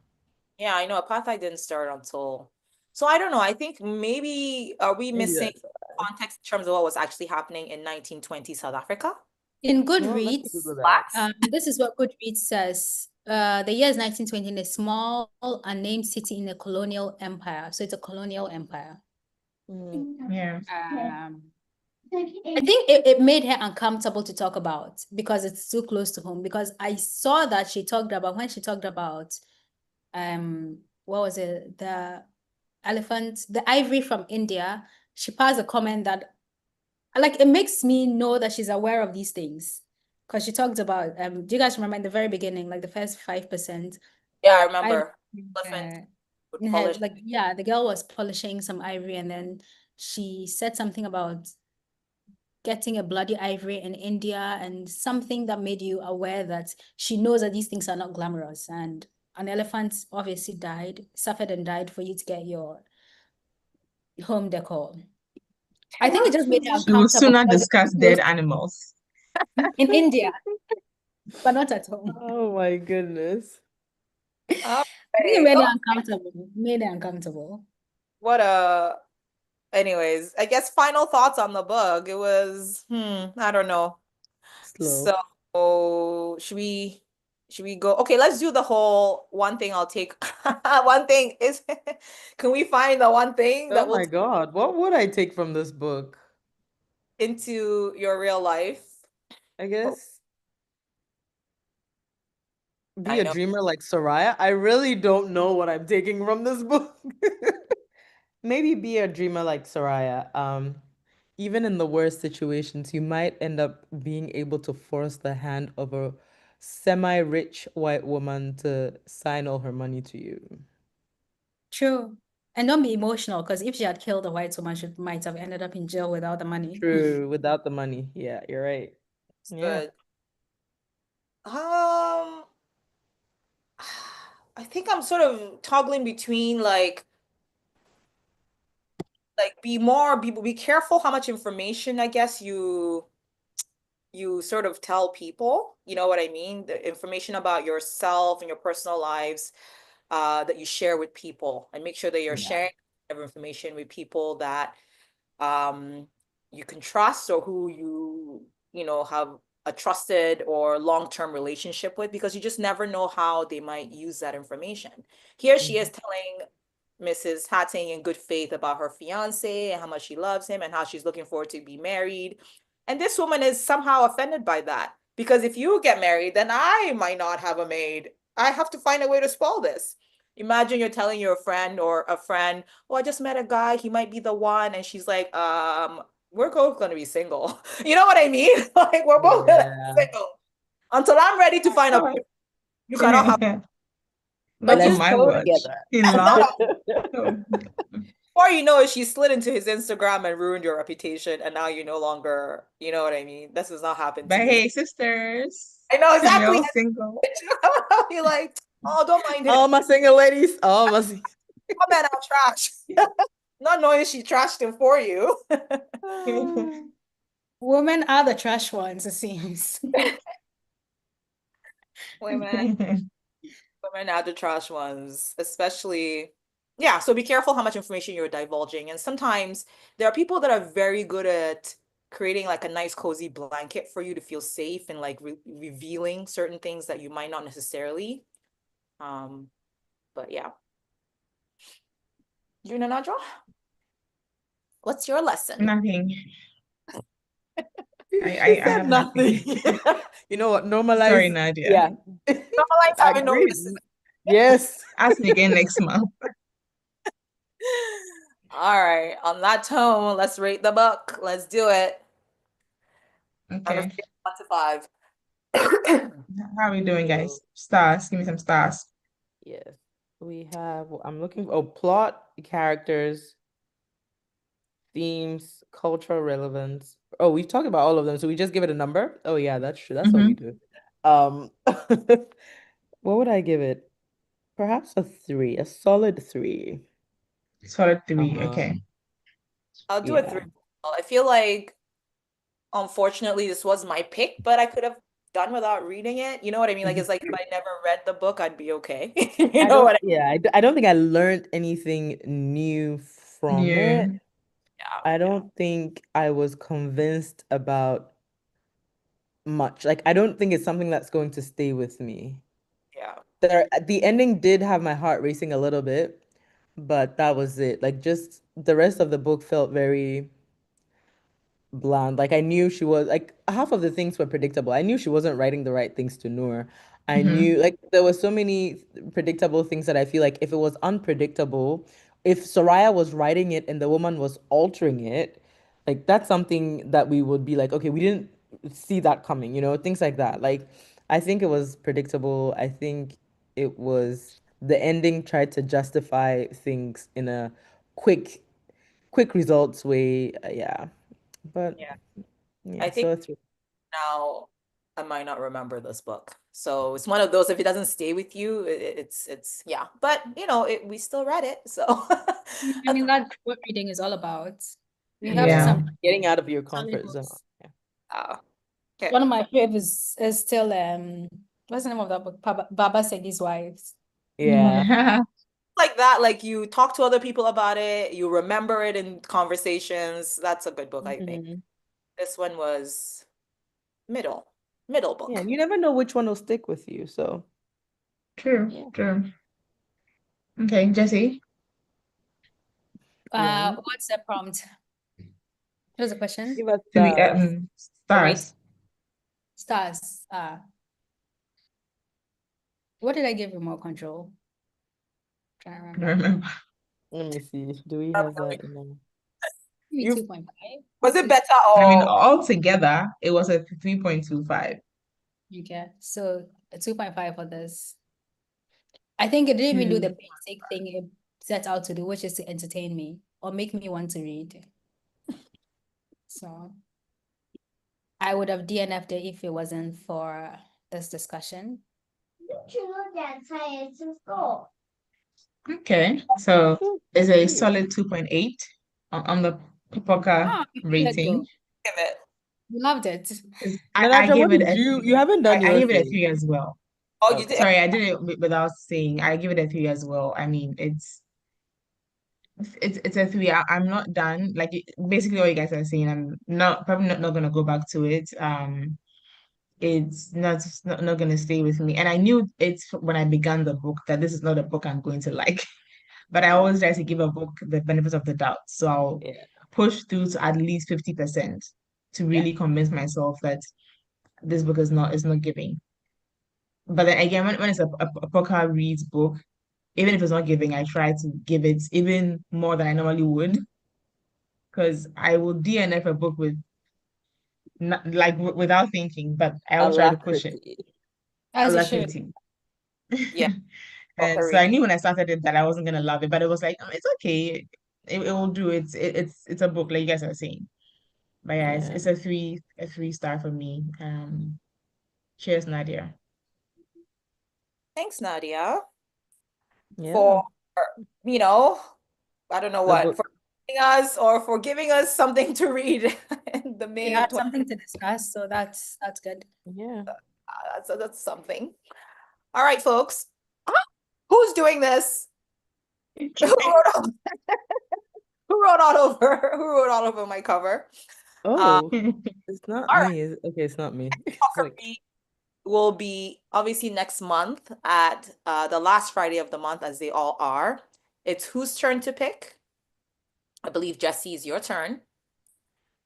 A: Yeah, I know apartheid didn't start until, so I don't know. I think maybe are we
C: Maybe
A: missing
C: that's
A: context in terms of what was actually happening in 1920 South Africa?
D: In
C: well, let me
D: Goodreads,
C: Google that.
D: this is what Goodreads says. The year is 1920 in a small unnamed city in a colonial empire. So it's a colonial empire.
B: Yeah.
D: I think it made her uncomfortable to talk about because it's too close to home. Because I saw that she talked about when she talked about what was it? The elephant, the ivory from India. She passed a comment that like it makes me know that she's aware of these things. Because she talked about do you guys remember in the very beginning, like the first 5%,
A: Yeah, I
D: I
A: remember. Elephant would polish.
D: like yeah, the girl was polishing some ivory and then she said something about getting a bloody ivory in India and something that made you aware that she knows that these things are not glamorous and an elephant obviously suffered and died for you to get your home decor. I think it just made her
B: She will
D: uncomfortable
B: sooner
D: because
B: discuss
D: it's
B: dead
D: close
B: animals.
D: in India, but not at home.
C: Oh my goodness.
A: All
D: I think it
A: right.
D: made her
A: Oh,
D: uncomfortable. Made her uncomfortable.
A: what a. Anyways, I guess final thoughts on the book. It was, I don't know.
C: Slow.
A: So should we go? Okay, let's do the whole one thing I'll take. One thing is, can we find the one thing
C: Oh
A: that will
C: my
A: take
C: God. What would I take from this book?
A: into your real life?
C: I
A: Oh,
C: guess be
A: I
C: a
A: know.
C: dreamer like Soraya. I really don't know what I'm taking from this book. Maybe be a dreamer like Soraya. Even in the worst situations, you might end up being able to force the hand of a semi-rich white woman to sign all her money to you.
D: True. And don't be emotional because if she had killed a white woman, she might have ended up in jail without the money.
C: True, without the money. Yeah, you're right.
A: It's
C: Yeah.
A: good. Um, I think I'm sort of toggling between be careful how much information I guess you sort of tell people, you know what I mean? The information about yourself and your personal lives that you share with people, and make sure that you're
D: Yeah.
A: sharing information with people that um, you can trust or who have a trusted or long-term relationship with, because you just never know how they might use that information. Here she is telling Mrs. Hatting in good faith about her fiance and how much she loves him and how she's looking forward to be married. And this woman is somehow offended by that. Because if you get married, then I might not have a maid. I have to find a way to spoil this. Imagine you're telling your friend or a friend, oh, I just met a guy, he might be the one. And she's like, we're both gonna be single. You know what I mean? Like we're both gonna be
C: Yeah.
A: single. Until I'm ready to find a
B: Oh,
A: you cannot have but
B: not on
A: just
C: Let's
B: my
C: go
B: watch.
C: together.
B: In
A: not
B: love? No.
A: before you know it, she slid into his Instagram and ruined your reputation, and now you no longer, you know what I mean? This has not happened to
B: But
A: me.
B: hey, sisters,
A: I know
B: since we're
A: exactly.
B: all single.
A: You're like, oh, don't mind him.
C: All my single ladies, all my sing-
A: My man out trash. Not knowing she trashed him for you.
D: Women are the trash ones, it seems.
A: Women, women are the trash ones, especially. Yeah, so be careful how much information you're divulging. And sometimes there are people that are very good at creating like a nice cozy blanket for you to feel safe and like revealing certain things that you might not necessarily. Um, but yeah. Juna Nadra, what's your lesson?
B: Nothing.
C: She
B: I
C: said
B: have
C: nothing.
B: nothing.
C: You know what?
B: Sorry,
C: Normalize.
B: Nadia.
C: Yeah.
A: Normalize having no
C: Agreed.
A: racism.
C: Yes.
B: Ask me again next month.
A: All right. On that tone, let's rate the book. Let's do it. On a
B: Okay.
A: scale of 1 to 5.
B: How are we doing, guys?
C: So,
B: Stars. Give me some stars.
C: yes. We have, I'm looking, oh, plot, characters, themes, cultural relevance. Oh, we've talked about all of them. So we just give it a number? Oh, yeah, that's true. That's what we do. What would I give it? Perhaps a 3, a solid 3.
B: Solid 3. Okay.
A: I'll do a 3.
C: Yeah.
A: I feel like, unfortunately, this was my pick, but I could have done without reading it. You know what I mean? Like, it's like if I never read the book, I'd be okay. You
C: I
A: know
C: don't,
A: what I
C: yeah, I don't think I learned anything new from it.
B: New.
A: Yeah.
C: I don't think I was convinced about much. Like, I don't think it's something that's going to stay with me.
A: Yeah.
C: The ending did have my heart racing a little bit, but that was it. Like, just the rest of the book felt very bland. Like I knew she was like half of the things were predictable. I knew she wasn't writing the right things to Noor. I
B: Mm-hmm.
C: knew like there were so many predictable things that I feel like if it was unpredictable, if Soraya was writing it and the woman was altering it, like that's something that we would be like, okay, we didn't see that coming, things like that. Like I think it was predictable. I think it was the ending tried to justify things in a quick results way. Yeah. But
A: Yeah. I
C: yeah,
A: think
C: so it's
A: now I might not remember this book. So it's one of those, if it doesn't stay with you, it's yeah. But we still read it. So
D: I mean, that's what reading is all about. We have
B: Yeah.
C: yeah,
D: some
C: getting out of your
D: solid
C: comfort zone.
D: books.
C: Yeah.
A: Okay.
D: One of my favorites is still what's the name of that book? Baba Segui's Wives.
C: Yeah.
A: Like that, like you talk to other people about it, you remember it in conversations. That's a good book, I think.
C: Mhm.
A: This one was middle
C: Yeah,
A: book.
C: and you never know which one will stick with you. So
B: True.
C: yeah,
B: True. Okay, Jesse.
C: yeah.
D: What's the prompt? What's the question?
C: Give us
B: Three
C: stars.
A: The rate.
B: stars.
D: Stars. What did I give remote control? Trying to
B: I don't
D: remember.
B: remember.
C: Let me see. Do we have that in there?
D: Maybe
C: You
D: 2.5.
A: Was it better
B: I mean,
A: or
B: altogether, it was a 3.25.
D: Okay, so a 2.5 for this. I think it didn't even do the
B: Two.
D: basic thing it set out to do, which is to entertain me or make me want to read. So I would have DNF'd it if it wasn't for this discussion.
B: Okay, so it's a
C: cute.
B: solid 2.8 on the Poka
D: Oh, good
B: rating.
D: go.
A: give it?
D: Loved it.
B: 'Cause I
C: Nanaja,
B: gave
C: what
B: it
C: did
B: a
C: you haven't done
B: I
C: your
B: gave it a
C: thing.
B: 3 as well.
A: Oh, you did.
C: Okay.
B: Sorry, I did it without saying. I give it a 3 as well. I mean, it's a 3. I'm not done. Like basically all you guys are saying. I'm probably not gonna go back to it. It's not gonna stay with me. And I knew it's when I began the book that this is not a book I'm going to like. But I always try to give a book the benefit of the doubt. So I'll
C: Yeah.
B: push through to at least 50% to
A: Yeah.
B: really convince myself that this book is not giving. But then again, when it's a Poker reads book, even if it's not giving, I try to give it even more than I normally would. Because I will DNF a book with not, like without thinking, but I always try to push it.
C: Alacrity.
D: As it should.
B: Alacrity.
A: Yeah.
B: And so I knew when I started it that I wasn't gonna love it, but it was like, it's okay. It will do. It's a book, like you guys are saying. But yeah,
C: Yeah.
B: it's a three star for me. Cheers, Nadia.
A: Thanks, Nadia,
C: Yeah.
A: for, you know, I don't know
C: The
A: what,
C: book.
A: for giving us or for giving us something to read in the
D: We
A: May
D: had
A: 20.
D: something to discuss, so that's good.
C: Yeah.
A: That's something. All right, folks. Ah, who's doing this? Who wrote all, who wrote all over my cover?
C: Oh, it's not
A: All right,
C: me. Okay, it's not me.
A: Poker
C: Like,
A: Week will be obviously next month at the last Friday of the month, as they all are. It's whose turn to pick? I believe Jesse is your turn.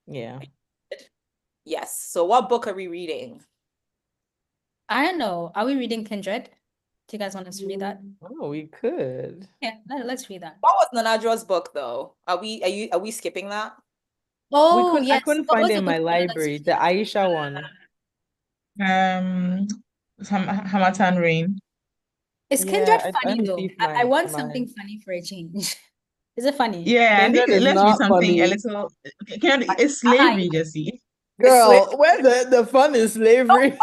C: yeah.
A: Yes. So what book are we reading?
D: I don't know. Are we reading Kindred? Do you guys want us to read that?
C: Oh, we could.
D: Yeah, let's read that.
A: What was Nanajo's book though? Are we skipping that?
D: Oh,
C: I
D: yes.
C: couldn't
D: What
C: find
D: was
C: it
D: the
C: in
D: book
C: my
D: you wanted us to
C: library, the
D: read?
C: Aisha one.
B: Hamatan Rain.
D: Is Kindred
C: Yeah, let
D: funny
C: me see
D: though?
C: if
D: I
C: my
D: want
C: my
D: something funny for a change. Is it funny?
B: Yeah, I think
C: Kindred is
B: let's read
C: not
B: something a
C: funny.
B: little. It's
D: Ah,
B: slavery, Jesse.
A: It's slave.
C: Girl, where the fun is slavery?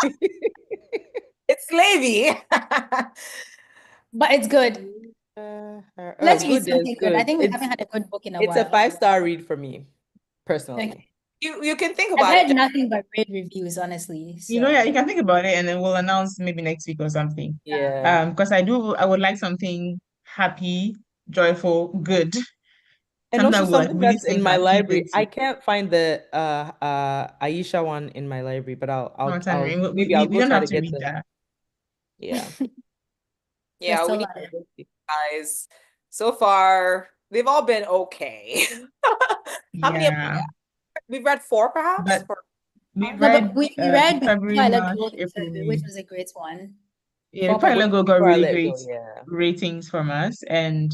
A: It's slavey.
D: but it's good.
C: Oh,
D: Let's read
C: good, yes,
D: something good. I
C: good.
D: think we haven't had a good book in a
C: It's a
D: while.
C: 5-star read for me,
D: Okay.
C: personally.
A: You can think
D: I've
A: about it.
D: heard nothing but great reviews, honestly.
B: Yeah,
D: So
B: you can think about it, and then we'll announce maybe next week or something.
C: Yeah.
B: Because I would like something happy, joyful, good,
C: And
B: something
C: also
B: that will like
C: something
B: really
C: that's in
B: sink
C: my
B: our teeth
C: library. I
B: into.
C: can't find the Aisha one in my library, but
B: Hamatan
C: I'll
B: Rain.
C: maybe I'll
B: We
C: go
B: don't
C: try
B: have
C: to
B: to
C: get
B: read
C: the
B: that.
C: yeah.
A: Yeah,
D: there's
A: we
D: still
A: need
D: a
A: guys. So far, they've all been okay. How many have we
B: Yeah,
A: read? We've read four, perhaps?
B: but
A: Four.
B: we
D: no, but
B: read
D: we read
B: February,
D: Before I Let
B: March,
D: Go,
B: April,
D: which
B: May.
D: was a great one.
B: Yeah,
D: Four
B: Before I
D: by
B: Let Go got
C: Before I
B: really
C: let
B: great
C: go, yeah.
B: ratings from us, and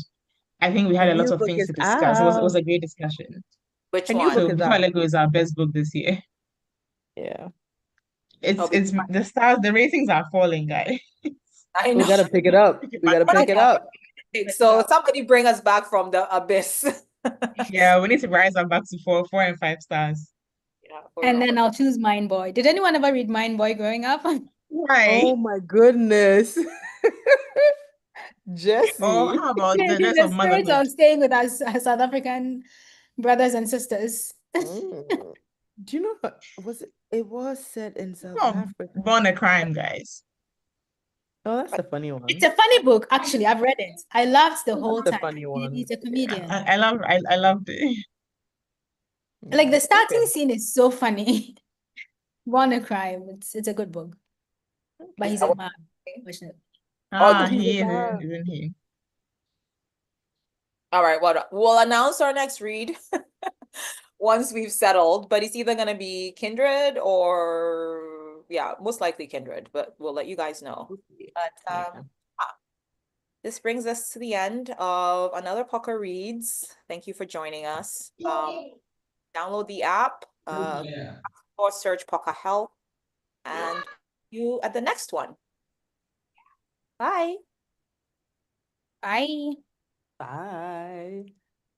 B: I think we
C: The
B: had a lot
C: new
B: of
C: book
B: things
C: is
B: to discuss. It was
C: out.
B: a great discussion.
A: Which
C: A new
A: one?
C: book
B: So
C: is
B: Before I
C: out.
B: Let Go is our best book this year.
C: Yeah.
A: Oh,
B: It's the stars, the ratings are falling, guys.
A: I
C: We
A: know.
C: gotta pick it up. We gotta pick it up.
A: So somebody bring us back from the abyss.
B: Yeah, we need to rise up back to four and 5 stars.
A: Yeah, for
D: And
A: real.
D: then I'll choose Mind Boy. Did anyone ever read Mind Boy growing up?
B: Why?
C: Oh my goodness.
B: Or
C: Jesse.
B: how about the
D: In
B: rest
D: the
B: of
D: spirit
B: motherhood?
D: of staying with us as South African brothers and sisters.
C: Mm. Do you know was it was set in South
B: Oh,
C: Africa?
B: Born a Crime, guys.
C: Oh, that's a funny
D: It's
C: one.
D: a funny book, actually. I've read it. I laughed the whole
C: That's a
D: time.
C: funny one.
D: He's a
C: Yeah.
D: comedian.
B: I loved it.
D: Like
C: Yeah.
D: the starting
C: Okay.
D: scene is so funny. Born a Crime. It's a good book. But
C: Okay.
D: he's a man, unfortunately.
A: Oh,
C: He's a
B: He is,
C: man.
B: isn't he?
A: all right. Well, we'll announce our next read once we've settled, but it's either gonna be Kindred or yeah, most likely Kindred, but we'll let you guys know. But
C: Yeah.
A: this brings us to the end of another Poka Reads. Thank you for joining us. Download the app, or search Poka Health, and you at the next one. Bye.
D: Bye.
C: Bye.